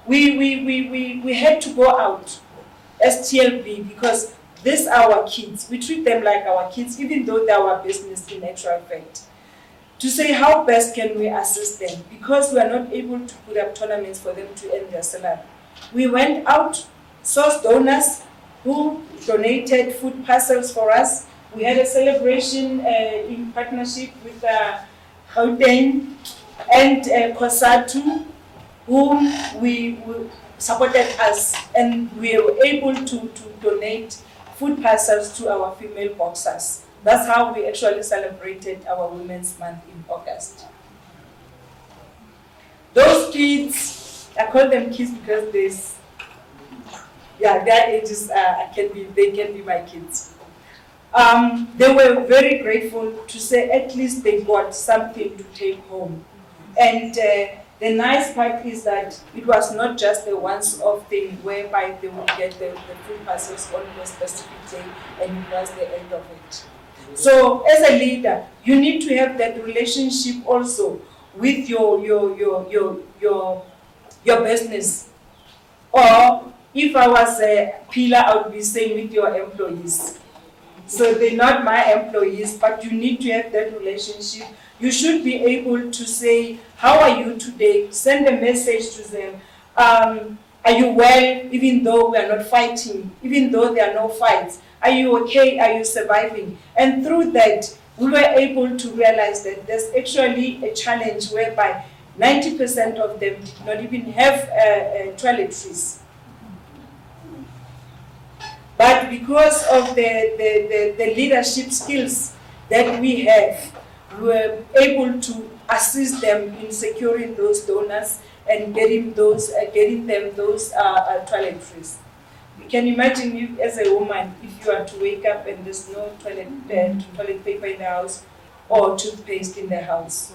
We had to go out as TLB because these are our kids. We treat them like our kids, even though they're our business in actual fact. To say how best can we assist them, because we are not able to put up tournaments for them to earn their salary. We went out, sourced donors who donated food parcels for us. We had a celebration in partnership with Gauteng and Kosatu, whom we supported us, and we were able to donate food parcels to our female boxers. That's how we actually celebrated our Women's Month in August. Those kids, I call them kids because their ages they can be my kids. They were very grateful to say at least they got something to take home. And the nice part is that it was not just a once-off thing whereby they would get the food parcels on a specific day and it was the end of it. So as a leader, you need to have that relationship also with your business. Or if I was a pillar, I would be saying with your employees. So they're not my employees, but you need to have that relationship. You should be able to say, how are you today? Send a message to them. Are you well, even though we are not fighting, even though there are no fights? Are you okay? Are you surviving? And through that, we were able to realize that there's actually a challenge whereby 90% of them did not even have toiletries. But because of the leadership skills that we have, we were able to assist them in securing those donors and getting them those toiletries. You can imagine if, as a woman, if you are to wake up and there's no toilet paper in the house or toothpaste in the house.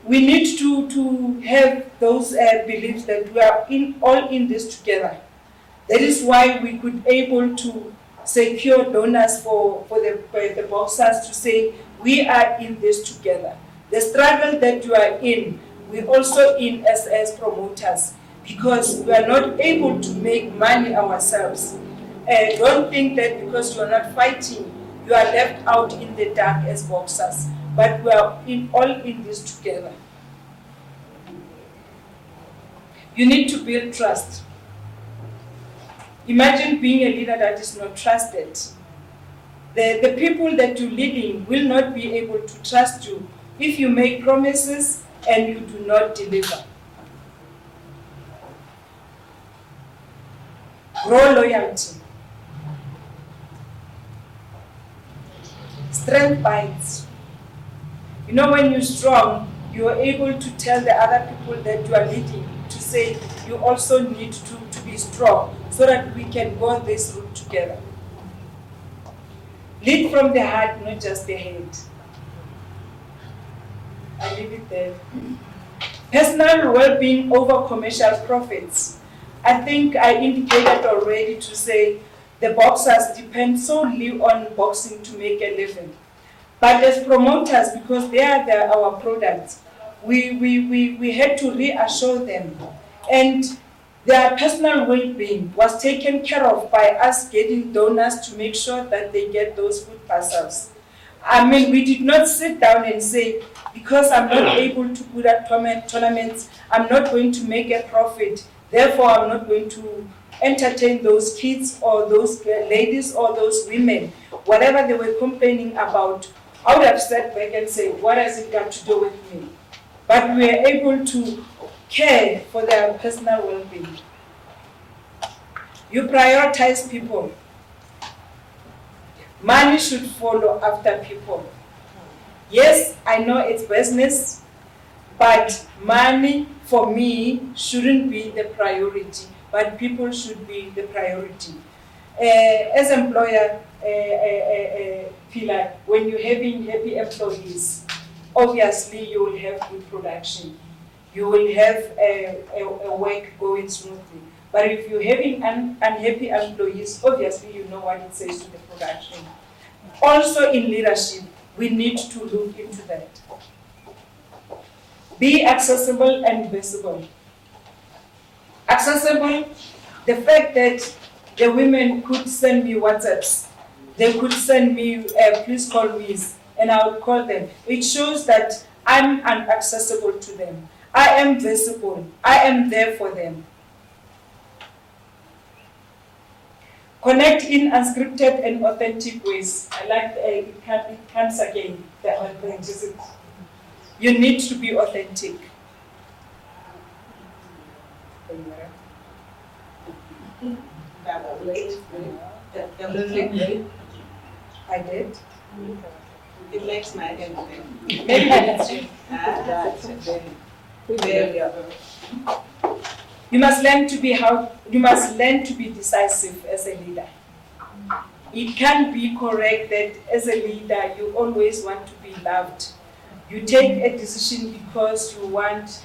We need to have those beliefs that we are all in this together. That is why we could able to secure donors for the boxers to say, we are in this together. The struggle that you are in, we're also in as promoters, because we are not able to make money ourselves. Don't think that because you are not fighting, you are left out in the dark as boxers. But we are all in this together. You need to build trust. Imagine being a leader that is not trusted. The people that you're leading will not be able to trust you if you make promises and you do not deliver. Grow loyalty. Strength binds. You know, when you're strong, you are able to tell the other people that you are leading to say you also need to be strong so that we can go this route together. Lead from the heart, not just the head. I leave it there. Personal well-being over commercial profits. I think I indicated already to say the boxers depend solely on boxing to make a living. But as promoters, because they are our products, we had to reassure them. And their personal well-being was taken care of by us getting donors to make sure that they get those food parcels. I mean, we did not sit down and say, because I'm not able to put up tournaments, I'm not going to make a profit, therefore I'm not going to entertain those kids or those ladies or those women. Whatever they were complaining about, I would have sat back and say, what has it got to do with me? But we are able to care for their personal well-being. You prioritize people. Money should follow after people. Yes, I know it's business, but money for me shouldn't be the priority, but people should be the priority. As employer, Pilar, when you're having happy employees, obviously you will have good production. You will have a work going smoothly. But if you're having unhappy employees, obviously you know what it says to the production. Also in leadership, we need to look into that. Be accessible and visible. Accessible, the fact that the women could send me WhatsApps, they could send me, please call me, and I would call them. It shows that I'm inaccessible to them. I am visible. I am there for them. Connect in unscripted and authentic ways. I like it comes again, the authenticity. You need to be authentic. I did. It makes my hand. Maybe that's it. You must learn to be decisive as a leader. It can't be correct that as a leader you always want to be loved. You take a decision because you want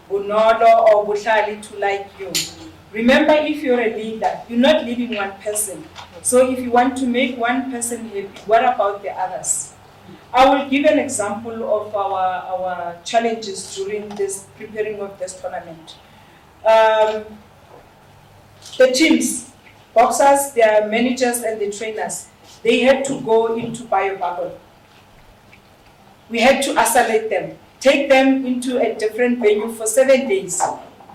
Bonolo or Bushali to like you. Remember, if you're a leader, you're not leading one person. So if you want to make one person happy, what about the others? I will give an example of our challenges during this preparing of this tournament. The teams, boxers, their managers and the trainers, they had to go into bio-bubble. We had to isolate them, take them into a different venue for 7 days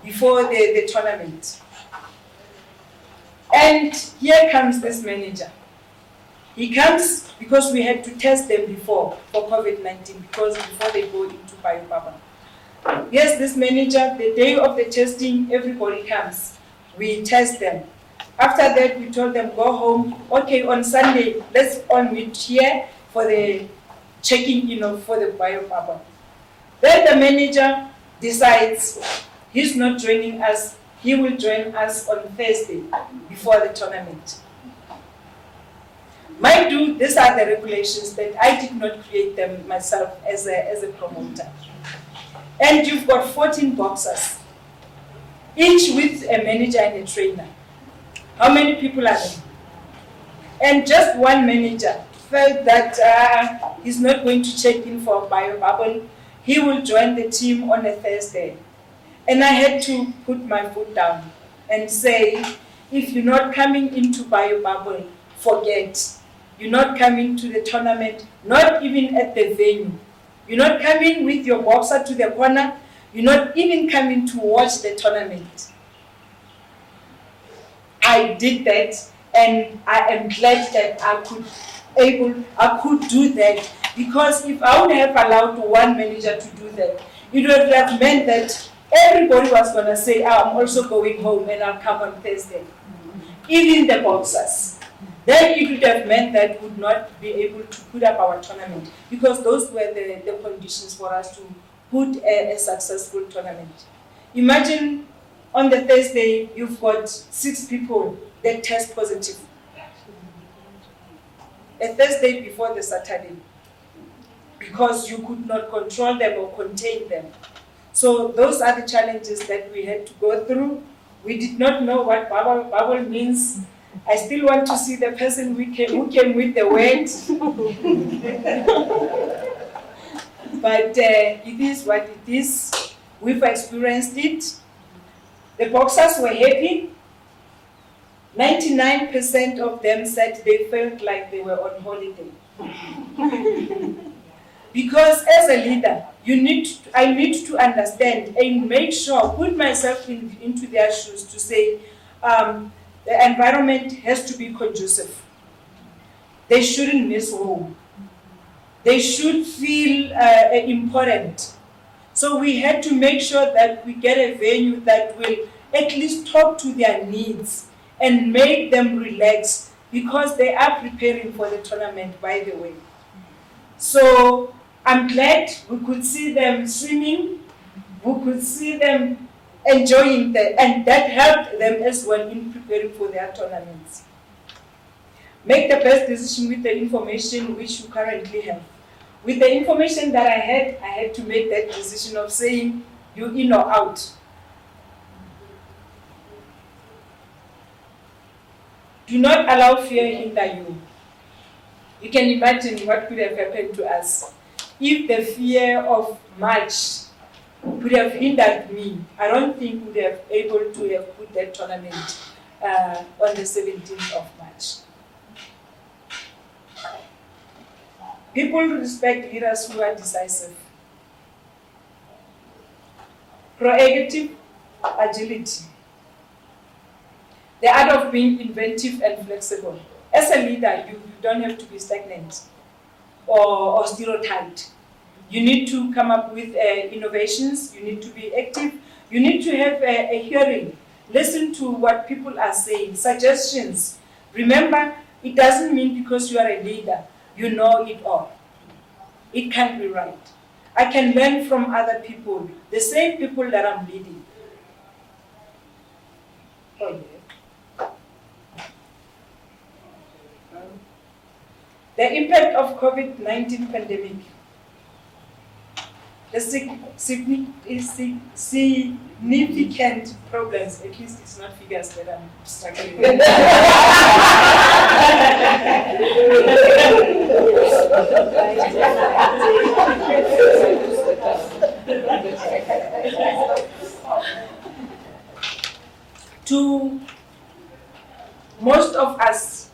before the tournament. And here comes this manager. He comes because we had to test them before for COVID-19, because before they go into bio-bubble. Yes, this manager, the day of the testing, everybody comes. We test them. After that, we told them, go home. Okay, on Sunday, let's all meet here for the checking, for the bio-bubble. Then the manager decides he's not joining us. He will join us on Thursday before the tournament. Mind you, these are the regulations that I did not create them myself as a promoter. And you've got 14 boxers, each with a manager and a trainer. How many people are there? And just one manager felt that he's not going to check in for a bio-bubble. He will join the team on a Thursday. And I had to put my foot down and say, if you're not coming into bio-bubble, forget. You're not coming to the tournament, not even at the venue. You're not coming with your boxer to the corner. You're not even coming to watch the tournament. I did that, and I am glad that I could do that, because if I would have allowed one manager to do that, it would have meant that everybody was going to say, I'm also going home and I'll come on Thursday. Even the boxers. Then it would have meant that we would not be able to put up our tournament, because those were the conditions for us to put a successful tournament. Imagine on the Thursday, you've got 6 people that test positive. A Thursday before the Saturday, because you could not control them or contain them. So those are the challenges that we had to go through. We did not know what bubble means. I still want to see the person who came with the word. But it is what it is. We've experienced it. The boxers were happy. 99% of them said they felt like they were on holiday. Because as a leader, I need to understand and make sure, put myself into their shoes to say, the environment has to be conducive. They shouldn't miss home. They should feel important. So we had to make sure that we get a venue that will at least talk to their needs and make them relax, because they are preparing for the tournament, by the way. So I'm glad we could see them swimming, we could see them enjoying that, and that helped them as well in preparing for their tournaments. Make the best decision with the information which you currently have. With the information that I had to make that decision of saying you in or out. Do not allow fear hinder you. You can imagine what could have happened to us if the fear of March could have hindered me. I don't think we would have been able to have put that tournament on the 17th of March. People respect leaders who are decisive. Proactive agility. The art of being inventive and flexible. As a leader, you don't have to be stagnant or stereotyped. You need to come up with innovations. You need to be active. You need to have a hearing. Listen to what people are saying, suggestions. Remember, it doesn't mean because you are a leader, you know it all. It can't be right. I can learn from other people, the same people that I'm leading. Oh, yeah. The impact of COVID-19 pandemic. The significant problems, at least it's not figures that I'm struggling with. To most of us,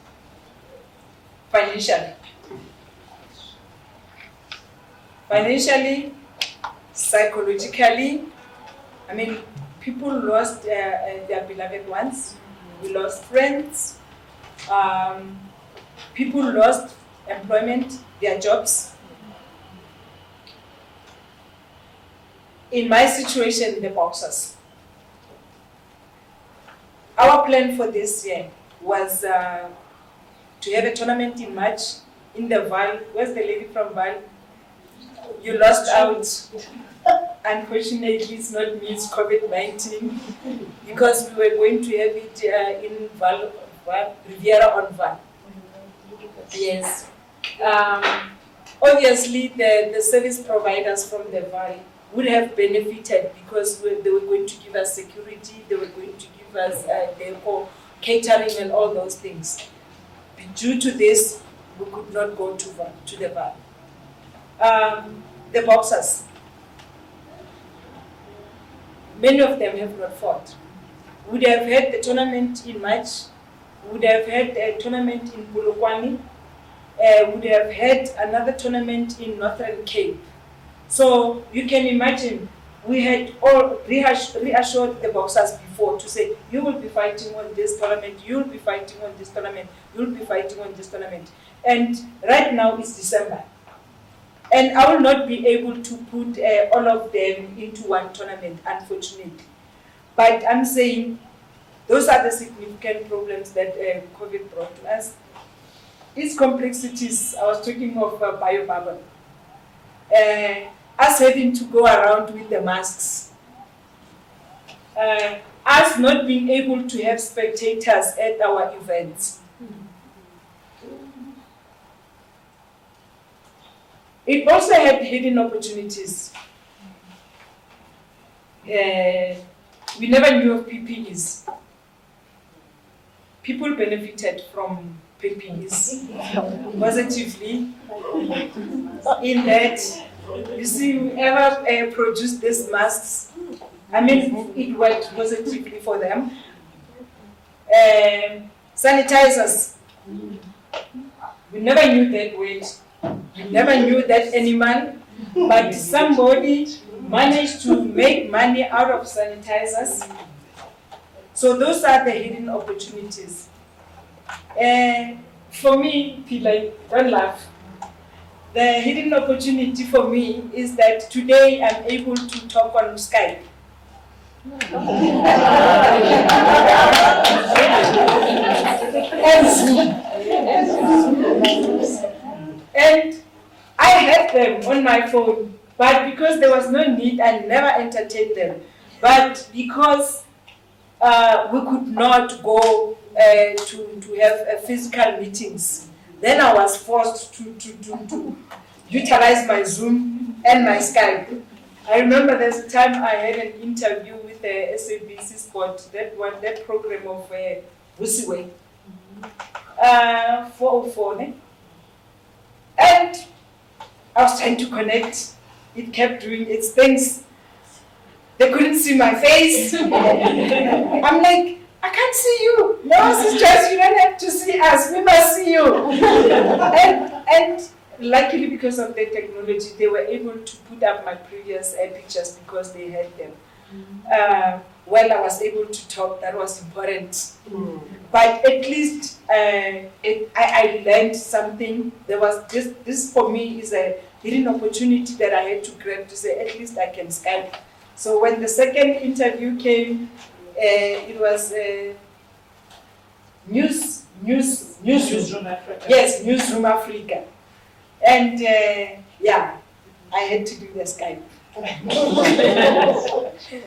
financially, psychologically, I mean, people lost their beloved ones. We lost friends. People lost employment, their jobs. In my situation, the boxers. Our plan for this year was to have a tournament in March in the Val. Where's the lady from Val? You lost out. Unfortunately, it's not me, it's COVID-19, because we were going to have it in Val, Riviera on Val. Yes. Obviously, the service providers from the Val would have benefited, because they were going to give us security, they were going to give us catering and all those things. Due to this, we could not go to the Val. The boxers, many of them have not fought. Would have had the tournament in March, would have had a tournament in Polokwane, would have had another tournament in Northern Cape. So you can imagine we had all reassured the boxers before to say, you will be fighting on this tournament, you will be fighting on this tournament, you will be fighting on this tournament. And right now it's December. And I will not be able to put all of them into one tournament, unfortunately. But I'm saying those are the significant problems that COVID brought to us. Its complexities, I was talking of biobubble. Us having to go around with the masks. Us not being able to have spectators at our events. It also had hidden opportunities. We never knew of PPEs. People benefited from PPEs positively in that, you see, whoever produced these masks, I mean, it worked positively for them. Sanitizers, we never knew that word. We never knew that animal, but somebody managed to make money out of sanitizers. So those are the hidden opportunities. For me, Pila, don't laugh. The hidden opportunity for me is that today I'm able to talk on Skype. And I had them on my phone, but because there was no need, I never entertained them. But because we could not go to have physical meetings, then I was forced to utilize my Zoom and my Skype. I remember there's a time I had an interview with the SABC Sport, that program of Busiwe, 404. And I was trying to connect. It kept doing its things. They couldn't see my face. I'm like, I can't see you. No, sisters, you don't have to see us. We must see you. and luckily, because of the technology, they were able to put up my previous pictures because they had them. While I was able to talk, that was important. But at least I learned something. There was this for me is a hidden opportunity that I had to grab to say, at least I can Skype. So when the second interview came, it was Newsroom Africa. Yes, Newsroom Africa. And yeah, I had to do the Skype.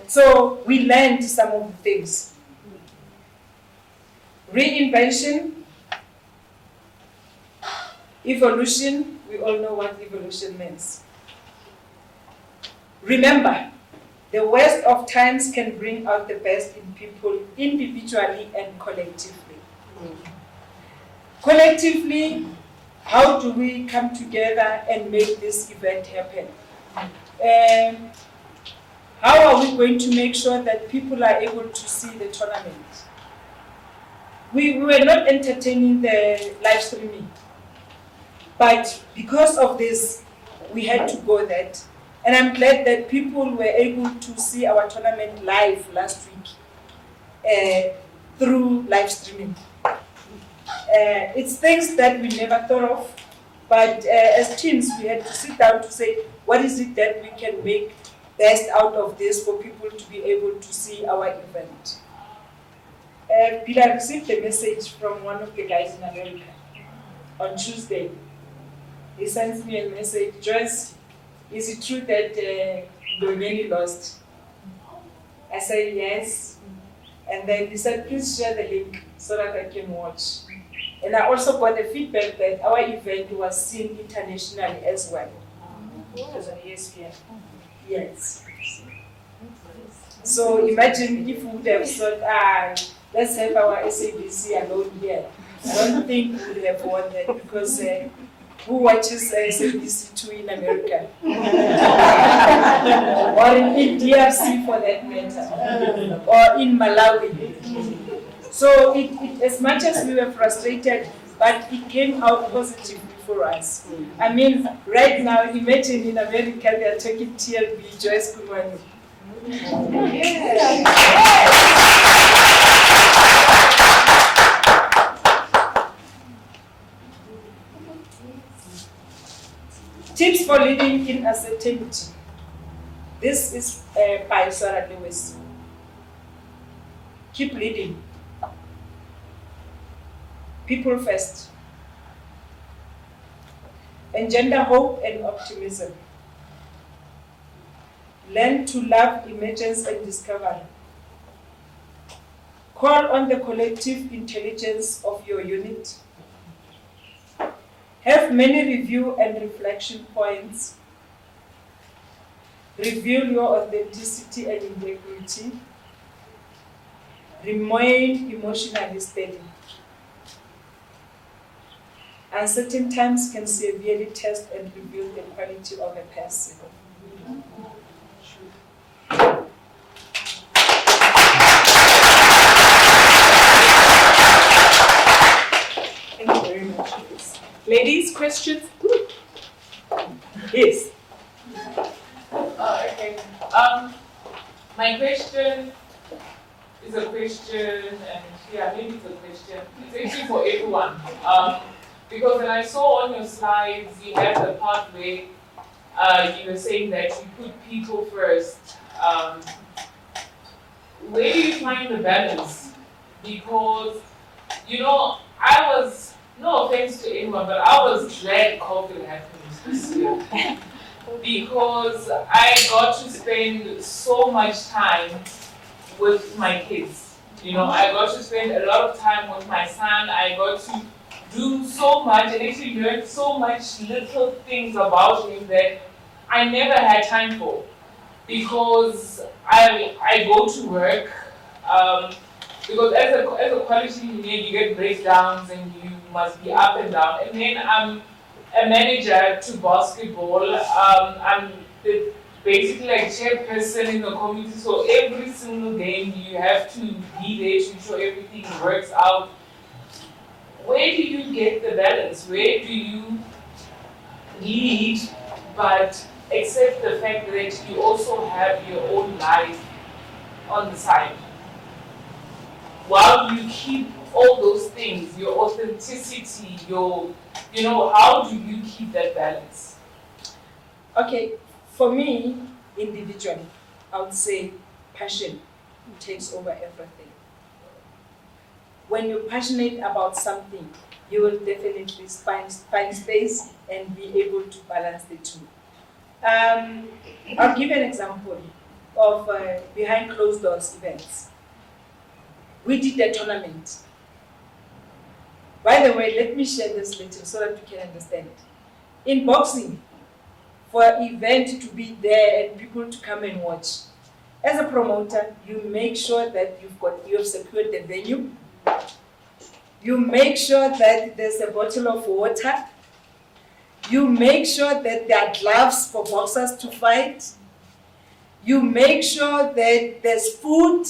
So we learned some of the things. Reinvention, evolution, we all know what evolution means. Remember, the worst of times can bring out the best in people individually and collectively. Collectively, how do we come together and make this event happen? How are we going to make sure that people are able to see the tournament? We were not entertaining the live streaming, but because of this, we had to go that. And I'm glad that people were able to see our tournament live last week through live streaming. It's things that we never thought of, but as teams, we had to sit down to say, what is it that we can make best out of this for people to be able to see our event? Peter received a message from one of the guys in America on Tuesday. He sends me a message, Joyce, is it true that Domeni lost? I said, yes. And then he said, please share the link so that I can watch. And I also got the feedback that our event was seen internationally as well. Because of ESPN. Yes. So imagine if we would have thought, let's have our SABC alone here. I don't think we would have won that because who watches SABC 2 in America? Or in DRC for that matter, or in Malawi. So as much as we were frustrated, but it came out positively for us. I mean, right now, imagine in America they are taking TLB, Joyce Kungwane. Tips for leading in assertivity. This is by Sarah Lewis. Keep leading. People first. Engender hope and optimism. Learn to love emergence and discovery. Call on the collective intelligence of your unit. Have many review and reflection points. Reveal your authenticity and integrity. Remain emotionally steady. Uncertain times can severely test and reveal the quality of a person. Thank you very much. Ladies, questions? Yes. Okay. My question is a question, and yeah, maybe it's a question. It's actually for everyone. Because when I saw on your slides, you had the part where you were saying that you put people first. Where do you find the balance? Because, you know, I was, no offense to anyone, but I was glad COVID happened this year. Because I got to spend so much time with my kids. You know, I got to spend a lot of time with my son. I got to do so much and actually learn so much little things about him that I never had time for. Because I go to work, because as a quality engineer you get breakdowns and you must be up and down. And then I'm a manager to basketball. I'm basically like chairperson in the community, so every single game you have to be there to show everything works out. Where do you get the balance? Where do you lead but accept the fact that you also have your own life on the side? While you keep all those things, your authenticity, your, you know, how do you keep that balance? Okay, for me, individually, I would say passion takes over everything. When you're passionate about something, you will definitely find space and be able to balance the two. I'll give you an example of behind closed doors events. We did a tournament. By the way, let me share this little so that you can understand it. In boxing, for an event to be there and people to come and watch, as a promoter, you make sure that you have secured the venue. You make sure that there's a bottle of water. You make sure that there are gloves for boxers to fight. You make sure that there's food.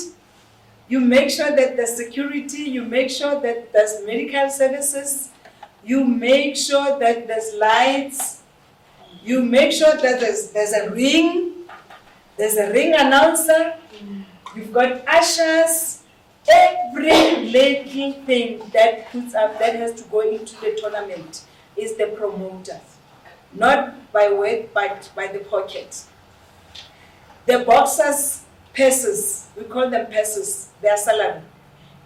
You make sure that there's security. You make sure that there's medical services. You make sure that there's lights. You make sure that there's a ring. There's a ring announcer. You've got ushers. Every little thing that puts up, that has to go into the tournament is the promoter. Not by word, but by the pocket. The boxers' purses, we call them purses, their salary,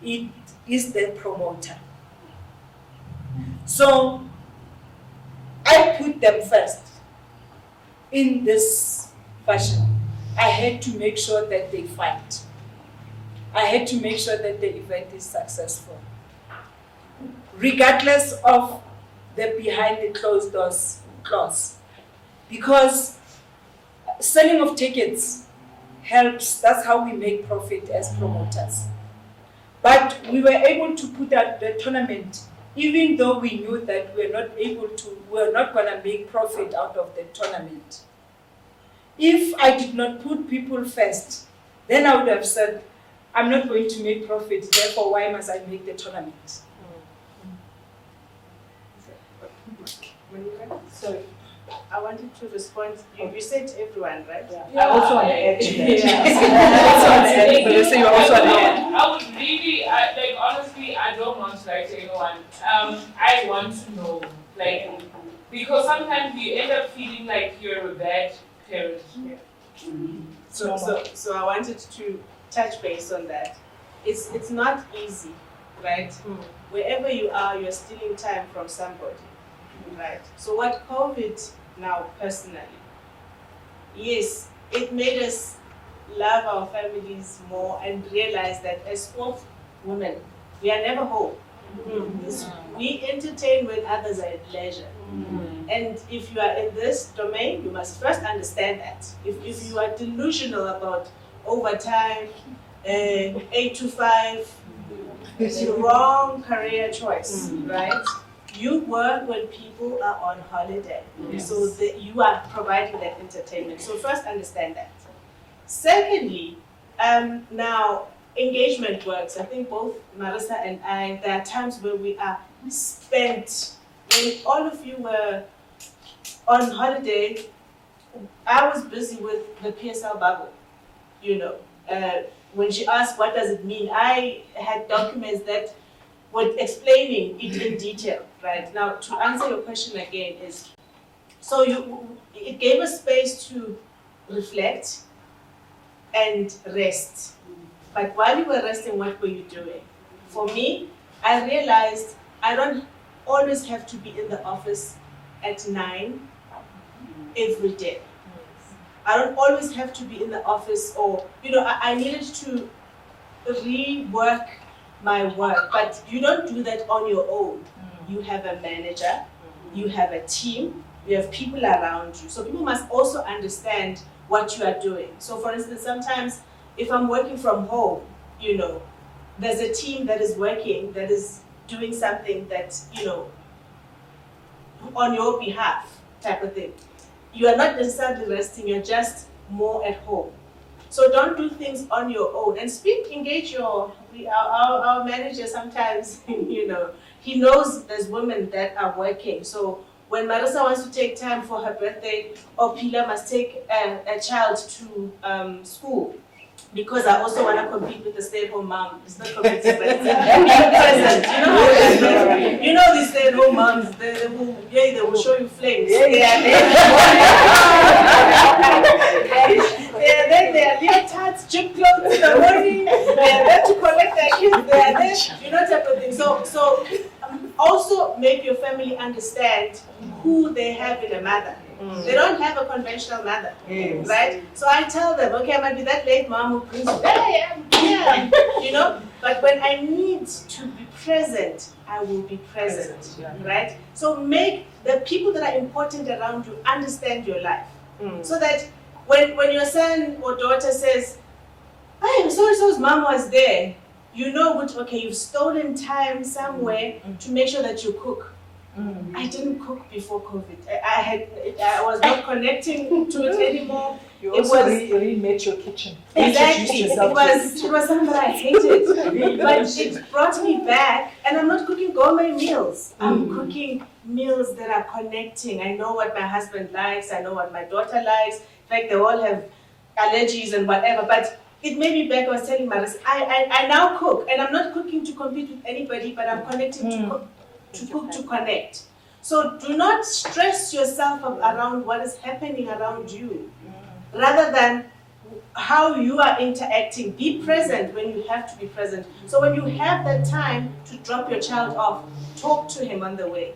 it is the promoter. So I put them first in this fashion. I had to make sure that they fight. I had to make sure that the event is successful. Regardless of the behind the closed doors clause. Because selling of tickets helps, that's how we make profit as promoters. But we were able to put out the tournament, even though we knew that we were not gonna make profit out of the tournament. If I did not put people first, then I would have said, I'm not going to make profit, therefore why must I make the tournament? So I wanted to respond. You said everyone, right? Yeah. I also want to add to that. I would really, like, honestly, I don't want to lie to anyone. I want to know, like, because sometimes you end up feeling like you're a bad parent. So I wanted to touch base on that. It's not easy, right? Wherever you are, you're stealing time from somebody, right? So what COVID now personally, yes, it made us love our families more and realize that as sport women, we are never home. We entertain when others are at leisure. And if you are in this domain, you must first understand that. If you are delusional about overtime, 8 to 5, it's the wrong career choice, right? You work when people are on holiday, so that you are providing that entertainment. So first understand that. Secondly, now engagement works. I think both Marissa and I, there are times where we are spent. When all of you were on holiday, I was busy with the PSL bubble, you know. When she asked what does it mean, I had documents that were explaining it in detail, right? Now, to answer your question again is, so it gave us space to reflect and rest. But while you were resting, what were you doing? For me, I realized I don't always have to be in the office at 9 every day. I don't always have to be in the office, or, you know, I needed to rework my work, but you don't do that on your own. You have a manager, you have a team, you have people around you. So people must also understand what you are doing. So for instance, sometimes if I'm working from home, you know, there's a team that is working, that is doing something that, you know, on your behalf type of thing. You are not necessarily resting, you're just more at home. So don't do things on your own. And engage our manager sometimes, you know, he knows there's women that are working. So when Marissa wants to take time for her birthday, or Pila must take a child to school, because I also want to compete with the stay-at-home mom. It's not competing, but it's present. You know these stay-at-home moms, they will show you flames. They are there, they are leotards, gym clothes in the morning, they are there to collect their kids, they are there, you know, type of thing. So also make your family understand who they have in a mother. They don't have a conventional mother, right? So I tell them, okay, I might be that late mom who brings you, yeah, you know, but when I need to be present, I will be present, right? So make the people that are important around you understand your life, so that when your son or daughter says, hey, so-and-so's mom was there, you know, okay, you've stolen time somewhere to make sure that you cook. I didn't cook before COVID. I was not connecting to it anymore. You also remade your kitchen. Exactly. It was something that I hated. But it brought me back, and I'm not cooking gourmet meals. I'm cooking meals that are connecting. I know what my husband likes, I know what my daughter likes. In fact, they all have allergies and whatever. But it made me back. I was telling Maris, I now cook, and I'm not cooking to compete with anybody, but I'm connecting to cook to connect. So do not stress yourself around what is happening around you, rather than how you are interacting. Be present when you have to be present. So when you have that time to drop your child off, talk to him on the way.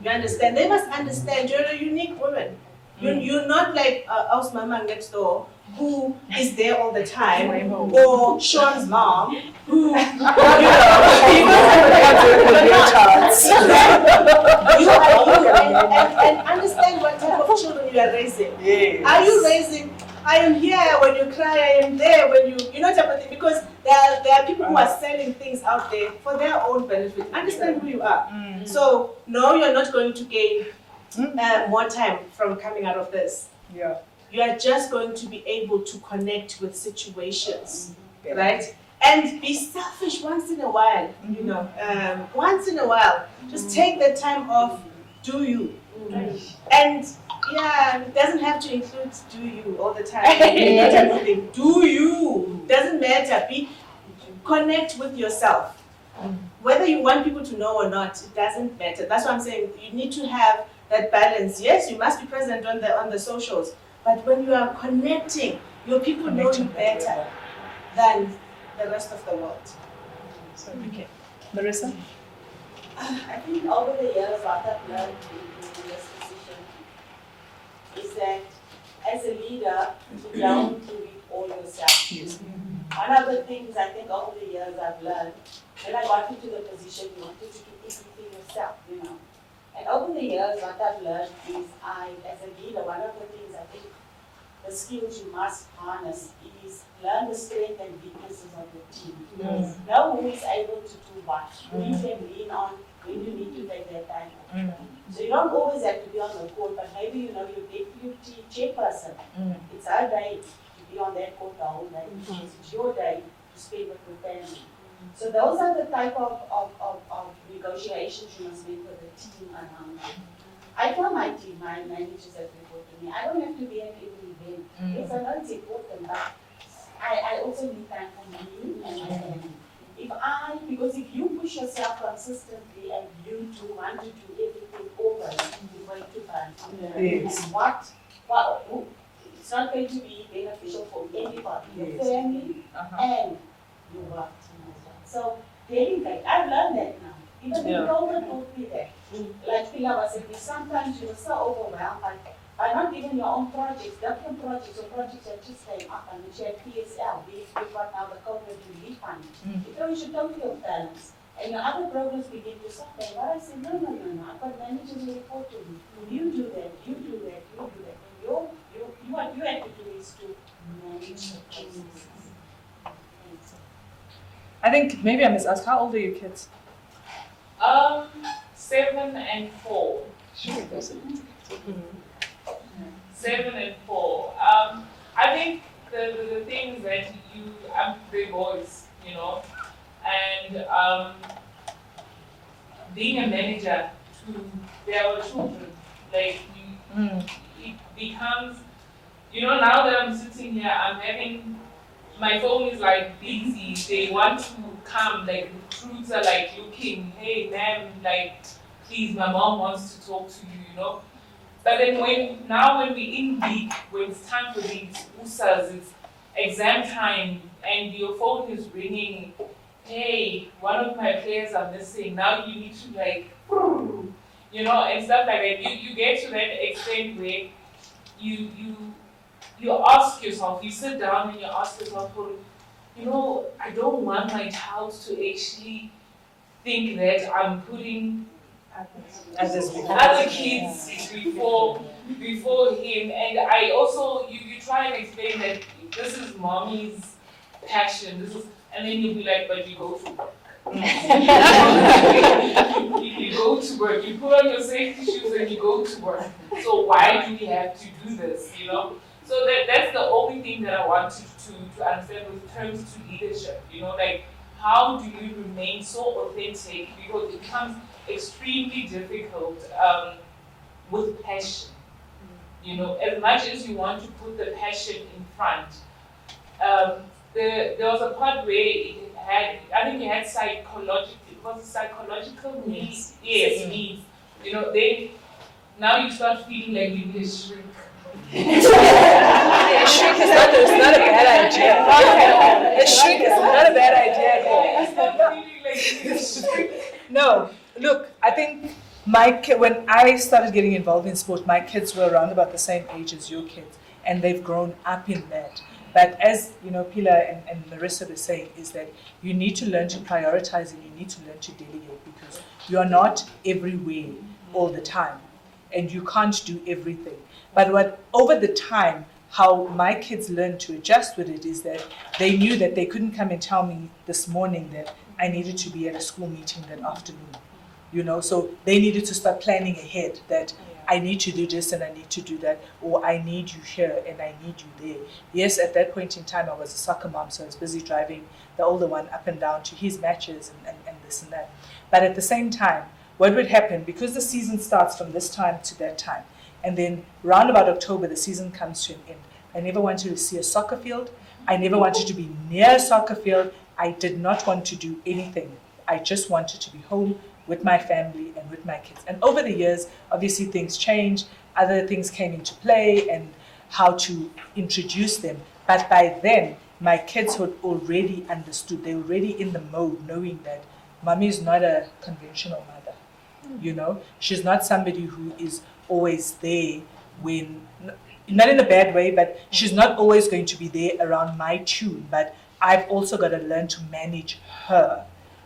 You understand? They must understand you're a unique woman. You're not like Aus Mama next door, who is there all the time, or Sean's mom, who, you and understand what type of children you are raising. Yes. Are you raising, I am here when you cry, I am there when you know, type of thing, because there are people who are selling things out there for their own benefit. Understand who you are. So, no, you're not going to gain more time from coming out of this. Yeah. You are just going to be able to connect with situations, right? And be selfish once in a while, you know. Once in a while, just take the time off, do you. And Yeah, it doesn't have to include do you all the time. Not everything. Do you? Doesn't matter. Connect with yourself. Whether you want people to know or not, it doesn't matter. That's what I'm saying. You need to have that balance. Yes, you must be present on the socials, but when you are connecting, your people know you better than the rest of the world. Okay. Marissa? I think over the years what I've learned in this position is that as a leader, you don't do it all yourself. Yes. One of the things I think over the years I've learned, when I got into the position, you wanted to do everything yourself, you know. And over the years, what I've learned is as a leader, one of the things I think the skills you must harness is learn the strengths and weaknesses of your team. Know who is able to do what, who you can lean on, when you need to take that time off. So you don't always have to be on the court, but maybe you know your deputy chairperson. It's our day to be on that court the whole day. It's your day to spend with your family. So those are the type of negotiations you must make with the team around you. I tell my team, my managers that report to me, I don't have to be at every event. Yes, I know it's important, but I also need time for me and my family. Because if you push yourself consistently and you do want to do everything over, you're going to burn. Yes. It's not going to be beneficial for anybody, your family and your work team as well. So delegate, I've learned that now. Even the Golden taught me that. Like Pila was saying, sometimes you're so overwhelmed by not even your own projects, different projects or projects that just came up and you had PSL, we've got now the COVID relief fund. It throws you totally off balance. And your other programs begin to suffer. But I said, no, I've got managers who report to me. You do that, you do that, you do that. And what you have to do is to manage the processes. I think maybe I must ask, how old are your kids? 7 and 4. Sure, it doesn't. 7 and 4. I think the things that I'm big boys, you know, and being a manager to their children, like it becomes, you know, now that I'm sitting here, my phone is like busy. They want to come, like recruits are like looking, hey ma'am, like please, my mom wants to talk to you, you know. But then when we're in week, when it's time for these USAs, it's exam time, and your phone is ringing, hey, one of my players are missing, now you need to like, you know, and stuff like that. You get to that extent where you ask yourself, you sit down and you ask yourself, you know, I don't want my child to actually think that I'm putting other kids before him. And I also, you try and explain that this is mommy's passion, and then you'll be like, but you go to work. You go to work, you put on your safety shoes and you go to work. So why do we have to do this, you know? So that's the only thing that I want to understand with terms to leadership, you know, like how do you remain so authentic, because it becomes extremely difficult with passion. You know, as much as you want to put the passion in front, there was a part where I think it had psychological needs. Yes, needs. You know, now you start feeling like you need a shrink. A shrink is not a bad idea. A shrink is not a bad idea. No, look, I think when I started getting involved in sport, my kids were around about the same age as your kids, and they've grown up in that. But as you know, Pila and Marissa were saying, is that you need to learn to prioritize and you need to learn to delegate, because you are not everywhere all the time, and you can't do everything. But over the time, how my kids learned to adjust with it is that they knew that they couldn't come and tell me this morning that I needed to be at a school meeting that afternoon. You know, so they needed to start planning ahead that I need to do this and I need to do that, or I need you here and I need you there. Yes, at that point in time, I was a soccer mom, so I was busy driving the older one up and down to his matches and this and that. But at the same time, what would happen, because the season starts from this time to that time, And then round about October, the season comes to an end. I never wanted to see a soccer field. I never wanted to be near a soccer field. I did not want to do anything. I just wanted to be home with my family and with my kids. And over the years, obviously things changed. Other things came into play and how to introduce them. But by then, my kids had already understood. They were already in the mode knowing that mommy is not a conventional mother. You know, she's not somebody who is always there when, not in a bad way, but she's not always going to be there around my tune. But I've also got to learn to manage her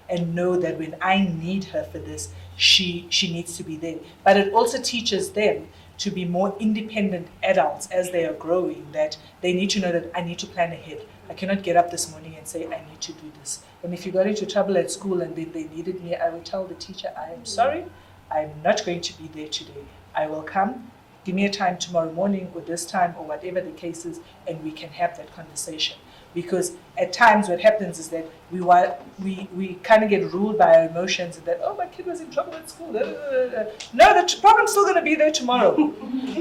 and know that when I need her for this, she needs to be there. But it also teaches them to be more independent adults as they are growing, that they need to know that I need to plan ahead. I cannot get up this morning and say, I need to do this. And if you got into trouble at school and then they needed me, I would tell the teacher, I am sorry, I'm not going to be there today. I will come, give me a time tomorrow morning or this time or whatever the case is, and we can have that conversation. Because at times what happens is that we kind of get ruled by our emotions and that, oh, my kid was in trouble at school. No, the problem's still going to be there tomorrow.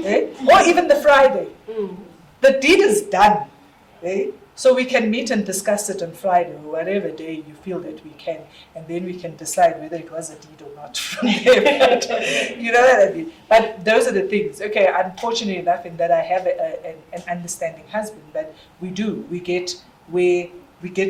Eh? Or even the Friday. The deed is done. Eh? So we can meet and discuss it on Friday or whatever day you feel that we can, and then we can decide whether it was a deed or not from there. But, you know what I mean? But those are the things. Okay, unfortunately enough in that I have an understanding husband, but we get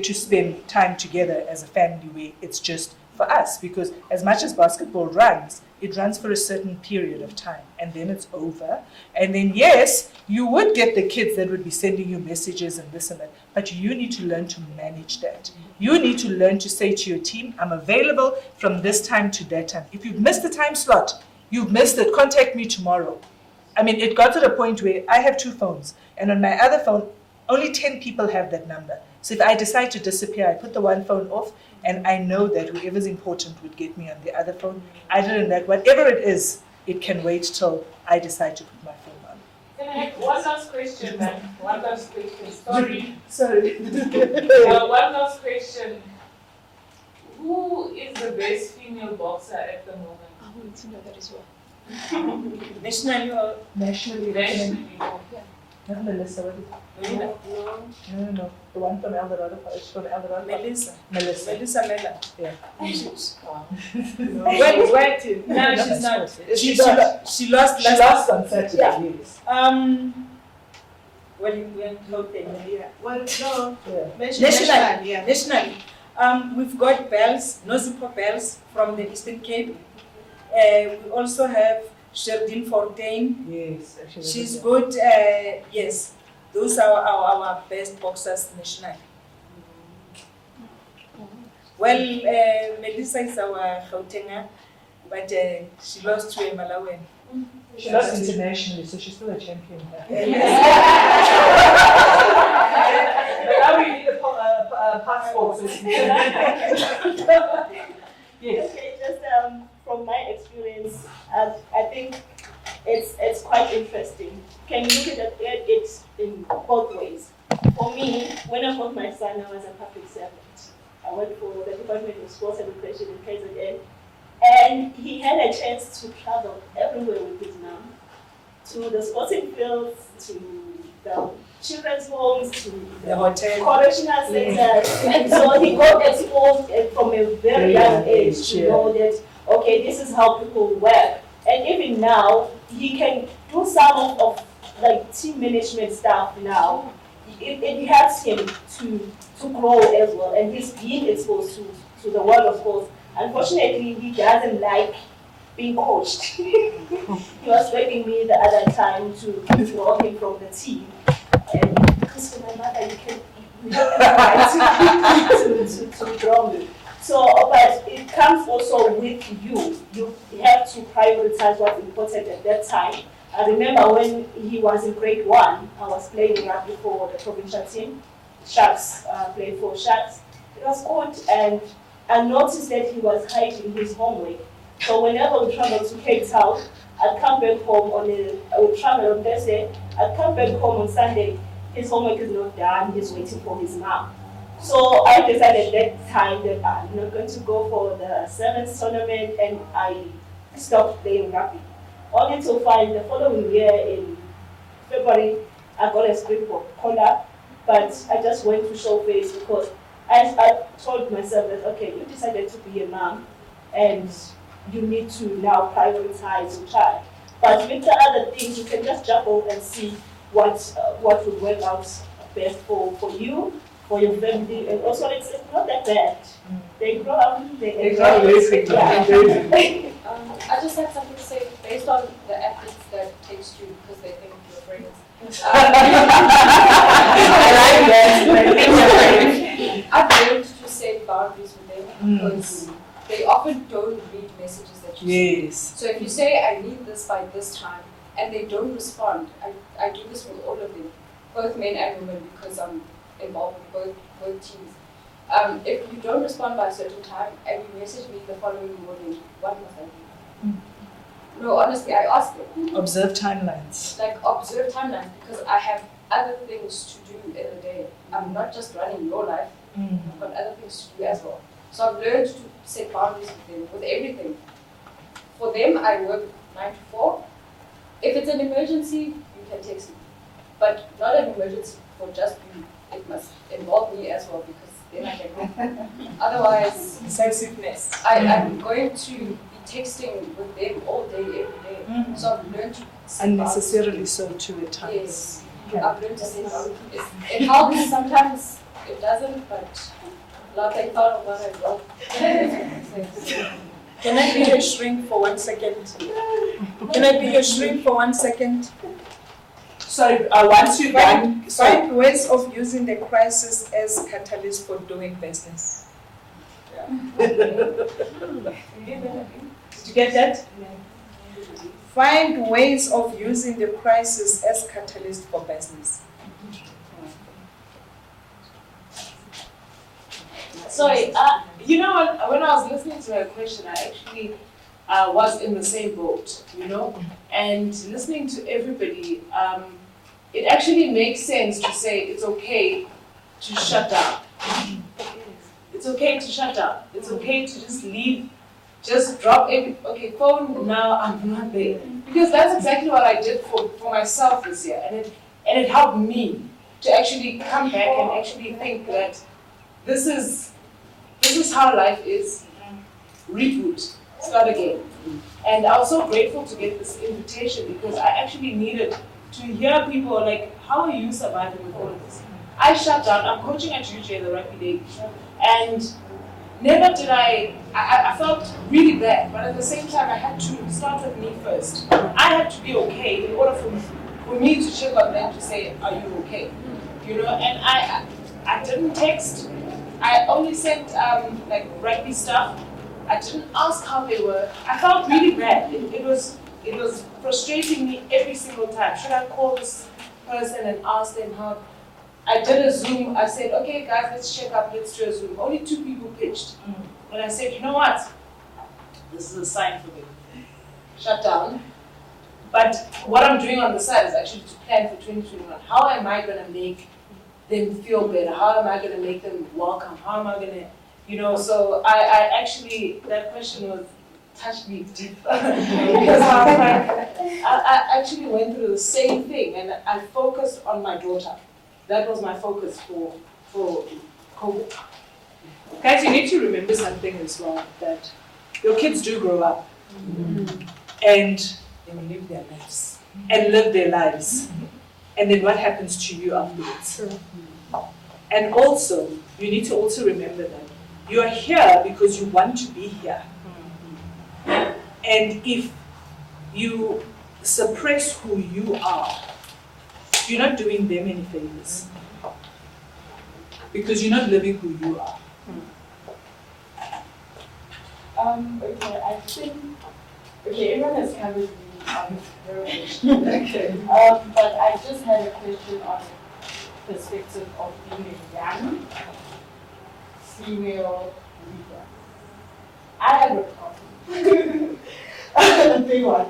to spend time together as a family where it's just for us, because as much as basketball runs, it runs for a certain period of time and then it's over. And then yes, you would get the kids that would be sending you messages and this and that, but you need to learn to manage that. You need to learn to say to your team, I'm available from this time to that time. If you've missed the time slot, you've missed it, contact me tomorrow. I mean, it got to the point where I have 2 phones and on my other phone, only 10 people have that number. So if I decide to disappear, I put the one phone off and I know that whoever's important would get me on the other phone. Other than that, whatever it is, it can wait till I decide to put my phone on. Can I have one last question, man? One last question. Sorry. One last question. Who is the best female boxer at the moment? I wanted to know that as well. Nationally or? Nationally. Yeah. Not Melissa, what is it? No. The one from Eldorado. She's from Eldorado. Melissa. Melissa Mella. Yeah. Where to? No, she's not. She lost on Saturday. Yeah. Yes. When you went Gauteng, yeah. Well, no. Yeah. Nationally. We've got bells, Nozipo bells from the Eastern Cape. We also have Sherdine Fontaine. Yes, actually. She's good. Yes, those are our best boxers nationally. Well, Melissa is our Gautenga, but she lost to a Malawian. She lost internationally, so she's still a champion. But now we need a passport. Yes. Okay, just from my experience, I think it's quite interesting. Can you look at it in both ways? For me, when I got my son, I was a public servant. I worked for the Department of Sport Education in KZN, and he had a chance to travel everywhere with his mom, to the sporting fields, to the children's homes, to the hotel, correctional centers. And so he got exposed from a very young age to know that, okay, this is how people work. And even now, he can do some of like team management stuff now. It helps him to grow as well, and he's being exposed to the world of sports. Unfortunately, he doesn't like being coached. He was begging me the other time to withdraw him from the team. And because for my mother, you have the right to withdraw me. So, but it comes also with you. You have to prioritize what's important at that time. I remember when he was in grade 1, I was playing rugby for the provincial team. Sharks, played for Sharks. It was good, and I noticed that he was hiding his homework. So whenever we traveled to Cape Town, I'd come back home I would travel on Thursday, I'd come back home on Sunday, his homework is not done, he's waiting for his mom. So I decided that time that I'm not going to go for the 7th tournament, and I stopped playing rugby. only to find the following year in February, I got a Springbok collar, but I just went to show face because I told myself that, okay, you decided to be a mom and you need to now prioritize your child. But with the other things, you can just juggle and see what would work out best for you, for your family, and also it's not that bad. They grow up, they grow up. I just had something to say based on the athletes that text you because they think you're friends. I've learned to set boundaries with them because they often don't read messages that you send. So if you say, I need this by this time, and they don't respond, I do this with all of them, both men and women, because I'm involved with both teams. If you don't respond by a certain time and you message me the following morning, what must I do? No, honestly, I ask them. Observe timelines. Like, observe timelines, because I have other things to do in a day. I'm not just running your life, I've got other things to do as well. So I've learned to set boundaries with them, with everything. For them, I work 9 to 4. If it's an emergency, you can text me. But not an emergency for just you. It must involve me as well, because then I can go. Otherwise, decisiveness. I'm going to be texting with them all day, every day. So I've learned to set Unnecessarily so too at times. Yes, I've learned to set boundaries. It helps sometimes, it doesn't, but like I thought of what I wrote. Can I be your shrink for 1 second? Can I be your shrink for 1 second? So once you've done, find ways of using the crisis as catalyst for doing business. Did you get that? Find ways of using the crisis as catalyst for business. Sorry, you know what? When I was listening to her question, I actually was in the same boat, you know? And listening to everybody, it actually makes sense to say it's okay to shut down. It's okay to shut down. It's okay to just leave, just drop okay, phone now, I'm not there. Because that's exactly what I did for myself this year. And it helped me to actually come back and actually think that this is how life is. Reboot, start again. And I was so grateful to get this invitation because I actually needed to hear people like, how are you surviving with all of this? I shut down. I'm coaching at UJ, the rugby league, and never did I felt really bad, but at the same time I had to start with me first. I had to be okay in order for me to check on them to say, are you okay? You know, and I didn't text. I only sent like rugby stuff. I didn't ask how they were. I felt really bad. It was frustrating me every single time. Should I call this person and ask them how? I did a Zoom. I said, okay, guys, let's check up. Let's do a Zoom. Only 2 people pitched. And I said, you know what? This is a sign for me. Shut down. But what I'm doing on the side is actually to plan for 2021. How am I going to make them feel better? How am I going to make them welcome? How am I going to, you know? So I actually, that question touched me deep. Because I actually went through the same thing, and I focused on my daughter. That was my focus for COVID. Guys, you need to remember something as well, that your kids do grow up and they will live their lives and live their lives. And then what happens to you afterwards? And also, you need to also remember that you are here because you want to be here. And if you suppress who you are, you're not doing them any favors. Because you're not living who you are. Okay, I think, everyone has covered me on their question. Okay. But I just had a question on the perspective of being a young female leader. I have a problem. A big one.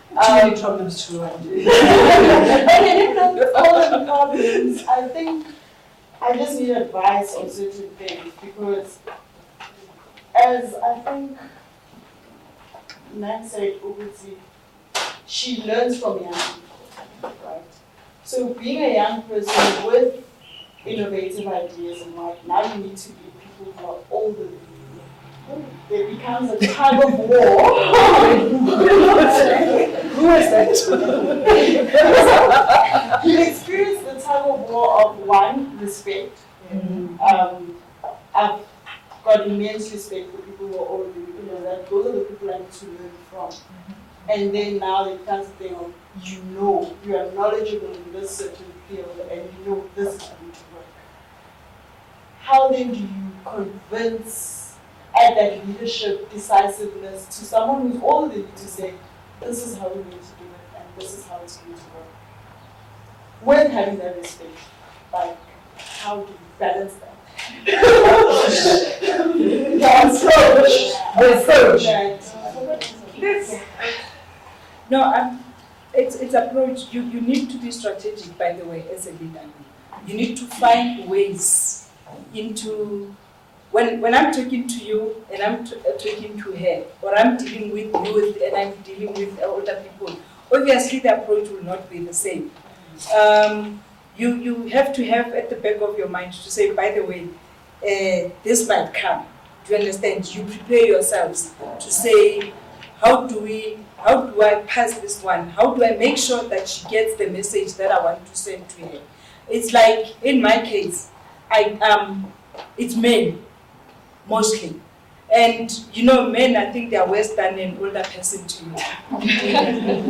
Too many problems to run. Okay, with all the problems, I think I just need advice on certain things because, as I think Nan said, she learns from young people, right? So being a young person with innovative ideas and like, now you need to be people who are older than you. There becomes a tug of war. Who is that? You experience the tug of war of one, respect. I've got immense respect for people who are older than you know, that those are the people I need to learn from. And then now there comes the thing of, you are knowledgeable in this certain field and you know this is going to work. How then do you convince, add that leadership, decisiveness to someone who's older than you to say, this is how we need to do it and this is how it's going to work? With having that respect, like, how do you balance that? No, it's approach. You need to be strategic, by the way, as a leader. You need to find ways into when I'm talking to you and I'm talking to her, or I'm dealing with youth and I'm dealing with older people. Obviously, the approach will not be the same. You have to have at the back of your mind to say, by the way, this might come. Do you understand? You prepare yourselves to say, how do I pass this one? How do I make sure that she gets the message that I want to send to her? It's like, in my case, it's men, mostly. And you know, men, I think they are worse than an older person to you.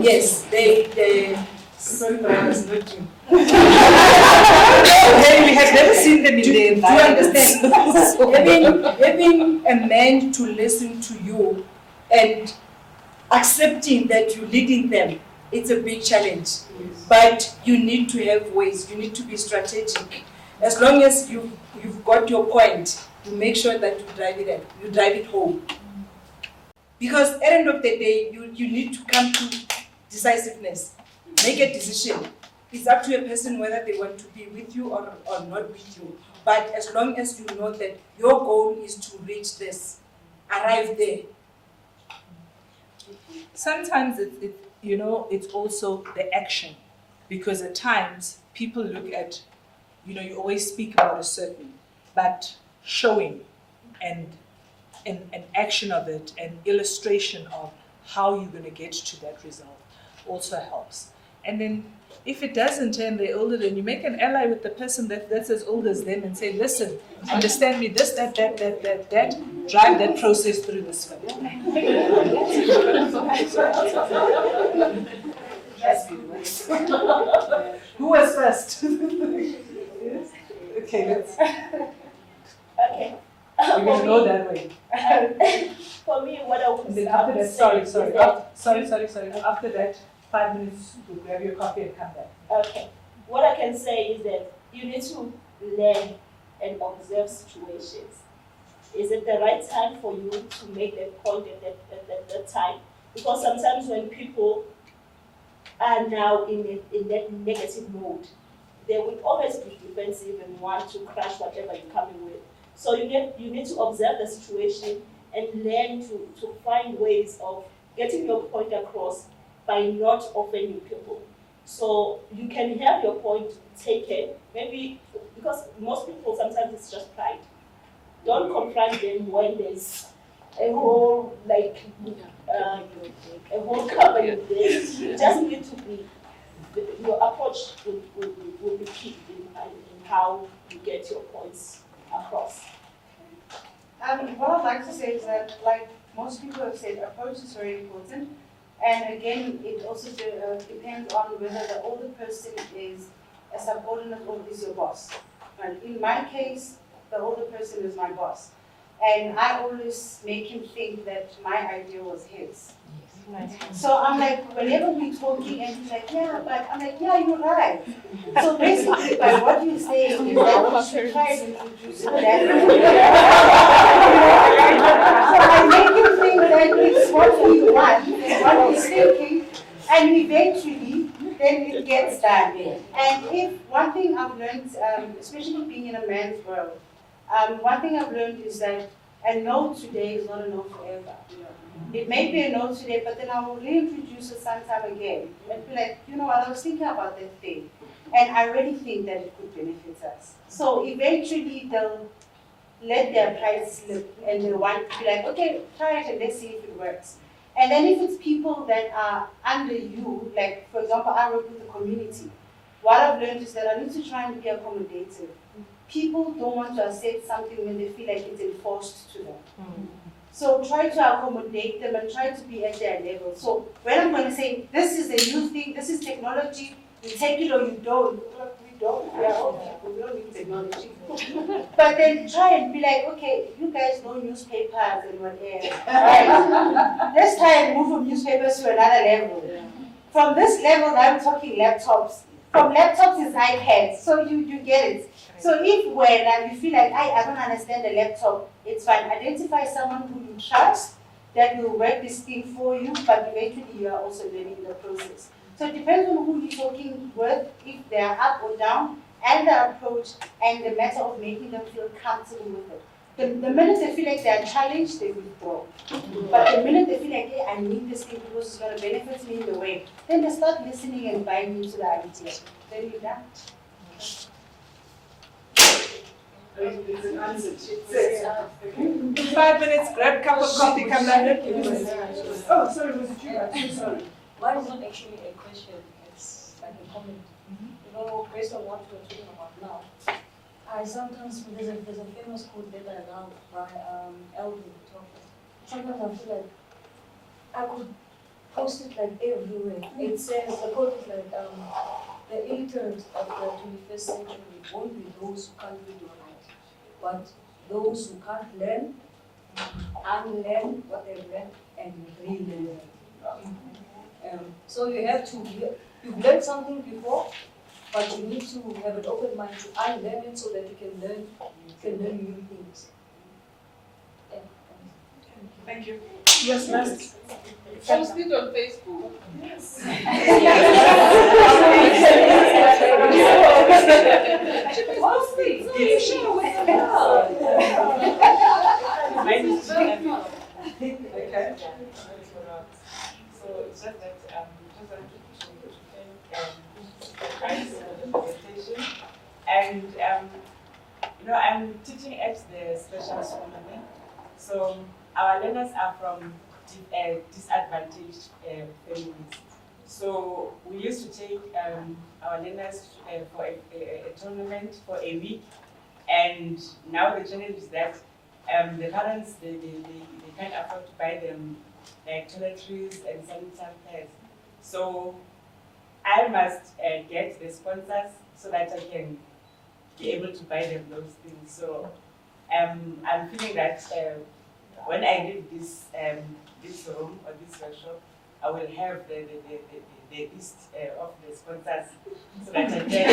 Yes, they sorry, but I was not you. We have never seen them in their environment. Do you understand? having a man to listen to you and accepting that you're leading them, it's a big challenge. Yes. But you need to have ways, you need to be strategic. As long as you've got your point, you make sure that you drive it home. Because at the end of the day, you need to come to decisiveness. Make a decision. It's up to a person whether they want to be with you or not with you. But as long as you know that your goal is to reach this, arrive there. Sometimes it's also the action, because at times people look at, you always speak about a certain, but showing and an action of it, an illustration of how you're going to get to that result also helps. And then if it doesn't and they're older, then you make an ally with the person that's as old as them and say, listen, understand me, this, that, drive that process through this way. Who was first? Okay, let's. Okay. We're going to go that way. For me, what I would say. After that, sorry. After that, 5 minutes to grab your coffee and come back. Okay. What I can say is that you need to learn and observe situations. Is it the right time for you to make that point at that time? Because sometimes when people are now in that negative mode, they will always be defensive and want to crush whatever you're coming with. So you need to observe the situation and learn to find ways of getting your point across by not offending people. So you can have your point taken, maybe because most people sometimes it's just pride. Don't confront them when there's a whole a whole company there. You just need to be, your approach will be key in how you get your points across. What I'd like to say is that, like most people have said, approach is very important. And again, it also depends on whether the older person is a subordinate or is your boss. And in my case, the older person is my boss. And I always make him think that my idea was his. So I'm like, whenever we're talking and he's like, yeah, but I'm like, yeah, you're right. So basically, by what you say is that we should try and introduce that. So I make him think that it's what we want, what he's thinking, and eventually, then it gets done. And if one thing I've learned, especially being in a man's world, one thing I've learned is that a no today is not a no forever. It may be a no today, but then I will reintroduce it sometime again. And be like, you know what, I was thinking about that thing. And I really think that it could benefit us. So eventually they'll let their pride slip and they want to be like, okay, try it and let's see if it works. And then if it's people that are under you, like for example, I work with the community. What I've learned is that I need to try and be accommodative. People don't want to accept something when they feel like it's enforced to them. So try to accommodate them and try to be at their level. So when I'm going to say, this is a new thing, this is technology, you take it or you don't. We don't, we are all people, we don't need technology. But then try and be like, okay, you guys know newspapers and whatever. Right? Let's try and move from newspapers to another level. From this level, I'm talking laptops. From laptops is iPads, so you get it. So if when you feel like I don't understand the laptop, it's fine. Identify someone who you trust that will work this thing for you, but eventually you are also learning the process. So it depends on who you're talking with, if they are up or down, and the approach and the matter of making them feel comfortable with it. The minute they feel like they are challenged, they withdraw. But the minute they feel like, hey, I need this thing because it's going to benefit me in the way, then they start listening and buying into the idea. Then you're done. It's an answer. 5 minutes, grab a cup of coffee, come back. Oh, sorry, was it you? I'm sorry. Mine is not actually a question, it's like a comment. You know, based on what we're talking about now, I sometimes, there's a famous quote that I love by Elvin. Sometimes I feel like I could post it like everywhere. It says, the quote is like, the illiterate of the 21st century won't be those who can't read or write, but those who can't learn, unlearn what they've learned, and relearn. So you have to, you've learned something before, but you need to have an open mind to unlearn it so that you can learn new things. Yeah. Thank you. Yes, last. Post it on Facebook. Yes. Post it. Share with the world. Okay. So it's just that just wanted to thank guys for the presentation. And you know, I'm teaching at the special school. So our learners are from disadvantaged families. So we used to take our learners for a tournament for a week, and now the challenge is that the parents they can't afford to buy them like toiletries and sanitary pads. So I must get the sponsors so that I can be able to buy them those things. So I'm feeling that when I leave this room or this workshop, I will have the list of the sponsors so that I can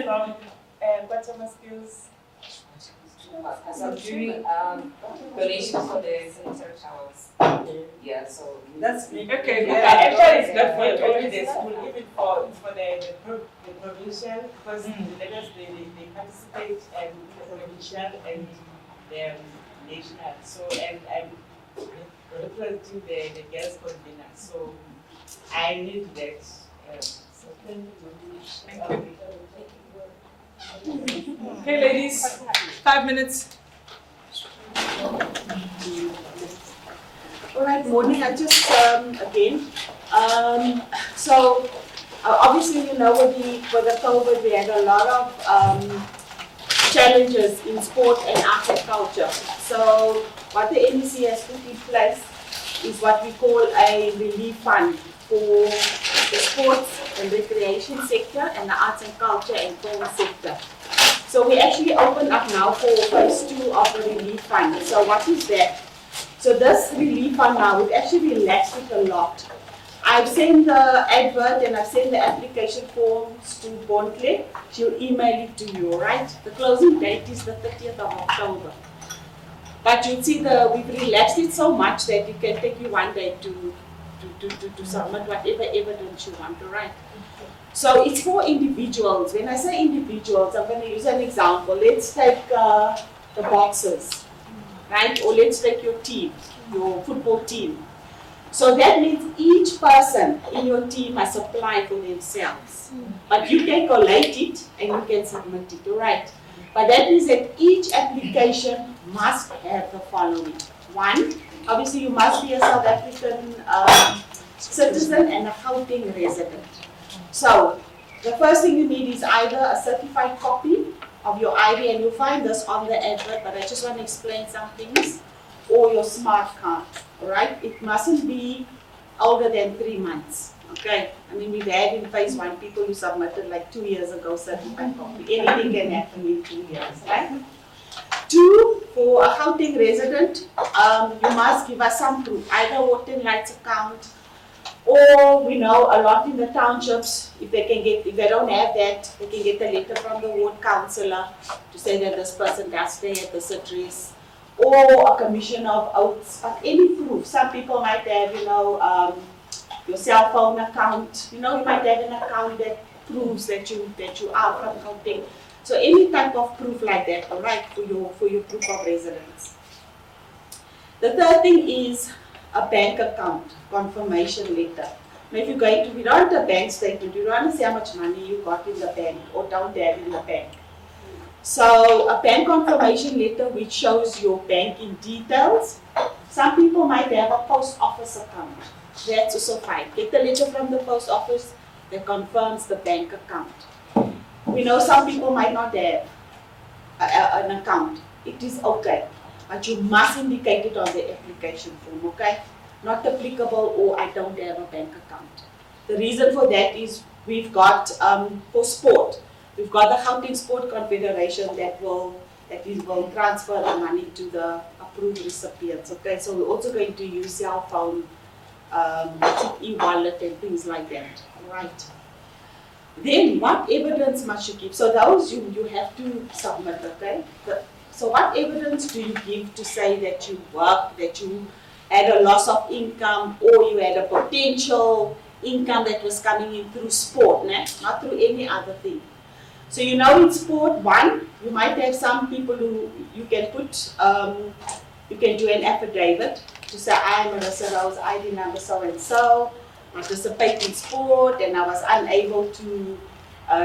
from Gauteng Skills. So I'm doing donations for the sanitary towels. Yeah, so that's okay. Actually, it's not for only the school, even for the provincial, because the leaders they participate in the provincial and the national. So and I'm representing the girls convener. So I need that. So thank you. Okay, ladies, 5 minutes. All right, morning. I just again. So obviously, you know, with the COVID, we had a lot of challenges in sport and arts and culture. So what the NEC has put in place is what we call a relief fund for the sports and recreation sector and the arts and culture and film sector. So we actually opened up now for phase 2 of the relief fund. So what is that? So this relief fund now, we've actually relaxed it a lot. I've sent the advert and I've sent the application forms to Bontle. She'll email it to you, right? The closing date is the 30th of October. But you'll see we've relaxed it so much that it can take you one day to to submit whatever evidence you want to write. So it's for individuals. When I say individuals, I'm going to use an example. Let's take the boxers, right? Or let's take your team, your football team. So that means each person in your team must apply for themselves. But you can collate it and you can submit it, all right? But that means that each application must have the following. One, obviously you must be a South African citizen and a Gauteng resident. So the first thing you need is either a certified copy of your ID, and you'll find this on the advert, but I just want to explain some things, or your smart card, all right? It mustn't be older than 3 months, okay? I mean, we've had in phase 1 people who submitted like 2 years ago certified copy. Anything can happen in 2 years, right? 2, for a Gauteng resident, you must give us some proof, either water and lights account, or we know a lot in the townships, if they don't have that, they can get a letter from the ward councillor to say that this person does stay at this address, or a commission of oaths, but any proof. Some people might have, your cell phone account, you might have an account that proves that you are from Gauteng. So any type of proof like that, all right, for your proof of residence. The third thing is a bank account confirmation letter. Now if you're going to, we don't have a bank statement, you don't want to say how much money you got in the bank or don't have in the bank. So a bank confirmation letter which shows your banking details. Some people might have a post office account. That's also fine. Get the letter from the post office that confirms the bank account. We know some people might not have an account. It is okay. But you must indicate it on the application form, okay? Not applicable, or I don't have a bank account. The reason for that is we've got, for sport, we've got the Gauteng Sport Confederation that will transfer the money to the approved recipients, okay? So we're also going to use cell phone, e-wallet and things like that, right? Then what evidence must you give? So those you have to submit, okay? So what evidence do you give to say that you worked, that you had a loss of income, or you had a potential income that was coming in through sport, not through any other thing? So in sport, one, you might have some people who you can put, you can do an affidavit to say, I am Marissa Rose, ID number so-and-so, participate in sport, and I was unable to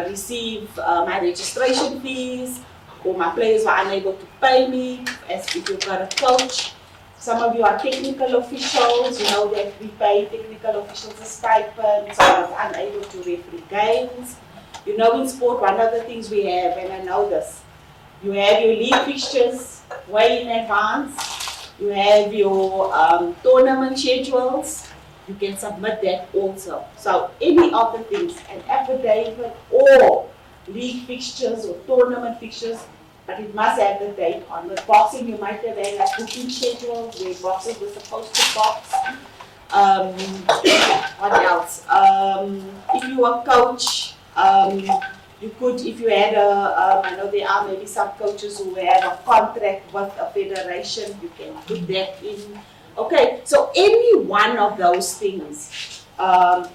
receive my registration fees, or my players were unable to pay me, as if you've got a coach. Some of you are technical officials, you know that we pay technical officials a stipend, so I was unable to referee games. In sport, one of the things we have, and I know this, you have your league fixtures way in advance, you have your tournament schedules, you can submit that also. So any of the things, an affidavit or league fixtures or tournament fixtures, but it must have the date on. With boxing, you might have had like booking schedules where boxers were supposed to box. What else? If you were a coach, you could, if you had I know there are maybe some coaches who have a contract with a federation, you can put that in. Okay, so any one of those things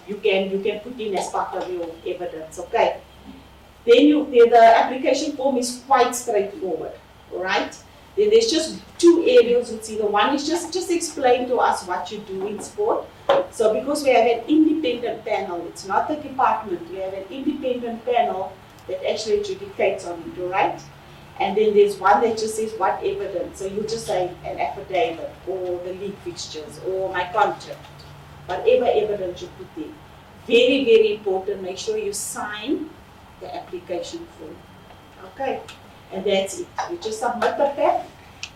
you can put in as part of your evidence, okay? Then the application form is quite straightforward, all right? Then there's just 2 areas you'll see. The one is just explain to us what you do in sport. So because we have an independent panel, it's not the department, we have an independent panel that actually adjudicates on it, all right? And then there's one that just says what evidence. So you just say an affidavit or the league fixtures or my contract, whatever evidence you put in. Very, very important, make sure you sign the application form. Okay, and that's it. You just submit the pack.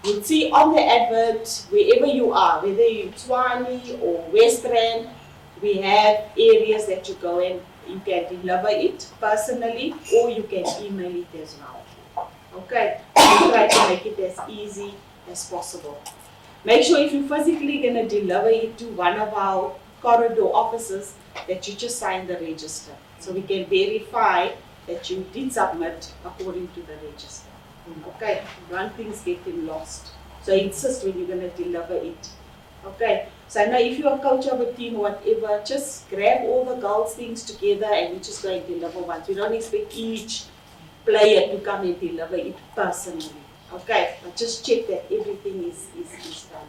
You'll see on the advert, wherever you are, whether you're in Tshwane or West Rand, we have areas that you go and you can deliver it personally or you can email it as well. Okay, we try to make it as easy as possible. Make sure if you're physically going to deliver it to one of our corridor officers that you just sign the register so we can verify that you did submit according to the register. Okay, one thing's getting lost. So insist when you're going to deliver it. Okay, so I know if you're a coach of a team or whatever, just grab all the girls' things together and we just go and deliver once. We don't expect each player to come and deliver it personally. Okay, but just check that everything is done.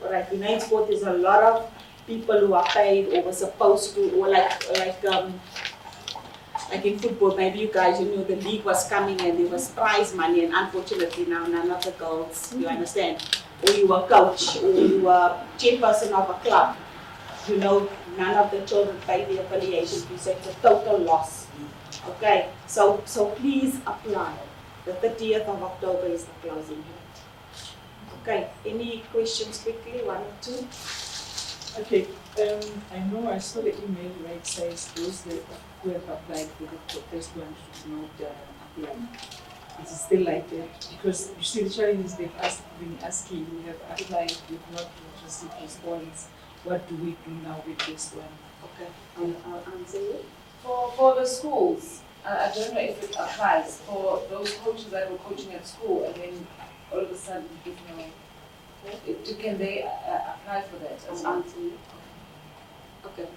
Alright, you know in sport there's a lot of people who are paid or were supposed to, or like in football, maybe you guys, you know, the league was coming and there was prize money, and unfortunately now none of the girls, you understand, or you were coach, or you were chairperson of a club, you know, none of the children pay the affiliation fee, so it's a total loss. Okay, so please apply. The 30th of October is the closing date. Okay, any questions quickly, one or two? Okay, I know I saw the email where it says those who have applied for the first one should not apply. Is it still like that? Because you see, the challenge is they've been asking, we have applied, we've not received response. What do we do now with this one? Okay, I'll answer you. For the schools, I don't know if it applies for those coaches that were coaching at school and then all of a sudden, you know, can they apply for that? I'll answer you. Okay.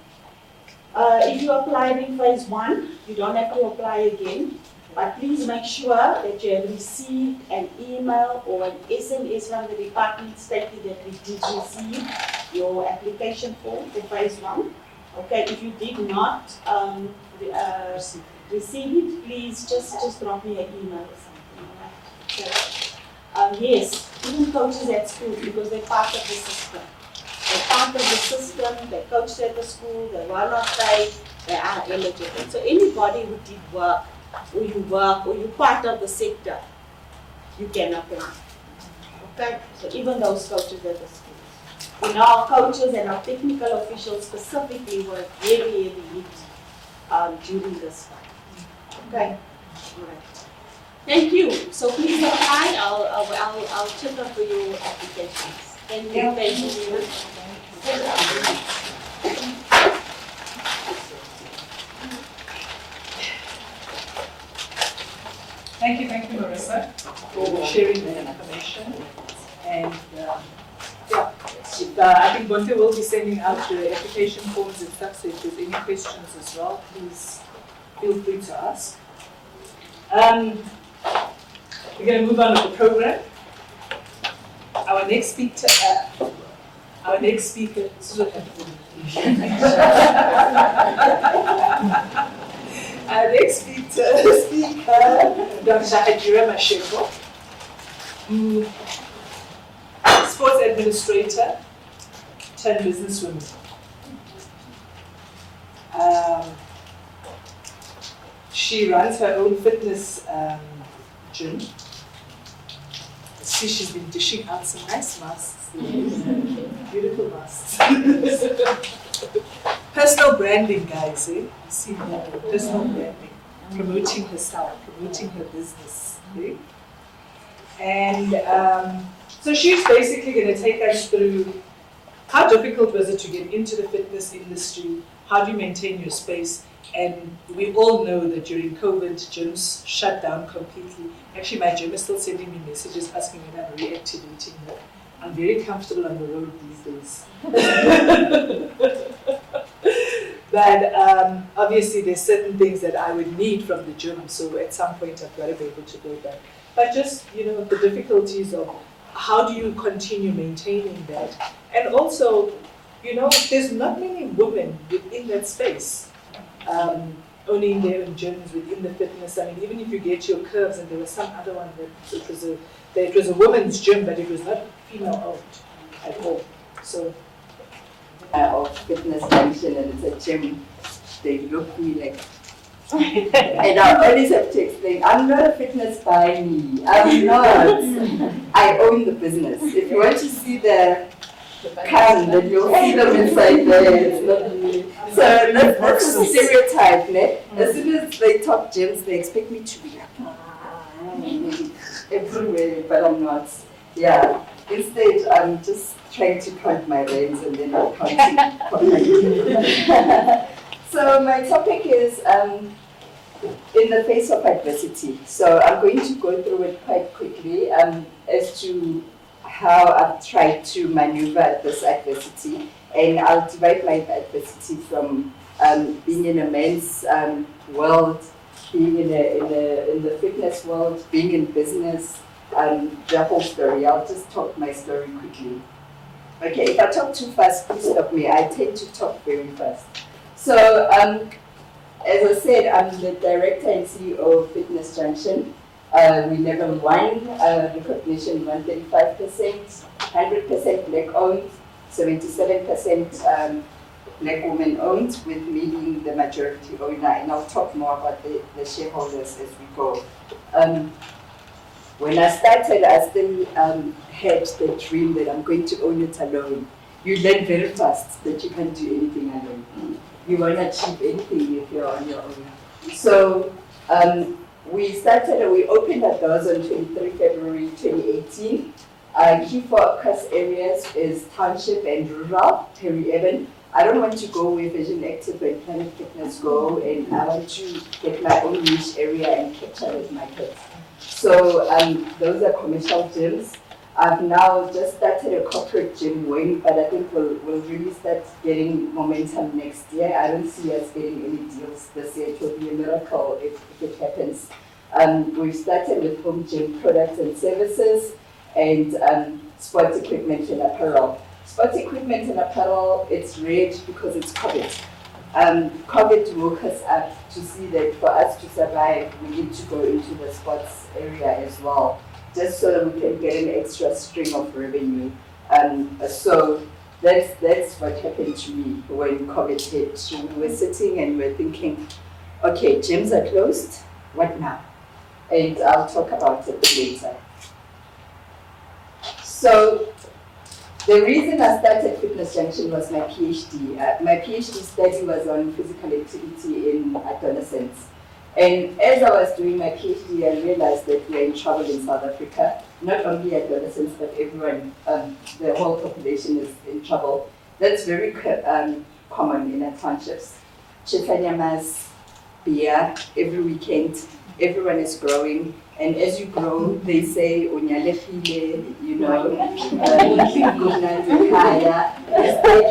If you applied in phase 1, you don't have to apply again. But please make sure that you have received an email or an SMS from the department stating that we did receive your application form for phase 1. Okay, if you did not receive it, please just drop me an email or something. Okay. Yes, even coaches at school, because they're part of the system. They're part of the system, they coached at the school, they were not paid, they are eligible. So anybody who did work, or you're part of the sector, you can apply. Okay? So even those coaches at the school. You know, our coaches and our technical officials specifically were very hit during this time. Okay? All right. Thank you. So please apply. I'll check up for your applications. Thank you. Thank you. Thank you, Marissa, for sharing the information. And I think Bonte will be sending out the application forms and stuff. So if there's any questions as well, please feel free to ask. We're going to move on with the program. Our next speaker, Our next speaker, Dr. Hajira Mashego, sports administrator turned businesswoman. She runs her own fitness gym. See, she's been dishing out some nice masks. Beautiful masks. Personal branding, guys, eh? You see, personal branding. Promoting herself, promoting her business. Eh? And so she's basically going to take us through how difficult was it to get into the fitness industry, how do you maintain your space, and we all know that during COVID, gyms shut down completely. Actually, my gym is still sending me messages asking when I'm reactivating that. I'm very comfortable on the road these days. But obviously there's certain things that I would need from the gym, so at some point I've got to be able to go back. But just, the difficulties of how do you continue maintaining that? And also, there's not many women within that space. Only in their gyms, within the fitness. I mean, even if you get your curves, and there was some other one that it was a women's gym, but it was not female owned at all. So of fitness junction, and it's a gym. They look at me like, and I always have to explain, I'm not a fitness by me. I'm not. I own the business. If you want to see the can, then you'll see them inside there. It's not me. So that's a stereotype, ne? As soon as they talk gyms, they expect me to be like everywhere, but I'm not. Yeah. Instead, I'm just trying to count my reins and then I'm counting. So my topic is in the face of adversity. So I'm going to go through it quite quickly as to how I've tried to maneuver this adversity, and I'll divide my adversity from being in a men's world, being in the fitness world, being in business, the whole story. I'll just talk my story quickly. Okay, if I talk too fast, please stop me. I tend to talk very fast. So, as I said, I'm the director and CEO of Fitness Junction. We level 1, recognition 135%, 100% black owned, 77% black women owned, with me being the majority owner, and I'll talk more about the shareholders as we go. When I started, I still had the dream that I'm going to own it alone. You learn very fast that you can't do anything alone. You won't achieve anything if you're on your own. So we opened our doors on 23 February 2018. Key focus areas is township and rural, peri-urban. I don't want to go where Vision Active and Planet Fitness go, and I want to get my own niche area and capture that market. So those are commercial gyms. I've now just started a corporate gym wing, but I think we'll really start getting momentum next year. I don't see us getting any deals this year. It will be a miracle if it happens. We've started with home gym products and services, and sports equipment and apparel. Sports equipment and apparel, it's red because it's COVID. COVID woke us up to see that for us to survive, we need to go into the sports area as well, just so that we can get an extra string of revenue. So that's what happened to me when COVID hit. So we were sitting and we were thinking, okay, gyms are closed, what now? And I'll talk about it later. So the reason I started Fitness Junction was my PhD. My PhD study was on physical activity in adolescents. And as I was doing my PhD, I realized that we are in trouble in South Africa. Not only adolescents, but everyone, the whole population is in trouble. That's very common in our townships. Chetanyamas, beer, every weekend, everyone is growing. And as you grow, they say, Unyalefile, you know, instead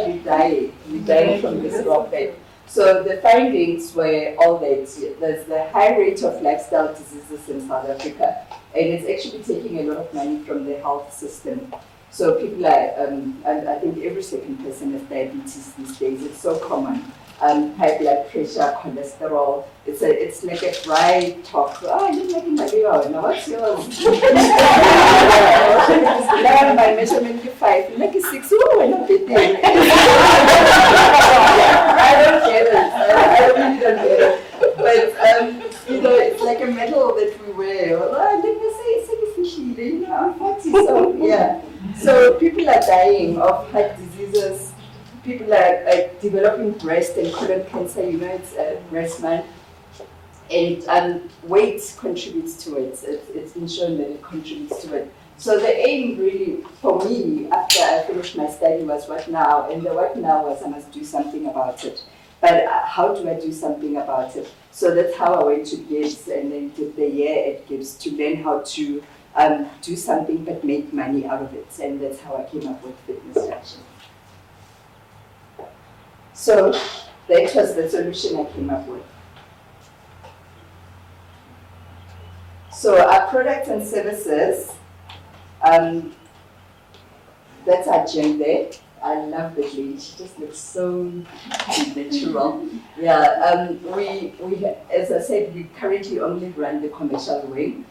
you die. You die from this rock bed. So the findings were all that there's the high rate of lifestyle diseases in South Africa, and it's actually taking a lot of money from the health system. So people are, and I think every second person has diabetes these days. It's so common. High blood pressure, cholesterol. It's like a dry talk. Oh, I didn't like it. Now what's yours? Now my measurement is 5. Like a 6. Oh, I don't get it. I don't get it. I really don't get it. But you know, it's like a medal that we wear. Well, let me say it's artificial. You know, I'm 40, so yeah. So people are dying of heart diseases. People are developing breast and colon cancer. You know, it's breast month. And weight contributes to it. It's been shown that it contributes to it. So the aim really, for me, after I finished my study was what now? And the what now was I must do something about it. But how do I do something about it? So that's how I went to Gibbs and then did the year at Gibbs to learn how to do something but make money out of it. And that's how I came up with Fitness Junction. So that was the solution I came up with. So our products and services, that's our gym there. I love the lady, she just looks so natural. Yeah, we as I said, we currently only run the commercial wing.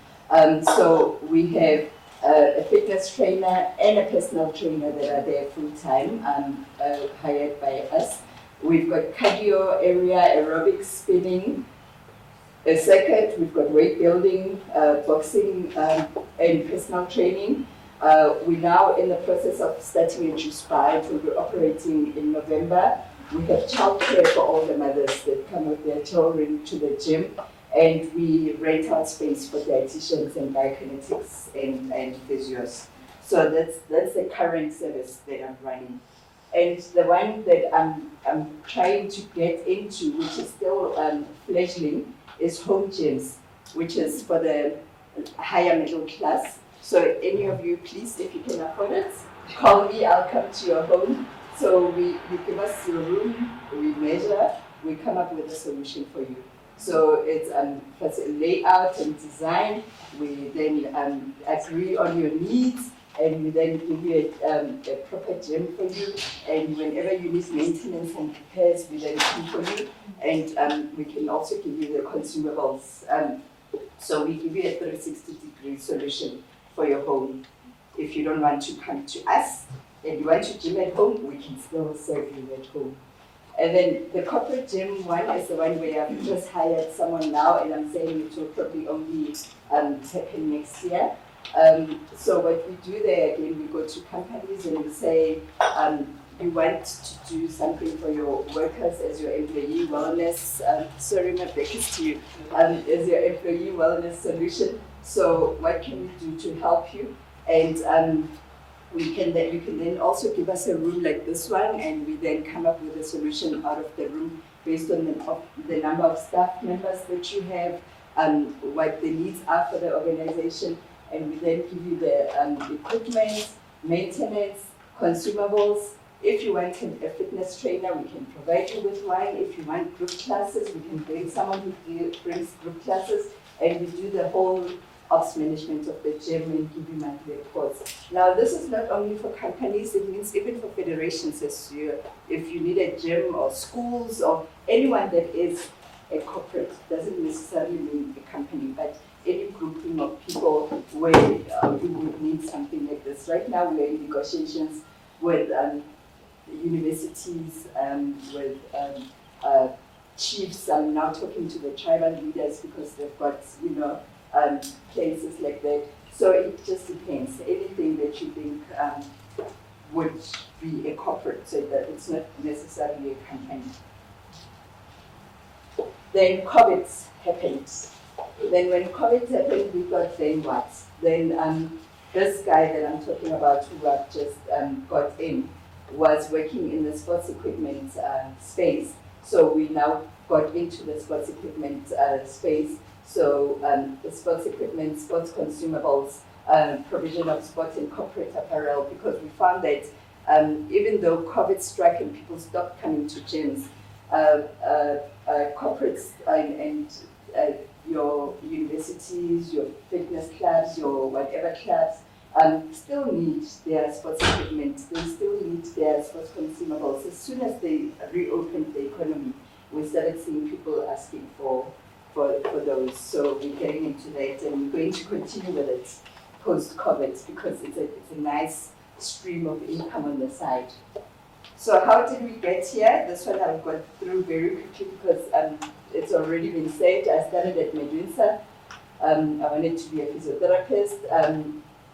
So we have a fitness trainer and a personal trainer that are there full time, hired by us. We've got cardio area, aerobics, spinning, a circuit. We've got weight building, boxing, and personal training. We're now in the process of starting a juice bar. It will be operating in November. We have childcare for all the mothers that come with their children to the gym. And we rent out space for dietitians and biokinetics and physios. So that's the current service that I'm running. And the one that I'm trying to get into, which is still fledgling, is home gyms, which is for the higher middle class. So any of you, please, if you can afford it, call me, I'll come to your home. So you give us your room, we measure, we come up with a solution for you. So it's layout and design. We then agree on your needs, and we then give you a proper gym for you. And whenever you need maintenance and repairs, we then do for you. And we can also give you the consumables. So we give you a 360-degree solution for your home. If you don't want to come to us and you want to gym at home, we can still serve you at home. And then the corporate gym one is the one where I've just hired someone now, and I'm saying it will probably only happen next year. So what we do there, again, we go to companies and we say, you want to do something for your workers as your employee wellness, sorry, my back is to you, as your employee wellness solution. So what can we do to help you? And you can then also give us a room like this one, and we then come up with a solution out of the room based on the number of staff members that you have, what the needs are for the organization, and we then give you the equipment, maintenance, consumables. If you want a fitness trainer, we can provide you with one. If you want group classes, we can bring someone who brings group classes, and we do the whole ops management of the gym and give you monthly reports. Now, this is not only for companies, it means even for federations. If you need a gym or schools or anyone that is a corporate, doesn't necessarily mean a company, but any grouping of people where you would need something like this. Right now, we are in negotiations with universities, with chiefs. I'm now talking to the tribal leaders because they've got, places like that. So it just depends. Anything that you think would be a corporate, so that it's not necessarily a company. Then COVID happened. Then when COVID happened, we thought, then what? Then this guy that I'm talking about, who I've just got in, was working in the sports equipment space. So we now got into the sports equipment space. So the sports equipment, sports consumables, provision of sports and corporate apparel, because we found that even though COVID struck and people stopped coming to gyms, corporates and your universities, your fitness clubs, your whatever clubs, still need their sports equipment, they still need their sports consumables. As soon as they reopened the economy, we started seeing people asking for those. So we're getting into that, and we're going to continue with it post-COVID because it's a nice stream of income on the side. So how did we get here? This one I've got through very quickly because it's already been said. I started at Medunsa. I wanted to be a physiotherapist.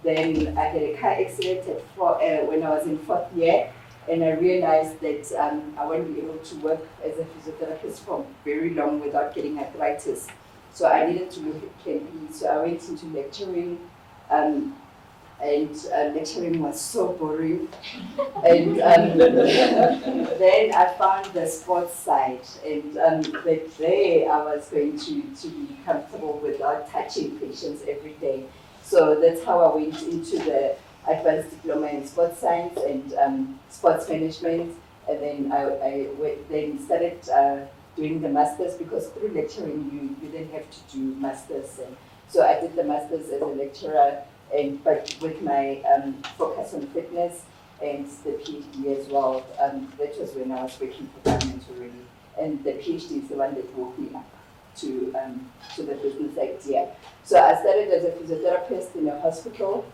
Then I had a car accident when I was in 4th year, and I realized that I won't be able to work as a physiotherapist for very long without getting arthritis. So I needed to look at Plan B. So I went into lecturing, and lecturing was so boring. And then I found the sports side, and that there I was going to be comfortable without touching patients every day. So that's how I went into the advanced diploma in sports science and sports management, and then I then started doing the masters, because through lecturing you then have to do masters. And so I did the masters as a lecturer, but with my focus on fitness and the PhD as well. That was when I was working for government already, and the PhD is the one that woke me up to the business idea. So I started as a physiotherapist in a hospital,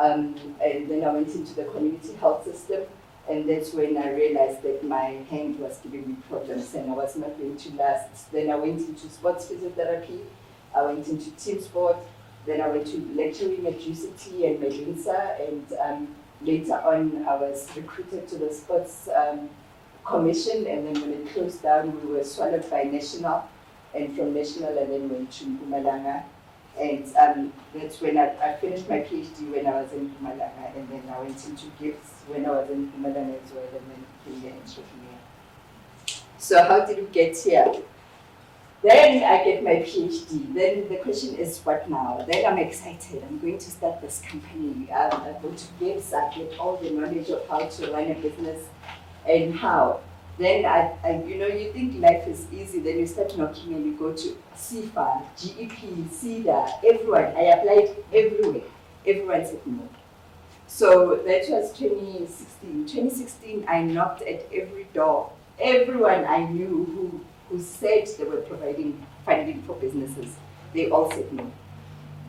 and then I went into the community health system, and that's when I realized that my hand was giving me problems and I was not going to last. Then I went into sports physiotherapy, I went into team sport, then I went to lecturing at UCT and Medunsa, and later on I was recruited to the sports commission, and then when it closed down we were swallowed by National, and from National I then went to Mpumalanga, and that's when I finished my PhD when I was in Mpumalanga, and then I went into gifts when I was in Mpumalanga as well, and then became an entrepreneur. So how did we get here? Then I get my PhD. Then the question is, what now? Then I'm excited. I'm going to start this company. I go to gigs. I get all the knowledge of how to run a business and how. Then you think life is easy. Then you start knocking and you go to CIFA, GEP, CEDA, everyone. I applied everywhere. Everyone said no. So that was 2016. 2016, I knocked at every door. Everyone I knew who said they were providing funding for businesses, they all said no.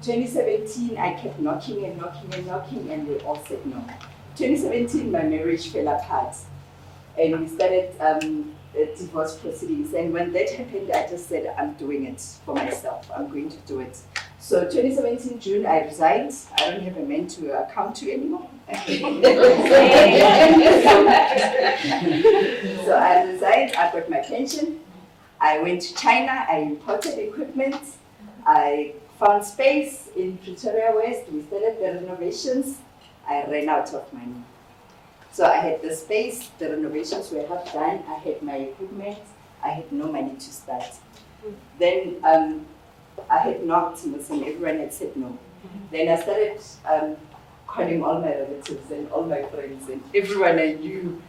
2017, I kept knocking and knocking and knocking, and they all said no. 2017, my marriage fell apart, and we started divorce proceedings. And when that happened, I just said, I'm doing it for myself. I'm going to do it. So 2017 June, I resigned. I don't have a man to account to anymore. So I resigned. I got my pension. I went to China. I imported equipment. I found space in Pretoria West. We started the renovations. I ran out of money. So I had the space. The renovations were half done. I had my equipment. I had no money to start. Then I had knocked, and everyone had said no. Then I started calling all my relatives and all my friends and everyone I knew.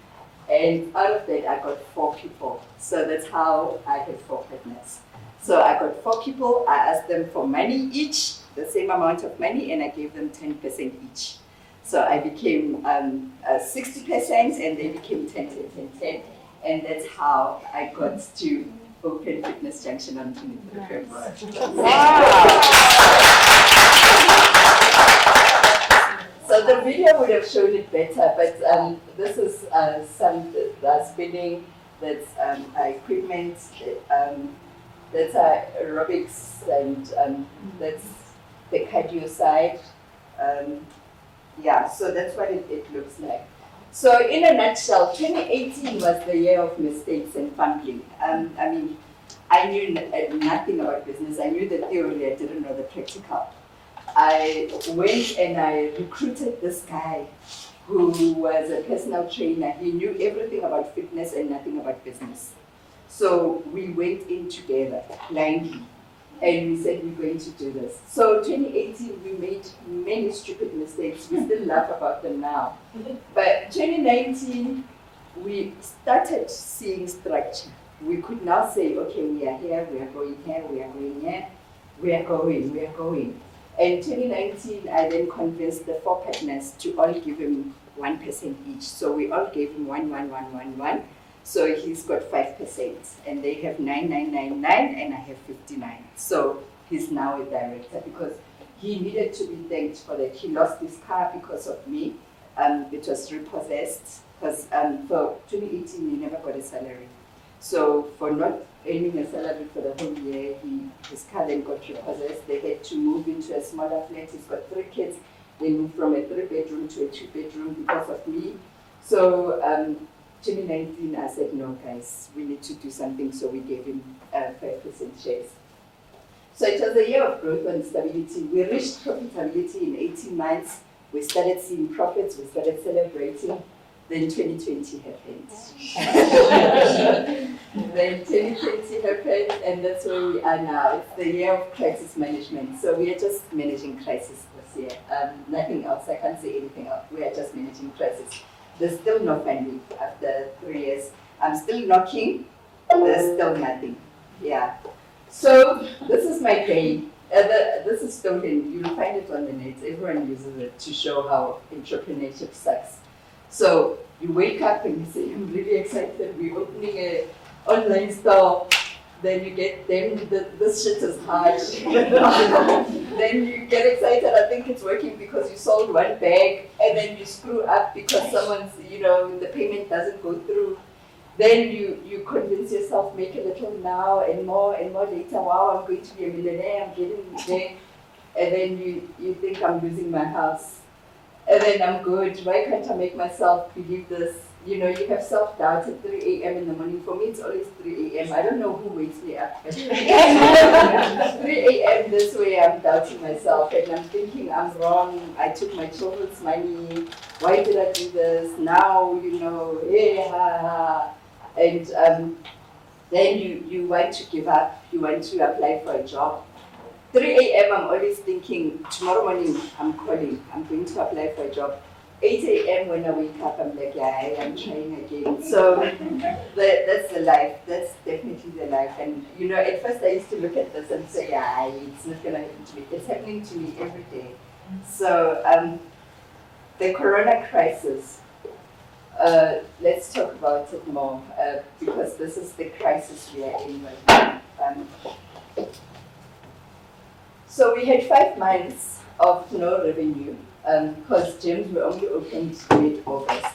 And out of that, I got 4 people. So that's how I had 4 partners. So I got 4 people. I asked them for money each, the same amount of money, and I gave them 10% each. So I became 60%, and they became 10, 10, 10, 10. And that's how I got to Open Fitness Junction on 23 February. Wow. So the video would have shown it better, but this is some spinning, that's equipment, that's aerobics, and that's the cardio side. Yeah, so that's what it looks like. So in a nutshell, 2018 was the year of mistakes and fumbling. I mean, I knew nothing about business. I knew the theory, I didn't know the practical. I went and I recruited this guy who was a personal trainer. He knew everything about fitness and nothing about business. So we went in together, blindly, and we said we're going to do this. So 2018, we made many stupid mistakes. We still laugh about them now. But 2019, we started seeing structure. We could now say, okay, we are here, we are going here, we are going here, we are going. And 2019, I then convinced the 4 partners to all give him 1% each. So we all gave him 1. So he's got 5%, and they have 9, and I have 59. So he's now a director because he needed to be thanked for that. He lost his car because of me. It was repossessed because for 2018 he never got a salary. So for not earning a salary for the whole year, his car then got repossessed. They had to move into a smaller flat. He's got 3 kids. They moved from a 3-bedroom to a 2-bedroom because of me. So 2019, I said, no, guys, we need to do something. So we gave him 5% shares. So it was a year of growth and stability. We reached profitability in 18 months. We started seeing profits. We started celebrating. Then 2020 happened. Then 2020 happened, and that's where we are now. It's the year of crisis management. So we are just managing crisis this year. Nothing else. I can't say anything else. We are just managing crisis. There's still no funding after 3 years. I'm still knocking. There's still nothing. Yeah. So this is my day. This is stolen. You'll find it on the net. Everyone uses it to show how entrepreneurship sucks. So you wake up and you say, I'm really excited. We're opening an online store. Then you get this shit is hard. Then you get excited, I think it's working because you sold 1 bag, and then you screw up because someone's, the payment doesn't go through. Then you convince yourself, make a little now and more later. Wow, I'm going to be a millionaire, I'm getting there. And then you think I'm losing my house. And then I'm good. Why can't I make myself believe this? You have self-doubt at 3 a.m. in the morning. For me, it's always 3 a.m. I don't know who wakes me up. 3 a.m. this way, I'm doubting myself. And I'm thinking I'm wrong. I took my children's money. Why did I do this? Now, And then you want to give up, you want to apply for a job. 3 a.m. I'm always thinking, tomorrow morning I'm calling, I'm going to apply for a job. 8 a.m. when I wake up, I'm like, yeah, I'm trying again. So that's the life, that's definitely the life. And you know, at first I used to look at this and say, yeah, it's not gonna happen to me. It's happening to me every day. So the corona crisis, let's talk about it more because this is the crisis we are in right now. So we had 5 months of no revenue because gyms were only opened mid-August.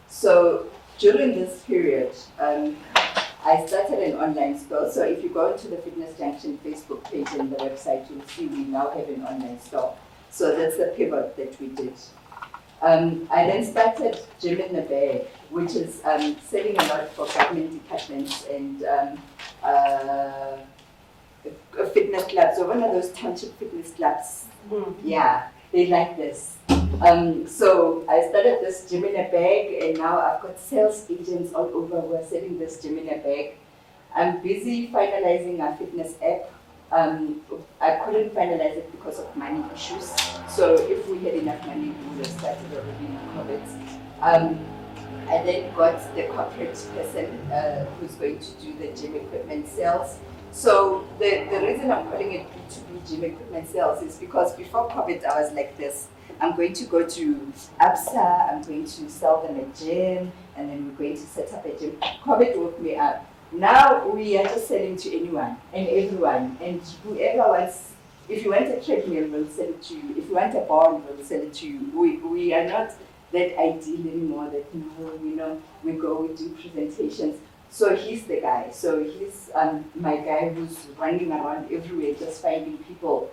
So during this period, I started an online store. So if you go into the Fitness Junction Facebook page and the website, you'll see we now have an online store. So that's the pivot that we did. I then started Gym in the Bag, which is selling a lot for government departments and fitness clubs. So one of those township fitness clubs, yeah, they like this. So I started this Gym in a Bag, and now I've got sales agents all over who are selling this Gym in a Bag. I'm busy finalizing our fitness app. I couldn't finalize it because of money issues. So if we had enough money, we would have started already in COVID. I then got the corporate person who's going to do the gym equipment sales. So the reason I'm calling it B2B gym equipment sales is because before COVID, I was like this. I'm going to go to ABSA, I'm going to sell them a gym, and then we're going to set up a gym. COVID woke me up. Now we are just selling to anyone and everyone, and whoever wants, if you want a treadmill, we'll sell it to you. If you want a ball, we'll sell it to you. We are not that ideal anymore that, you know, we go, we do presentations. So he's the guy. So he's my guy who's running around everywhere, just finding people.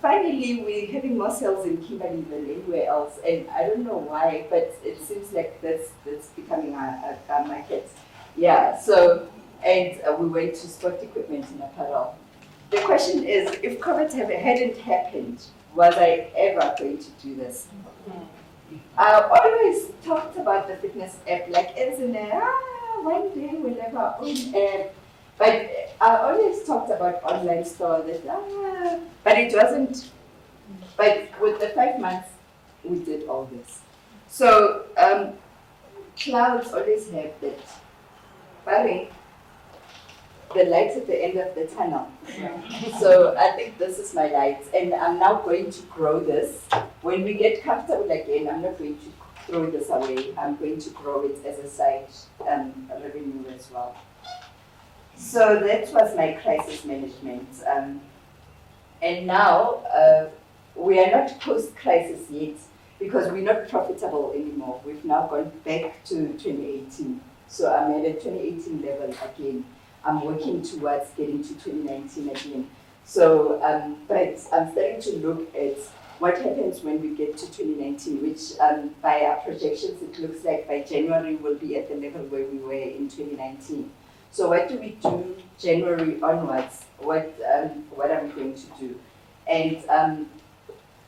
Finally, we're having more sales in Kimberley than anywhere else, and I don't know why, but it seems like that's becoming our market. Yeah, so, and we went to sport equipment and apparel. The question is, if COVID hadn't happened, was I ever going to do this? I always talked about the fitness app, like as in one day we'll have our own app. But I always talked about online store, that, but it wasn't, but with the 5 months, we did all this. So, clouds always have that, barring the lights at the end of the tunnel. So I think this is my light, and I'm now going to grow this. When we get comfortable again, I'm not going to throw this away. I'm going to grow it as a side revenue as well. So that was my crisis management. And now we are not post-crisis yet because we're not profitable anymore. We've now gone back to 2018. So I'm at a 2018 level again. I'm working towards getting to 2019 again. So, but I'm starting to look at what happens when we get to 2019, which by our projections, it looks like by January we'll be at the level where we were in 2019. So what do we do January onwards? What are we going to do? And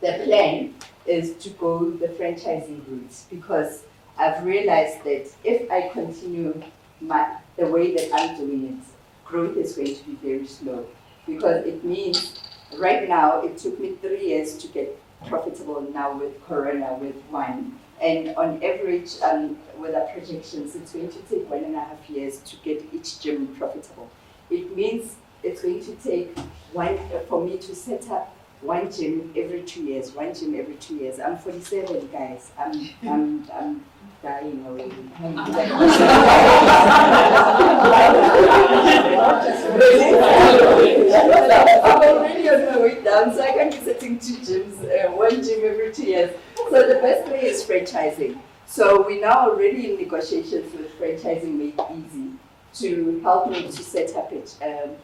the plan is to go the franchising route, because I've realized that if I continue the way that I'm doing it, growth is going to be very slow, because it means right now it took me 3 years to get profitable now with Corona, with one. And on average, with our projections, it's going to take 1.5 years to get each gym profitable. It means it's going to take for me to set up one gym every 2 years, one gym every 2 years. I'm 47, guys. I'm dying already. I'm already on my way down, so I can't be setting 2 gyms, one gym every 2 years. So the best way is franchising. So we're now already in negotiations with Franchising Made Easy to help me to set up a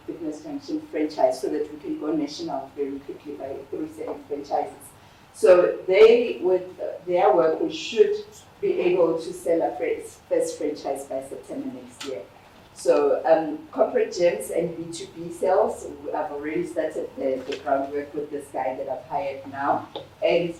Fitness Junction franchise so that we can go national very quickly through setting franchises. So they, with their work, we should be able to sell our first franchise by September next year. So corporate gyms and B2B sales, I've already started the groundwork with this guy that I've hired now. And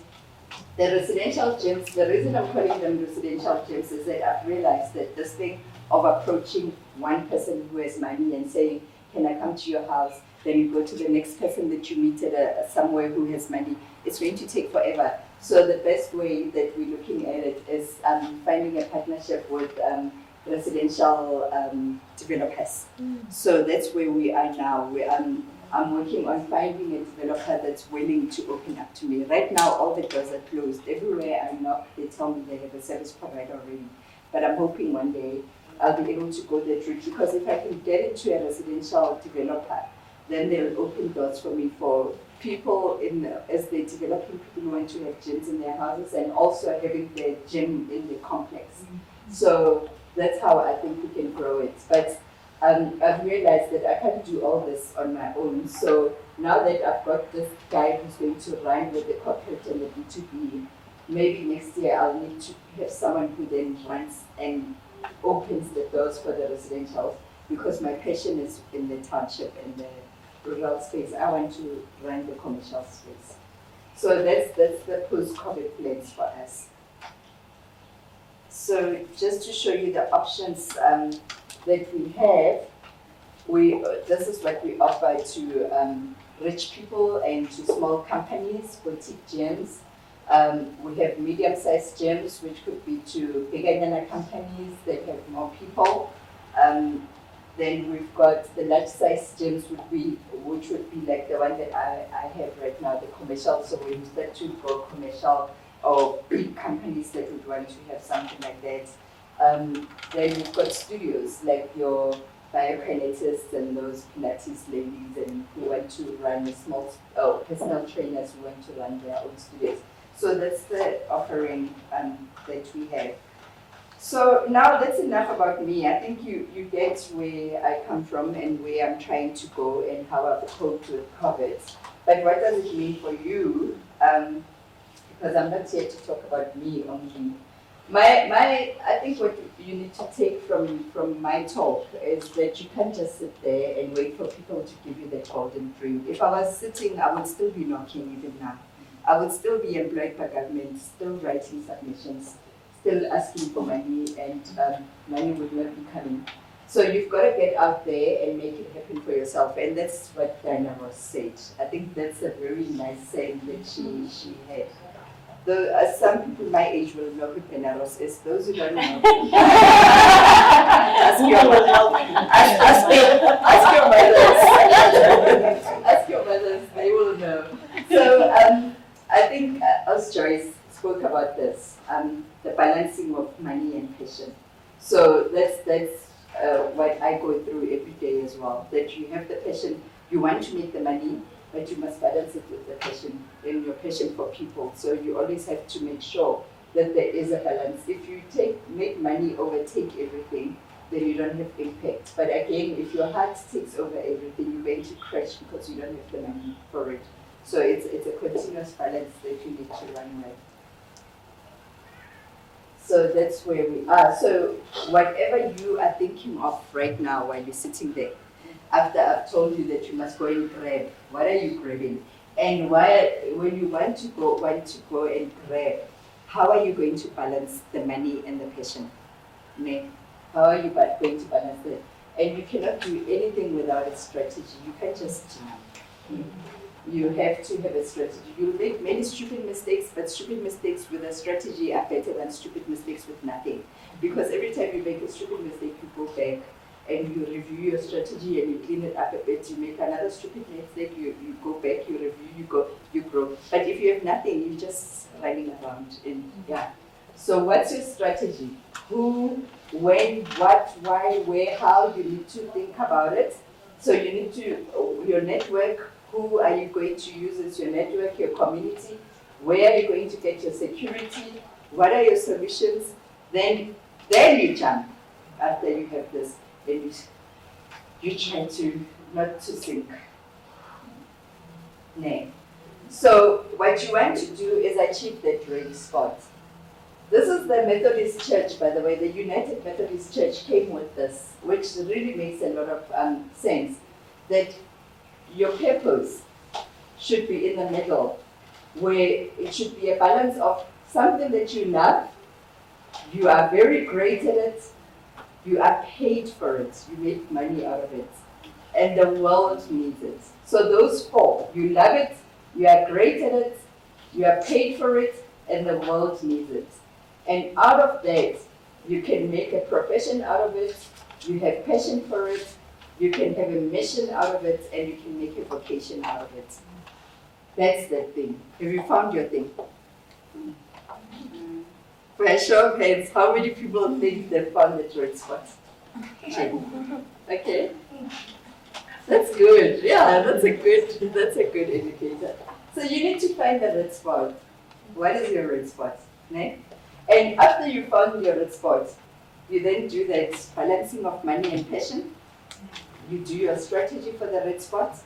the residential gyms, the reason I'm calling them residential gyms is that I've realized that this thing of approaching one person who has money and saying, can I come to your house? Then you go to the next person that you meet at somewhere who has money. It's going to take forever. So the best way that we're looking at it is finding a partnership with residential developers. So that's where we are now. I'm working on finding a developer that's willing to open up to me. Right now, all the doors are closed. Everywhere I knock, they tell me they have a service provider already. But I'm hoping one day I'll be able to go that route, because if I can get into a residential developer, then they'll open doors for me for people as they're developing, people who want to have gyms in their houses and also having their gym in the complex. So that's how I think we can grow it. But I've realized that I can't do all this on my own. So now that I've got this guy who's going to run with the corporate and the B2B, maybe next year I'll need to have someone who then runs and opens the doors for the residentials, because my passion is in the township and the rural space. I want to run the commercial space. So that's the post-COVID plans for us. So just to show you the options that we have, this is what we offer to rich people and to small companies, boutique gyms. We have medium-sized gyms, which could be to bigger than companies that have more people. Then we've got the large-sized gyms, which would be like the one that I have right now, the commercial. So we start to go commercial, or big companies that would want to have something like that. Then we've got studios like your biokinetists and those Pilates ladies and who want to run a small, personal trainers who want to run their own studios. So that's the offering that we have. So now that's enough about me. I think you get where I come from and where I'm trying to go and how I've coped with COVID. But what does it mean for you? Because I'm not here to talk about me only. I think what you need to take from my talk is that you can't just sit there and wait for people to give you that golden dream. If I was sitting, I would still be knocking even now. I would still be employed by government, still writing submissions, still asking for money, and money would not be coming. So you've got to get out there and make it happen for yourself. And that's what Diana Ross said. I think that's a very nice saying that she had. Though some people my age will know who Diana Ross is. Those who don't know, ask your mothers. Ask your mothers, they will know. So I think as Joyce spoke about this, the balancing of money and passion. So that's what I go through every day as well. That you have the passion, you want to make the money, but you must balance it with the passion and your passion for people. So you always have to make sure that there is a balance. If you make money overtake everything, then you don't have impact. But again, if your heart takes over everything, you're going to crash because you don't have the money for it. So it's a continuous balance that you need to run with. So that's where we are. So whatever you are thinking of right now while you're sitting there, after I've told you that you must go and grab, what are you grabbing? And when you want to go and grab, how are you going to balance the money and the passion? How are you going to balance it? And you cannot do anything without a strategy. You can't just jump. You have to have a strategy. You'll make many stupid mistakes, but stupid mistakes with a strategy are better than stupid mistakes with nothing. Because every time you make a stupid mistake, you go back and you review your strategy and you clean it up a bit. You make another stupid mistake, you go back, you review, you grow. But if you have nothing, you're just running around. So what's your strategy? Who, when, what, why, where, how? You need to think about it. So you need to, your network, who are you going to use as your network, your community? Where are you going to get your security? What are your solutions? Then you jump after you have this. Then you try to not to sink. So what you want to do is achieve that ready spot. This is the Methodist Church, by the way. The United Methodist Church came with this, which really makes a lot of sense. That your purpose should be in the middle, where it should be a balance of something that you love, you are very great at it, You are paid for it. You make money out of it. And the world needs it. So those four, you love it, you are great at it, you are paid for it, and the world needs it. And out of that, you can make a profession out of it, you have passion for it, you can have a mission out of it, and you can make a vocation out of it. That's the thing. Have you found your thing? For a show of hands, how many people think they found the right spot? Okay. That's good. Yeah, that's a good indicator. So you need to find the red spot. What is your red spot? Ne? And after you found your red spot, you then do that balancing of money and passion. You do your strategy for the red spot.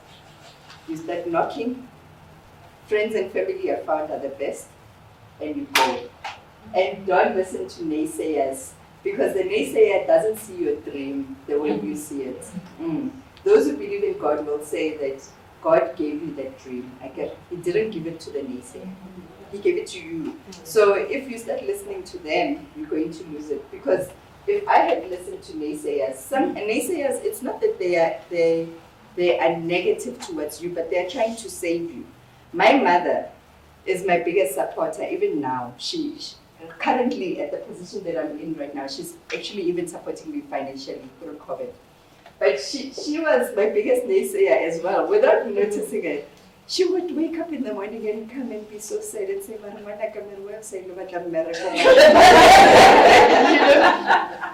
You start knocking. Friends and family are found are the best. And you go. And don't listen to naysayers, because the naysayer doesn't see your dream the way you see it. Those who believe in God will say that God gave you that dream. He didn't give it to the naysayer. He gave it to you. So if you start listening to them, you're going to lose it. Because if I had listened to naysayers, some naysayers, it's not that they are negative towards you, but they're trying to save you. My mother is my biggest supporter, even now. She currently at the position that I'm in right now, she's actually even supporting me financially through COVID. But she was my biggest naysayer as well, without noticing it. She would wake up in the morning and come and be so sad and say,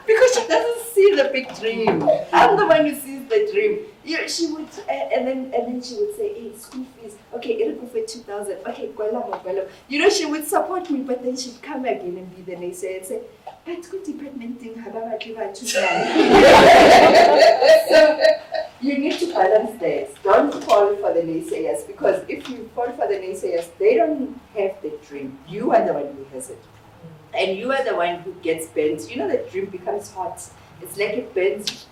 because she doesn't see the big dream. I'm the one who sees the dream. She would, and then she would say, hey, school fees, okay, it'll go for 2,000, okay, gwala. She would support me, but then she'd come again and be the naysayer and say, but good department thing, So you need to balance that. Don't fall for the naysayers, because if you fall for the naysayers, they don't have the dream. You are the one who has it. And you are the one who gets bent. You know, the dream becomes hot. It's like it bends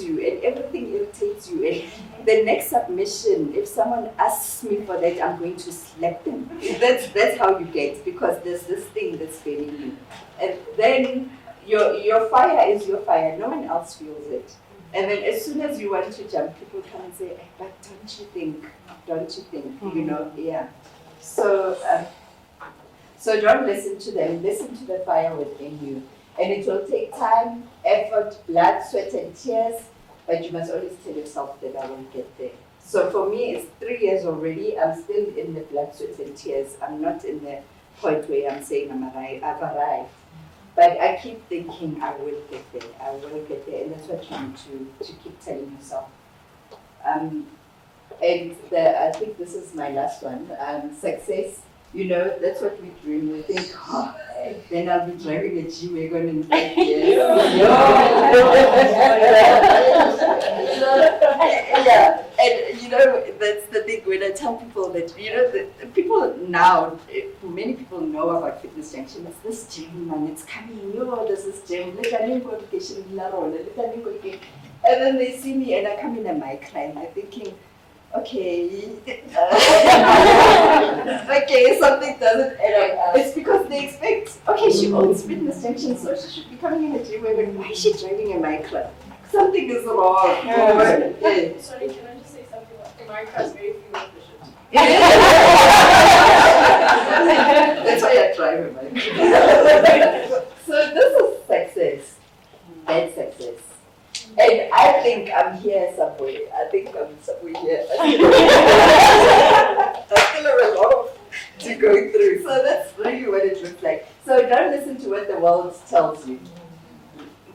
you, and everything irritates you. And the next submission, if someone asks me for that, I'm going to slap them. That's how you get, because there's this thing that's bending you. And then your fire is your fire. No one else feels it. And then as soon as you want to jump, people come and say, hey, but don't you think? Yeah. So don't listen to them. Listen to the fire within you. And it will take time, effort, blood, sweat, and tears, but you must always tell yourself that I will get there. So for me, it's 3 years already. I'm still in the blood, sweat, and tears. I'm not in the point where I'm saying I've arrived. But I keep thinking I will get there, and that's what you need to keep telling yourself. And I think this is my last one. Success. That's what we dream. We think, then I'll be driving a G-Wagon in 5 years. Yeah, and that's the thing when I tell people that, people now, many people know about Fitness Junction. It's this gym, man, it's coming, there's this gym, and then they see me and I come in a mic and I'm thinking, okay, something doesn't add up. It's because they expect, she owns Fitness Junction, so she should be coming in a gym. Why is she driving a micro? Something is wrong. Sorry, can I just say something? My car is very fuel efficient. That's why I drive a micro. So this is success. That's success. And I think I'm here somewhere. I think I'm somewhere here. I still have a lot to go through. So that's really what it looks like. So don't listen to what the world tells you.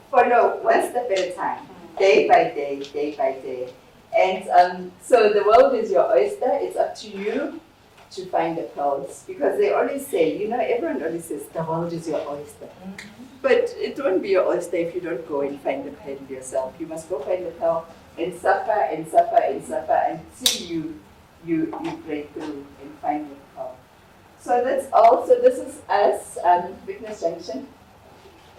Follow one step at a time, day by day, day by day. And so the world is your oyster. It's up to you to find the pearls. Because they always say, everyone always says the world is your oyster. But it won't be your oyster if you don't go and find the pearl yourself. You must go find the pearl and suffer and suffer and suffer until you break through and find the pearl. So that's all. So this is us, Fitness Junction.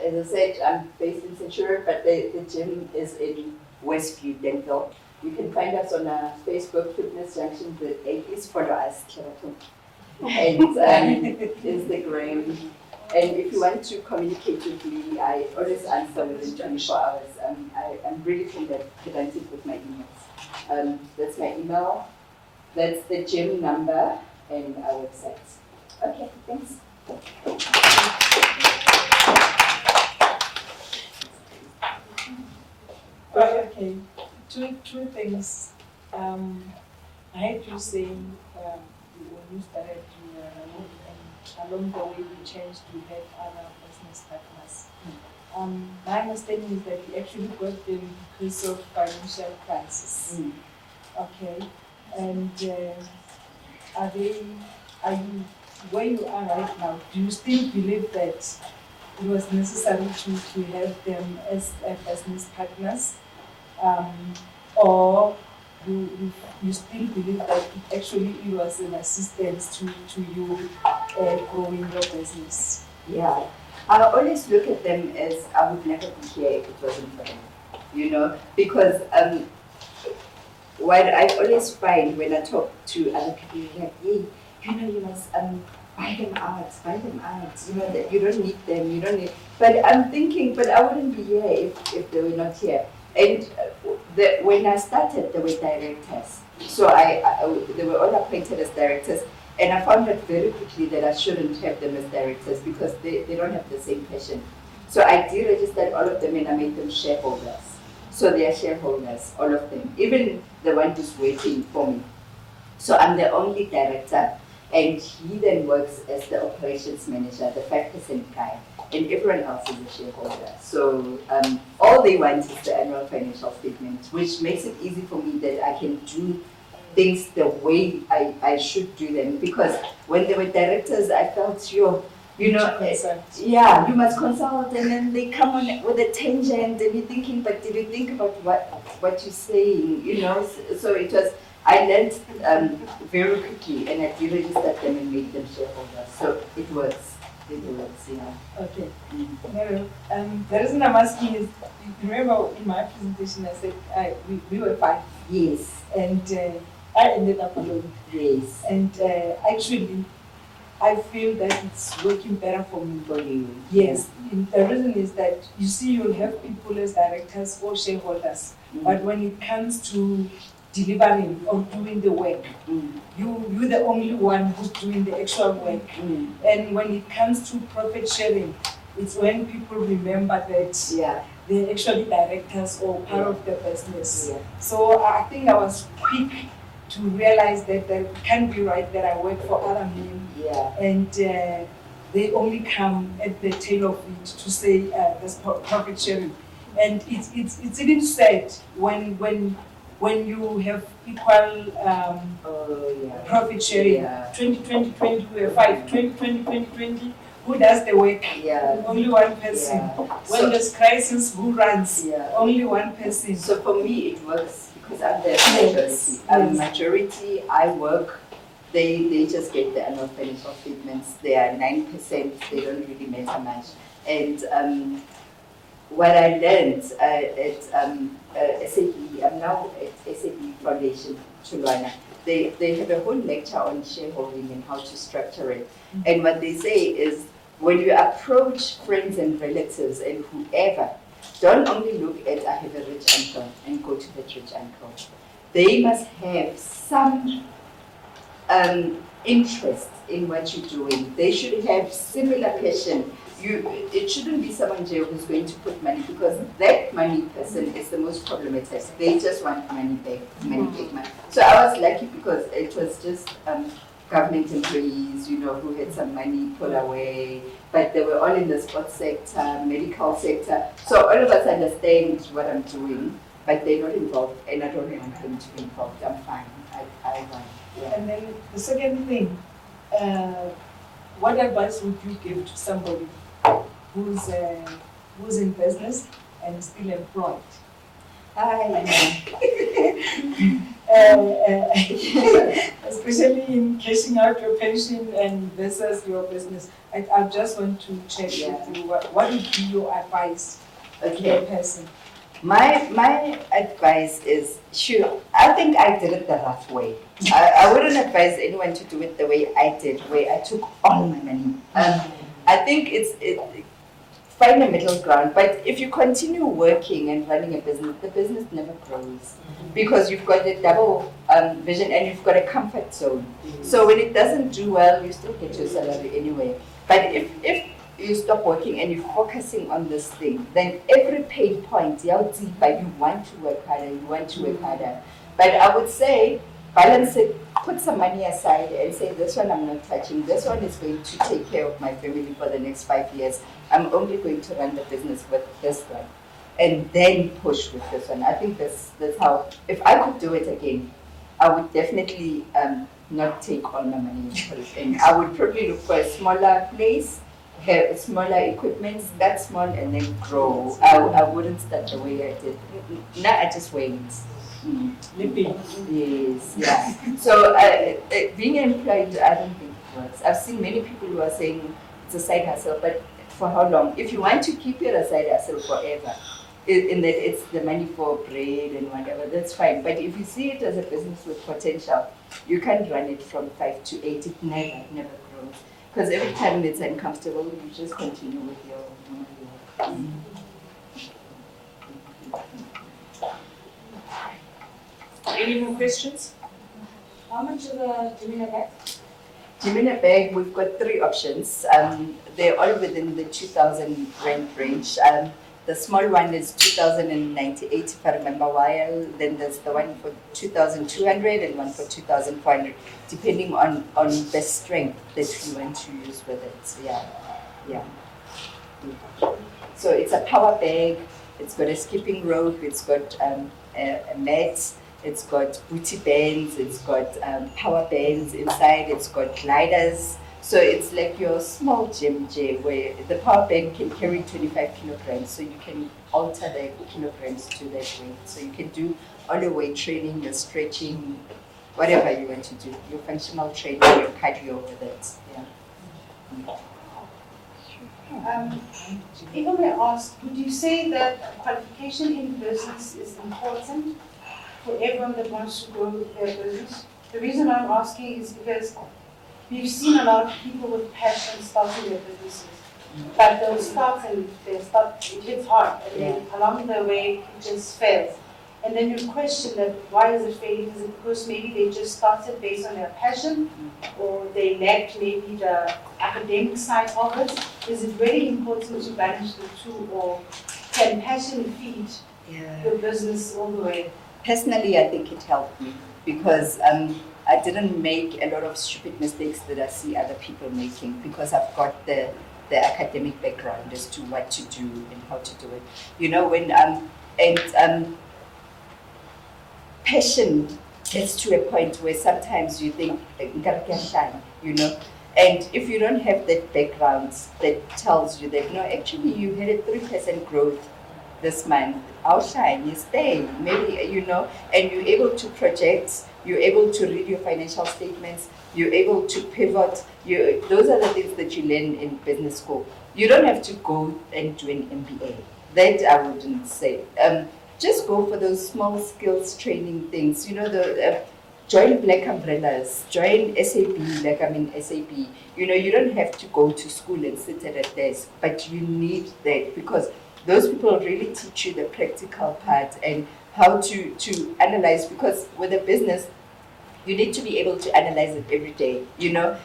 As I said, I'm based in Centurion, but the gym is in Westview, Denville. You can find us on Facebook, Fitness Junction. Please follow us, and Instagram. And if you want to communicate with me, I always answer within 24 hours. I'm really pedantic with my emails. That's my email, that's the gym number, and our website. Okay, thanks. Okay, two things. I heard you saying when you started and along the way you changed to have other business partners. My understanding is that you actually got them because of financial crisis. Okay, and are you where you are right now? Do you still believe that it was necessary to have them as business partners, or you still believe that it was an assistance to you growing your business? Yeah, I always look at them as I would never be here if it wasn't for them, you know, because what I always find when I talk to other people, like, hey, you know, you must buy them out, you know, that you don't need them, you don't need, but I'm thinking, but I wouldn't be here if they were not here. And when I started, they were directors. So they were all appointed as directors. And I found out very quickly that I shouldn't have them as directors because they don't have the same passion. So I deregistered all of them and I made them shareholders. So they are shareholders, all of them, even the one who's working for me. So I'm the only director, and he then works as the operations manager, the 5% guy, and everyone else is a shareholder. So all they want is the annual financial statement, which makes it easy for me that I can do things the way I should do them. Because when they were directors, I felt, you know, you must consult, and then they come on with a tangent, and you're thinking, but did you think about what you're saying, you know? So it was, I learned very quickly, and I deregistered them and made them shareholders. So it works. Yeah. Okay. The reason I'm asking is, you remember in my presentation I said we were 5. Yes. And I ended up alone. Yes. And actually, I feel that it's working better for me. For you. Yes. And the reason is that you see, you'll have people as directors or shareholders, but when it comes to delivering or doing the work, you're the only one who's doing the actual work. And when it comes to profit sharing, it's when people remember that they're actually directors or part of the business. So I think I was quick to realize that it can't be right that I work for other men and they only come at the tail of it to say there's profit sharing. And it's even said when you have equal profit sharing, 2020 we were 5, 2020, who does the work? Only one person. When there's crisis, who runs? Only one person. So for me it works because I'm the majority. I'm majority, I work, they just get the annual financial statements. They are 9%, they don't really matter much. And what I learned at SAP, I'm now at SAP Foundation, Chulwana, they have a whole lecture on shareholding and how to structure it. And what they say is, when you approach friends and relatives and whoever, don't only look at I have a rich uncle and go to that rich uncle. They must have some interest in what you're doing. They should have similar passion. It shouldn't be someone who's going to put money, because that money person is the most problematic. They just want money back, money. So I was lucky because it was just government employees, you know, who had some money put away, but they were all in the sports sector, medical sector. So all of us understand what I'm doing, but they're not involved, and I don't want them to be involved. I'm fine. I want. Yeah. And then the second thing, what advice would you give to somebody who's in business and still employed? Especially in cashing out your pension and versus your business. I just want to check with you, what would be your advice to a person? My advice is, I think I did it the rough way. I wouldn't advise anyone to do it the way I did, where I took all my money. I think find a middle ground. But if you continue working and running a business, the business never grows because you've got a double vision and you've got a comfort zone. So when it doesn't do well, you still get your salary anyway. But if you stop working and you're focusing on this thing, then every pain point, you want to work harder, But I would say, balance it, put some money aside and say, this one I'm not touching, this one is going to take care of my family for the next 5 years. I'm only going to run the business with this one. And then push with this one. I think that's how, if I could do it again, I would definitely not take all my money and put it in. I would probably look for a smaller place, have smaller equipment, start small and then grow. I wouldn't start the way I did. Now I just wait. Yes, yeah. So being employed, I don't think it works. I've seen many people who are saying it's a side hustle, but for how long? If you want to keep it a side hustle forever, in that it's the money for bread and whatever, that's fine. But if you see it as a business with potential, you can't run it from 5 to 8. It never grows. Because every time it's uncomfortable, you just continue with your normal work. Any more questions? How much is a Jimina bag? Jimina bag, we've got 3 options. They're all within the 2,000 rand range. The small one is 2,098 if I remember well. Then there's the one for 2,200 and one for 2,400, depending on the strength that you want to use with it. Yeah. So it's a power bag. It's got a skipping rope. It's got a mat. It's got booty bands. It's got power bands inside. It's got gliders. So it's like your small gym where the power band can carry 25 kilograms. So you can alter the kilograms to that weight. So you can do all your weight training, your stretching, whatever you want to do. Your functional training, your cardio with it. Yeah. If I may ask, would you say that qualification in business is important for everyone that wants to grow their business? The reason I'm asking is because we've seen a lot of people with passion starting their businesses, but they'll start and it hits hard, and then along the way it just fails. And then you question that why is it failing? Is it because maybe they just started based on their passion, or they lacked maybe the academic side of it? Is it really important to balance the two, or can passion feed the business all the way? Personally, I think it helped me because I didn't make a lot of stupid mistakes that I see other people making because I've got the academic background as to what to do and how to do it. You know, when passion gets to a point where sometimes you think, you know, and if you don't have that background that tells you that, no, actually you had a 3% growth this month, I'll shine, you stay, maybe, you know, and you're able to project, you're able to read your financial statements, you're able to pivot, those are the things that you learn in business school. You don't have to go and do an MBA. That I wouldn't say. Just go for those small skills training things, you know, join Black Umbrellas, join SAP, like I'm in SAP. You know, you don't have to go to school and sit at a desk, but you need that because those people really teach you the practical part and how to analyze, because with a business, you need to be able to analyze it every day, you know.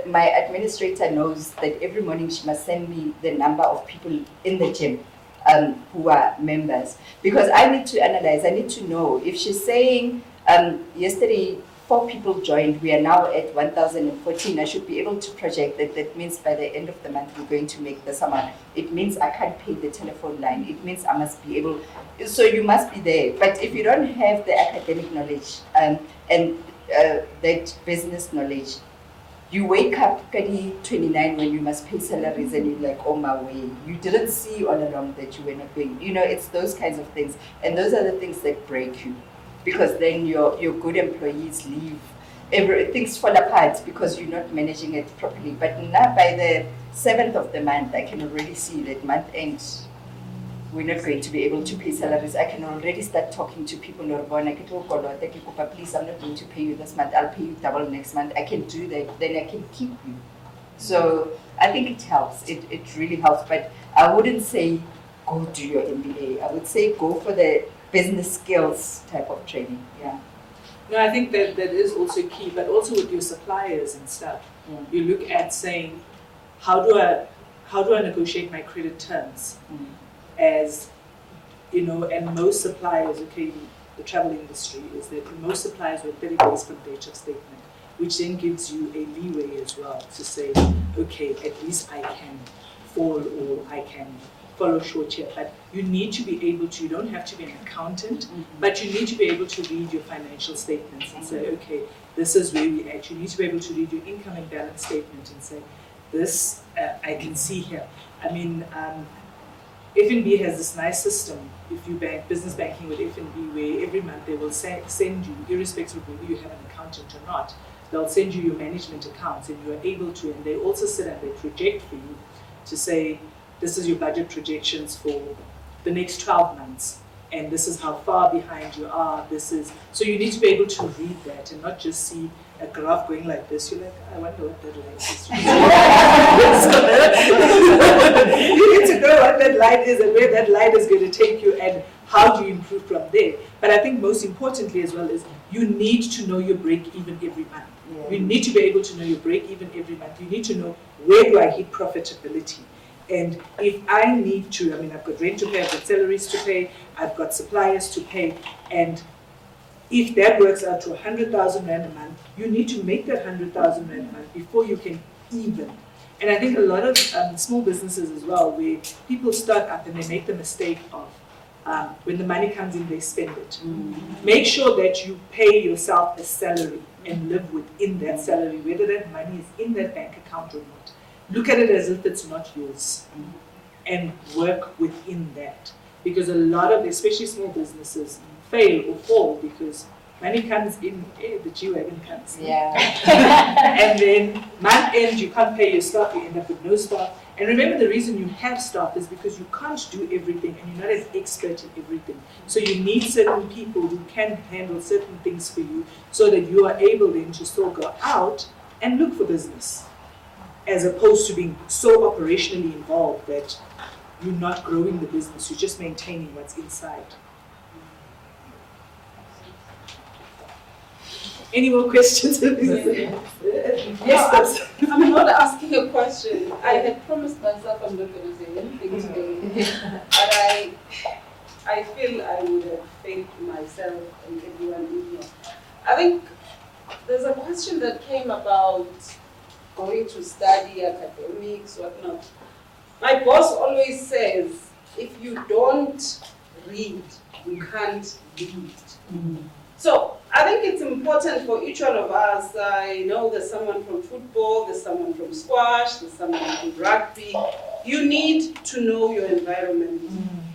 My administrator knows that every morning she must send me the number of people in the gym who are members, because I need to analyze, I need to know. If she's saying yesterday 4 people joined, we are now at 1,014, I should be able to project that. That means by the end of the month we're going to make this amount. It means I can't pay the telephone line. It means I must be able, so you must be there. But if you don't have the academic knowledge and that business knowledge, you wake up 29 when you must pay salaries and you're like, oh my way. You didn't see all along that you were not paying. You know, it's those kinds of things. And those are the things that break you. Because then your good employees leave, things fall apart because you're not managing it properly. But now by the 7th of the month, I can already see that month end, we're not going to be able to pay salaries. I can already start talking to people, please, I'm not going to pay you this month, I'll pay you double next month. I can do that, then I can keep you. So I think it helps. It really helps. But I wouldn't say go do your MBA. I would say go for the business skills type of training. Yeah. No, I think that is also key, but also with your suppliers and stuff. You look at saying, how do I negotiate my credit terms? As you know, and most suppliers, okay, the travel industry is that most suppliers were 30 days from date of statement, which then gives you a leeway as well to say, okay, at least I can fall or I can follow short here. But you need to be able to, you don't have to be an accountant, but you need to be able to read your financial statements and say, okay, this is where we at. You need to be able to read your income and balance statement and say, this I can see here. I mean, FNB has this nice system, if you bank business banking with FNB, where every month they will send you, irrespective of whether you have an accountant or not, they'll send you your management accounts, and you are able to, and they also sit and they project for you to say, this is your budget projections for the next 12 months, and this is how far behind you are, so you need to be able to read that and not just see a graph going like this. You're like, I wonder what that line is. You need to know what that line is and where that line is going to take you and how do you improve from there. But I think most importantly as well is you need to know your break even every month. You need to be able to know your break even every month. You need to know, where do I hit profitability? And if I need to, I mean, I've got rent to pay, I've got salaries to pay, I've got suppliers to pay, and if that works out to 100,000 Rand a month, you need to make that 100,000 Rand a month before you can even. And I think a lot of small businesses as well, where people start up and they make the mistake of, when the money comes in, they spend it. Make sure that you pay yourself a salary and live within that salary, whether that money is in that bank account or not. Look at it as if it's not yours and work within that. Because a lot of, especially small businesses, fail or fall because money comes in, the G-Wagon comes in. And then month end, you can't pay your staff, you end up with no staff. And remember, the reason you have staff is because you can't do everything and you're not an expert in everything. So you need certain people who can handle certain things for you so that you are able then to still go out and look for business, as opposed to being so operationally involved that you're not growing the business, you're just maintaining what's inside. Any more questions? Yes, I'm not asking a question. I had promised myself I'm not going to say anything today, but I feel I would have failed myself and everyone in here. I think there's a question that came about going to study, academics, whatnot. My boss always says, if you don't read, you can't lead. So I think it's important for each one of us. I know there's someone from football, there's someone from squash, there's someone from rugby. You need to know your environment.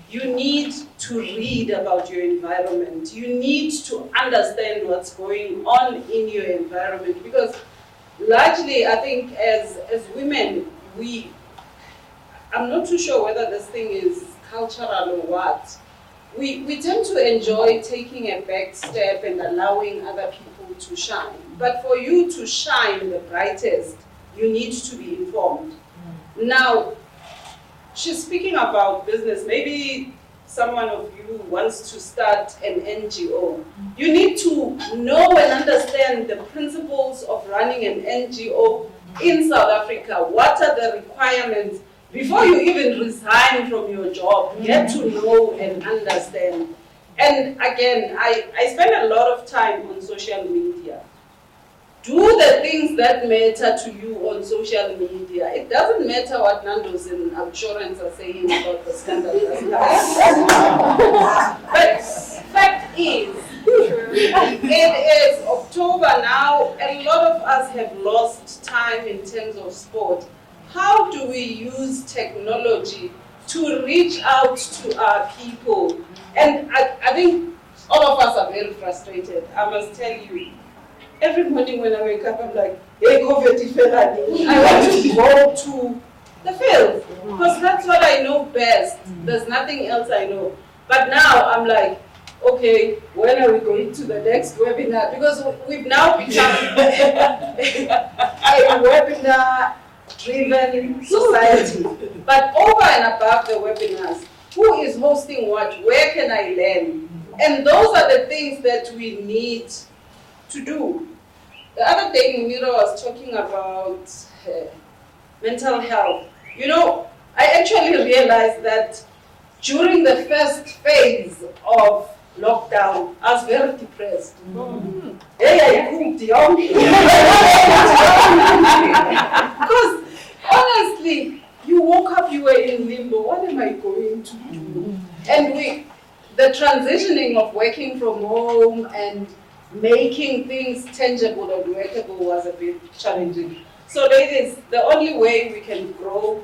You need to read about your environment. You need to understand what's going on in your environment, because largely, I think as women, I'm not too sure whether this thing is cultural or what. We tend to enjoy taking a back step and allowing other people to shine. But for you to shine the brightest, you need to be informed. Now, she's speaking about business. Maybe someone of you wants to start an NGO. You need to know and understand the principles of running an NGO in South Africa. What are the requirements? Before you even resign from your job, get to know and understand. And again, I spend a lot of time on social media. Do the things that matter to you on social media. It doesn't matter what Nando's and Assurance are saying about the scandal. But fact is, it is October now. A lot of us have lost time in terms of sport. How do we use technology to reach out to our people? And I think all of us are very frustrated, I must tell you. Every morning when I wake up, I'm like, hey, COVID, I want to go to the field, because that's what I know best. There's nothing else I know. But now I'm like, okay, when are we going to the next webinar? Because we've now become a webinar driven society. But over and above the webinars, who is hosting what? Where can I learn? And those are the things that we need to do. The other day, Moonira was talking about mental health. You know, I actually realized that during the first phase of lockdown, I was very depressed. Because honestly, you woke up, you were in limbo. What am I going to do? And the transitioning of working from home and making things tangible and workable was a bit challenging. So ladies, the only way we can grow,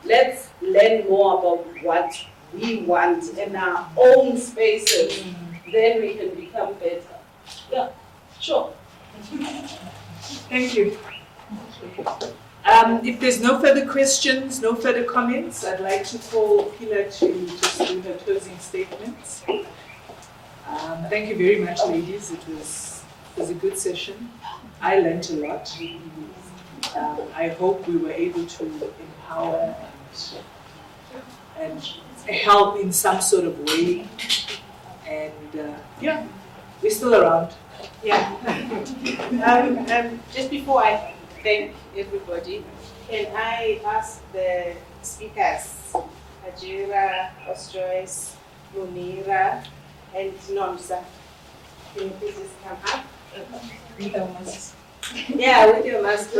let's learn more about what we want in our own spaces, then we can become better. Yeah, sure. Thank you. If there's no further questions, no further comments, I'd like to call Pilar to just do her closing statements. Thank you very much, ladies. It was a good session. I learned a lot. I hope we were able to empower and help in some sort of way. And yeah, we're still around. Yeah. Just before I thank everybody, can I ask the speakers, Hajira, Joyce, Moonira, and Nomsa, can you please just come up? With your masks. Yeah, with your masks.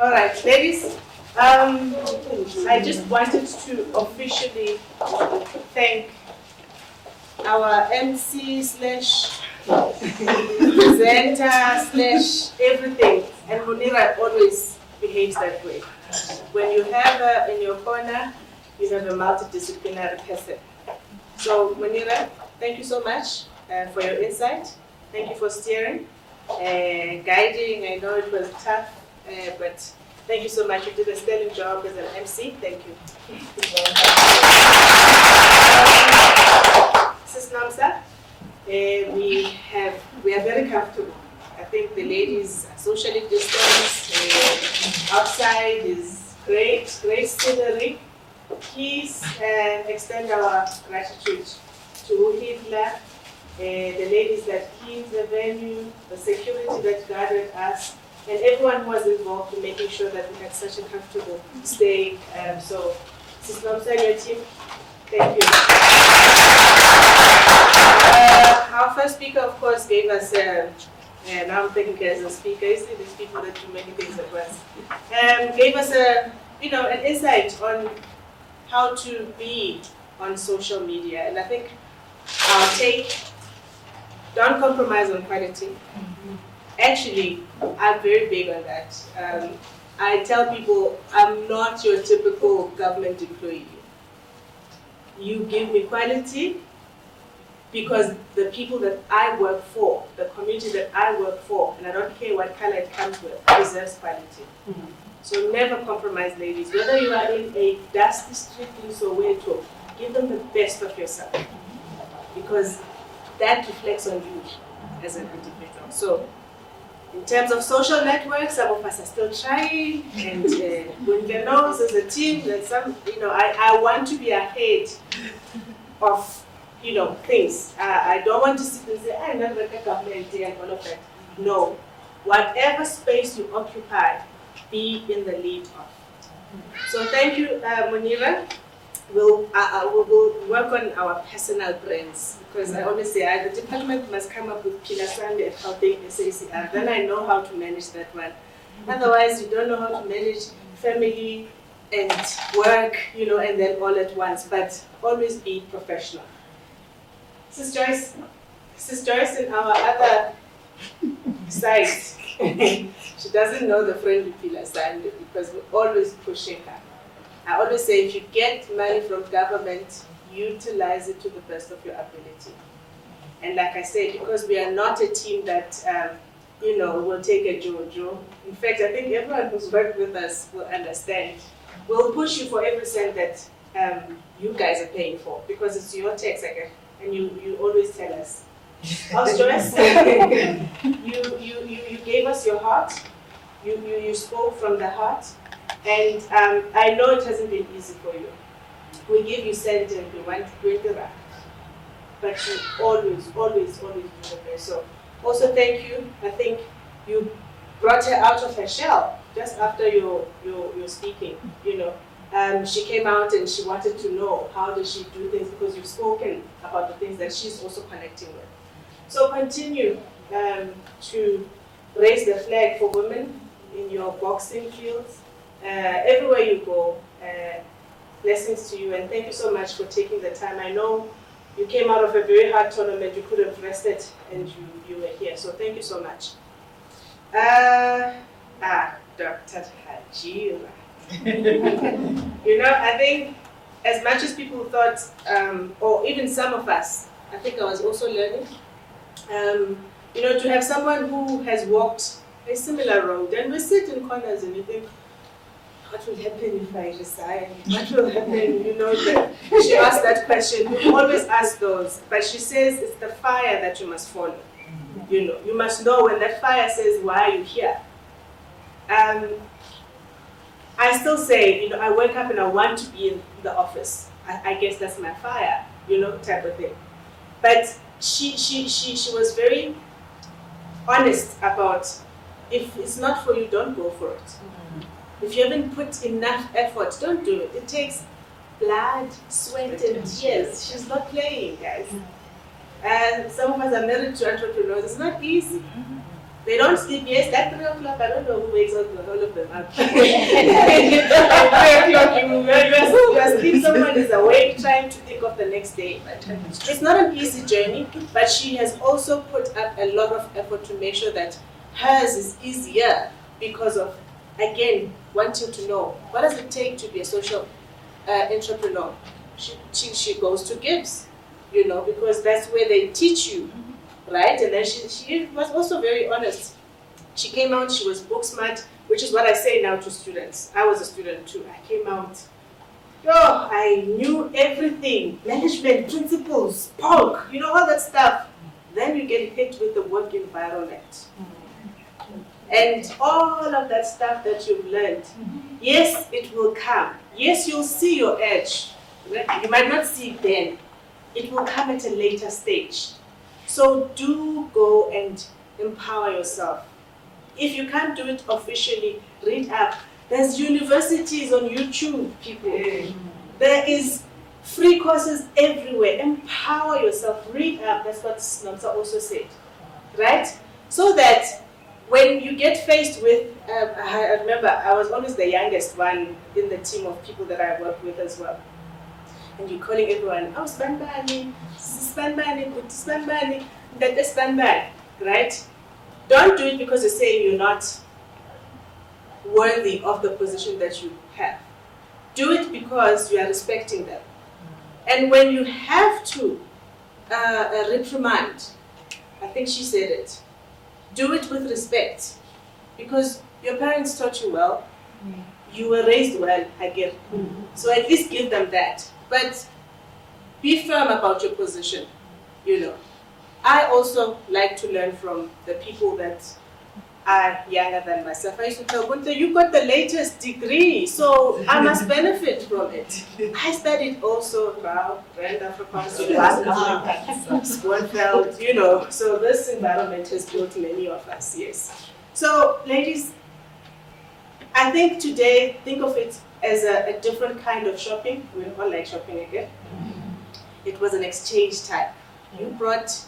All right, ladies. I just wanted to officially thank our MC / presenter / everything, and Moonira always behaves that way. When you have her in your corner, you have a multidisciplinary person. So Moonira, thank you so much for your insight. Thank you for steering, guiding. I know it was tough, but thank you so much. You did a sterling job as an MC. Thank you. Sis Nomsa, we are very comfortable. I think the ladies are socially distanced. Outside is great scenery. Please extend our gratitude to Hitler, the ladies that cleaned the venue, the security that guarded us, and everyone who was involved in making sure that we had such a comfortable stay. So, Sis Nomsa and your team, thank you. Our first speaker, of course, gave us, now I'm thinking as a speaker, you see these people that do many things at once, gave us an insight on how to be on social media. And I think our take, don't compromise on quality. Actually, I'm very big on that. I tell people, I'm not your typical government employee. You give me quality because the people that I work for, the community that I work for, and I don't care what color it comes with, deserves quality. So never compromise, ladies. Whether you are in a dusty street in Soweto, give them the best of yourself, because that reflects on you as an individual. So, in terms of social networks, some of us are still trying, and with the nose as a team, and some, I want to be ahead of, things. I don't want to sit and say, I'm not the government and all of that. No, whatever space you occupy, be in the lead of. So thank you, Moonira. We'll work on our personal brands, because I always say the department must come up with Pilasande and Gauteng SACR. Then I know how to manage that one. Otherwise, you don't know how to manage family and work, and then all at once. But always be professional. Sis Joyce in our other side, she doesn't know the friendly Pilasande because we're always pushing her. I always say, if you get money from government, utilize it to the best of your ability. And like I said, because we are not a team that, will take a JoJo. In fact, I think everyone who's worked with us will understand. We'll push you for every cent that you guys are paying for, because it's your tax, and you always tell us. Joyce, you gave us your heart, you spoke from the heart, and I know it hasn't been easy for you. We give you cent and we want 20 rand, but you always do the best. So also thank you. I think you brought her out of her shell just after your speaking. You know, she came out and she wanted to know how does she do things, because you've spoken about the things that she's also connecting with. So continue to raise the flag for women in your boxing fields. Everywhere you go, blessings to you, and thank you so much for taking the time. I know you came out of a very hard tournament, you could have rested, and you were here, so thank you so much. Dr. Hajira. You know, I think as much as people thought, or even some of us, I think I was also learning, you know, to have someone who has walked a similar road, and we sit in corners and you think, what will happen if I resign? What will happen? You know, she asked that question. We always ask those, but she says it's the fire that you must follow. You know, you must know when that fire says, why are you here? I still say, you know, I wake up and I want to be in the office. I guess that's my fire, you know, type of thing. But she was very honest about, if it's not for you, don't go for it. If you haven't put enough effort, don't do it. It takes blood, sweat, and tears. She's not playing, guys. And some of us are married to entrepreneurs. It's not easy. They don't sleep. Yes, that 3 o'clock, I don't know who wakes up, all of them up. 3 o'clock, you are asleep, someone is awake trying to think of the next day. It's not an easy journey, but she has also put up a lot of effort to make sure that hers is easier because of, again, wanting to know what does it take to be a social entrepreneur. She goes to gigs, you know, because that's where they teach you, right? And then she was also very honest. She came out, she was book smart, which is what I say now to students. I was a student too. I came out, I knew everything, management, principles, POC, you know, all that stuff. Then you get hit with the work environment. And all of that stuff that you've learned, yes, it will come. Yes, you'll see your edge. You might not see it then. It will come at a later stage. So do go and empower yourself. If you can't do it officially, read up. There's universities on YouTube, people. There is free courses everywhere. Empower yourself. Read up. That's what Nomsa also said, right? So that when you get faced with, I remember I was always the youngest one in the team of people that I work with as well. And you're calling everyone, oh, Spanbani, right? Don't do it because you're saying you're not worthy of the position that you have. Do it because you are respecting them. And when you have to reprimand, I think she said it, do it with respect, because your parents taught you well, you were raised well, I get. So at least give them that. But be firm about your position, you know. I also like to learn from the people that are younger than myself. I used to tell Gunter, you got the latest degree, so I must benefit from it. I studied also Rand Afrikaans, Swanfeld, you know, so this environment has built many of us, yes. So, ladies, I think today, think of it as a different kind of shopping. We all like shopping again. It was an exchange type. You brought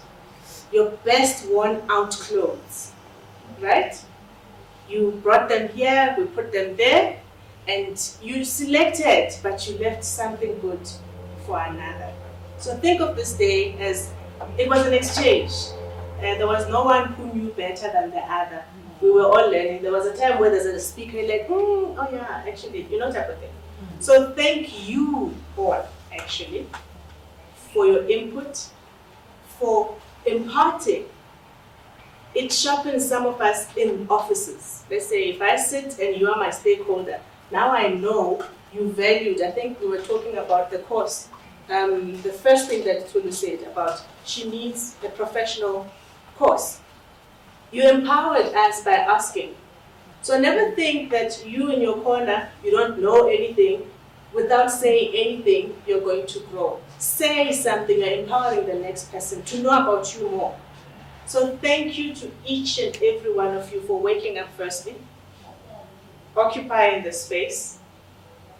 your best worn out clothes, right? You brought them here, we put them there, and you selected, but you left something good for another. So think of this day as it was an exchange. There was no one who knew better than the other. We were all learning. There was a time where there's a speaker like, oh yeah, actually, you know, type of thing. So thank you all, actually, for your input, for imparting. It sharpens some of us in offices. Let's say if I sit and you are my stakeholder, now I know you valued. I think we were talking about the course. The first thing that Tulu said about she needs a professional course. You empowered us by asking. So never think that you in your corner, you don't know anything. Without saying anything, you're going to grow. Say something, you're empowering the next person to know about you more. So thank you to each and every one of you for waking up firstly, occupying the space.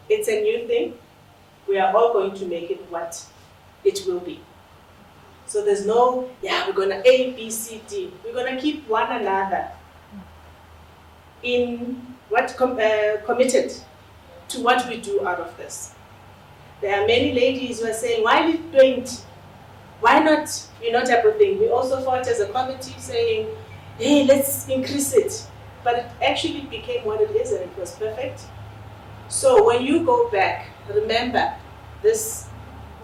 It's a new thing. We are all going to make it what it will be. So there's no, we're going to A, B, C, D. We're going to keep one another committed to what we do out of this. There are many ladies who are saying, why did don't? Why not, type of thing. We also fought as a committee saying, hey, let's increase it. But it actually became what it is and it was perfect. So when you go back, remember this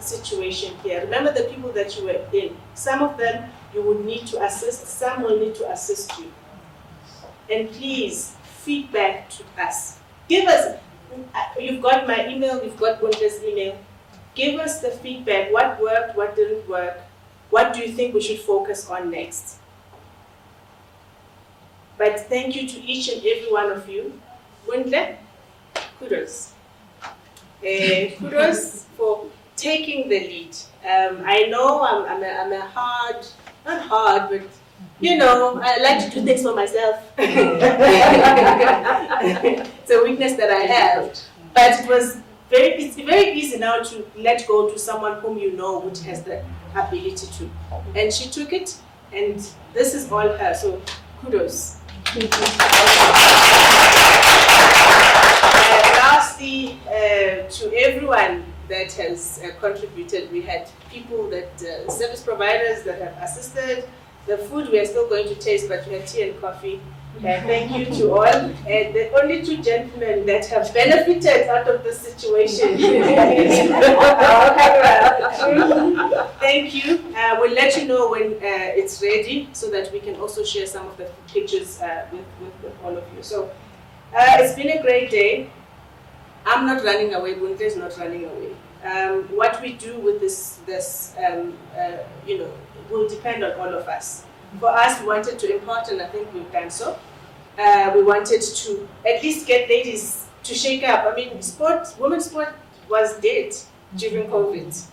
situation here. Remember the people that you were in. Some of them you would need to assist, some will need to assist you. And please, feedback to us. Give us, you've got my email, you've got Bunde's email. Give us the feedback, what worked, what didn't work. What do you think we should focus on next? But thank you to each and every one of you. Bundle, kudos. Kudos for taking the lead. I know I'm a hard, not hard, but I like to do things for myself. It's a weakness that I have. But it's very easy now to let go to someone whom you know which has the ability to. And she took it, and this is all her, so kudos. Lastly, to everyone that has contributed, we had people service providers that have assisted. The food we are still going to taste, but we had tea and coffee. Thank you to all. And the only two gentlemen that have benefited out of this situation. Thank you. We'll let you know when it's ready so that we can also share some of the pictures with all of you. So it's been a great day. I'm not running away. Bunte is not running away. What we do with this will depend on all of us. For us, we wanted to impart, and I think we've done so. We wanted to at least get ladies to shake up. I mean, women's sport was dead during COVID.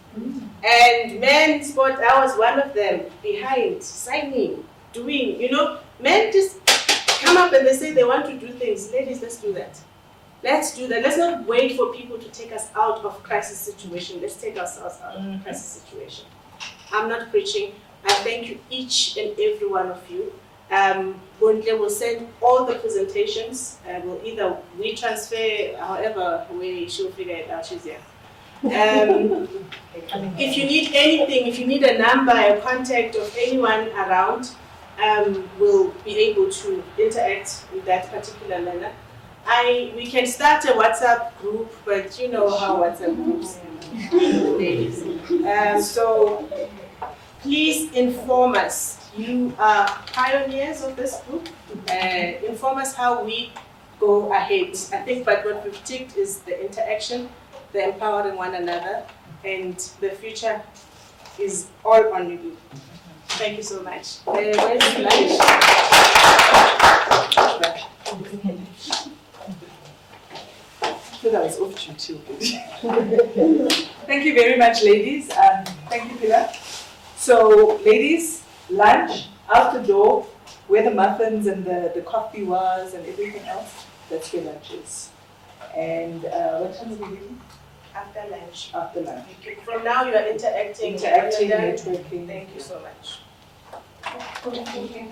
And men's sport, I was one of them, behind, signing, doing, men just come up and they say they want to do things. Ladies, let's do that. Let's do that. Let's not wait for people to take us out of crisis situation. Let's take ourselves out of crisis situation. I'm not preaching. I thank you, each and every one of you. Bundle will send all the presentations. We'll either retransfer, however way she'll figure it out, she's here. If you need anything, if you need a number, a contact of anyone around, we'll be able to interact with that particular manner. We can start a WhatsApp group, but you know how WhatsApp groups ladies. So please inform us. You are pioneers of this group. Inform us how we go ahead. I think but what we've ticked is the interaction, the empowering one another, and the future is all on you. Thank you so much. Where's the lunch? That was off duty. Thank you very much, ladies. Thank you, Pilar. So, ladies, lunch, out the door, where the muffins and the coffee was and everything else, that's where lunch is. And what time are we leaving? After lunch. After lunch. From now, you are interacting. Networking. Thank you so much. Thank you.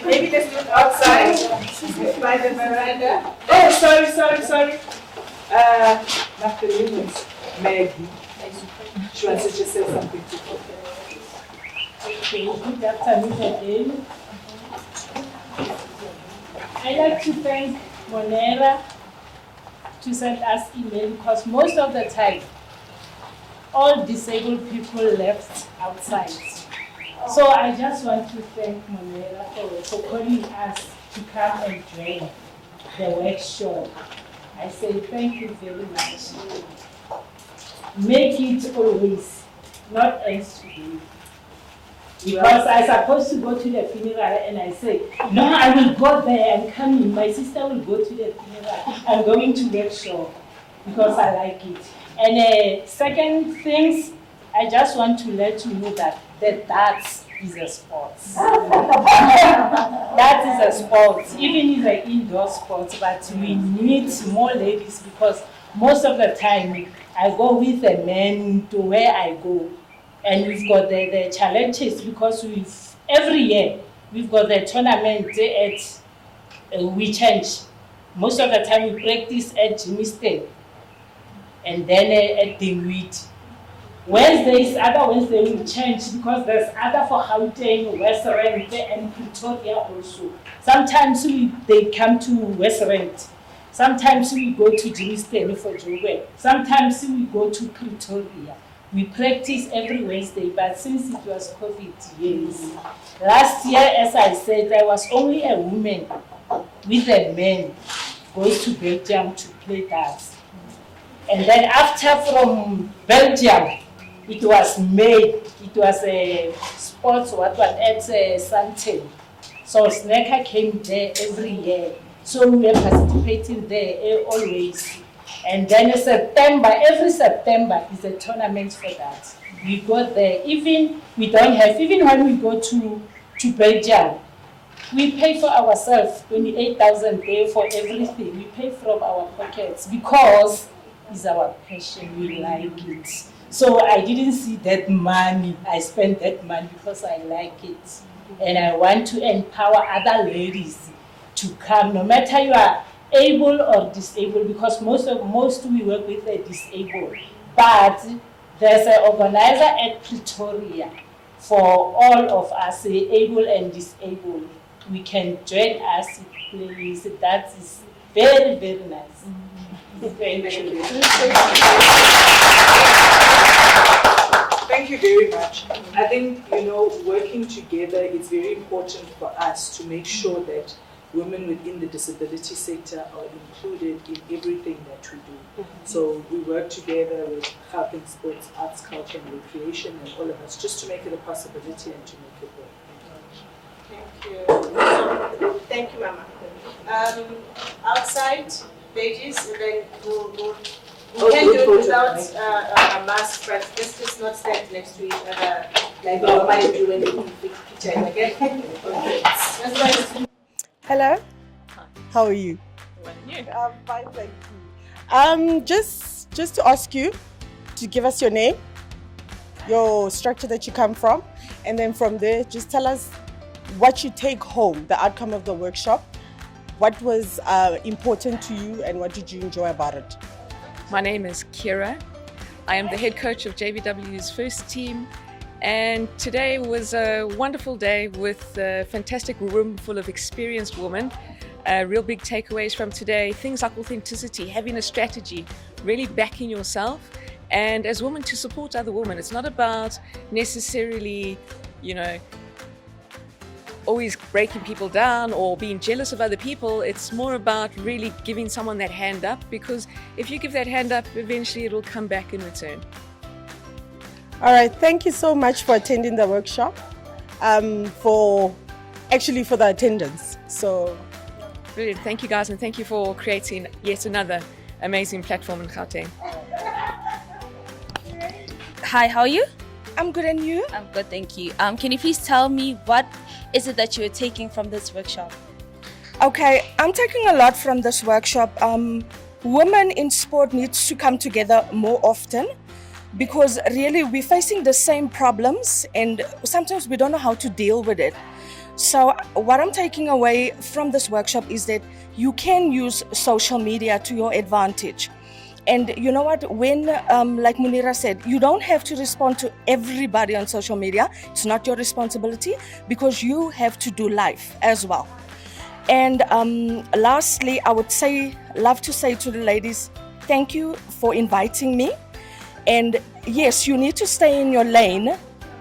Maybe let's do it outside by the veranda. Oh, sorry. Magdalena's Maggie. She wants to just say something to you. Okay, good afternoon again. I'd like to thank Moonira to send us email because most of the time, all disabled people left outside. So I just want to thank Moonira for calling us to come and join the workshop. I say thank you very much. Make it always not ends today. Because I supposed to go to the funeral and I say, no, I will go there, I'm coming. My sister will go to the funeral. I'm going to workshop because I like it. And second things, I just want to let you know that darts is a sport. That is a sport, even if it's an indoor sport, but we need more ladies because most of the time I go with a man to where I go. And we've got the challenges because every year we've got the tournament at we change. Most of the time we practice at Jimiston and then at Dingwit. Other Wednesday we change because there's other for Gauteng, West Rand and Pretoria also. Sometimes they come to West Rand. Sometimes we go to Jimiston for Joburg. Sometimes we go to Pretoria. We practice every Wednesday, but since it was COVID, yes. Last year, as I said, there was only a woman with a man goes to Belgium to play darts. And then after from Belgium, it was made, it was a sports at Santel. So Sneka came there every year. So we were participating there always. And then in September, every September is a tournament for that. We go there, even when we go to Belgium, we pay for ourselves 28,000 there for everything. We pay from our pockets because it's our passion, we like it. So I didn't see that money, I spent that money because I like it. And I want to empower other ladies to come, no matter you are able or disabled, because most we work with the disabled. But there's an organizer at Pretoria for all of us, able and disabled. We can join us, please. That is very, very nice. Thank you. Thank you very much. I think, working together is very important for us to make sure that women within the disability sector are included in everything that we do. So we work together with Gauteng Sports, Arts, Culture and Recreation and all of us just to make it a possibility and to make it work. Thank you. Thank you, Mama. Outside, ladies, we can do it without a mask, but let's just not stand next to each other like we normally do when we take pictures, okay? Okay. Hello. How are you? I'm fine, thank you. Just to ask you to give us your name, your structure that you come from, and then from there, just tell us what you take home, the outcome of the workshop. What was important to you, and what did you enjoy about it? My name is Kira. I am the head coach of JVW's first team. And today was a wonderful day with a fantastic room full of experienced women. Real big takeaways from today, things like authenticity, having a strategy, really backing yourself, and as women to support other women. It's not about necessarily, always breaking people down or being jealous of other people. It's more about really giving someone that hand up, because if you give that hand up, eventually it'll come back in return. All right, thank you so much for attending the workshop, for the attendance. So, brilliant. Thank you guys, and thank you for creating yet another amazing platform in Gauteng. Hi, how are you? I'm good, and you? I'm good, thank you. Can you please tell me what is it that you're taking from this workshop? Okay, I'm taking a lot from this workshop. Women in sport needs to come together more often, because really we're facing the same problems and sometimes we don't know how to deal with it. So what I'm taking away from this workshop is that you can use social media to your advantage. And you know what, when, like Moonira said, you don't have to respond to everybody on social media. It's not your responsibility, because you have to do life as well. And lastly, I would love to say to the ladies, thank you for inviting me. And yes, you need to stay in your lane,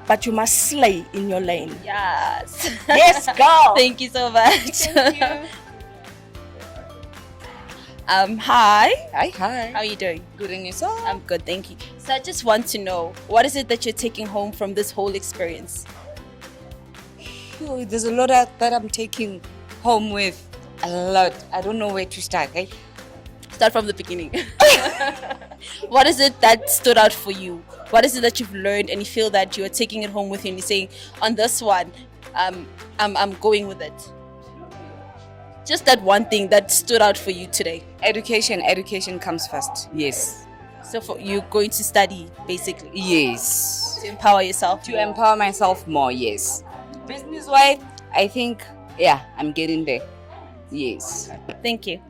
but you must slay in your lane. Yes. Yes, go. Thank you so much. Thank you. Hi. Hi. How are you doing? Good, and yourself? I'm good, thank you. So I just want to know, what is it that you're taking home from this whole experience? There's a lot that I'm taking home with. A lot. I don't know where to start. Eh? Start from the beginning. What is it that stood out for you? What is it that you've learned and you feel that you're taking it home with you and you're saying, on this one, I'm going with it? Just that one thing that stood out for you today. Education comes first. Yes. So you're going to study, basically? Yes. To empower yourself? To empower myself more, yes. Business-wise, I think, yeah, I'm getting there. Yes. Thank you.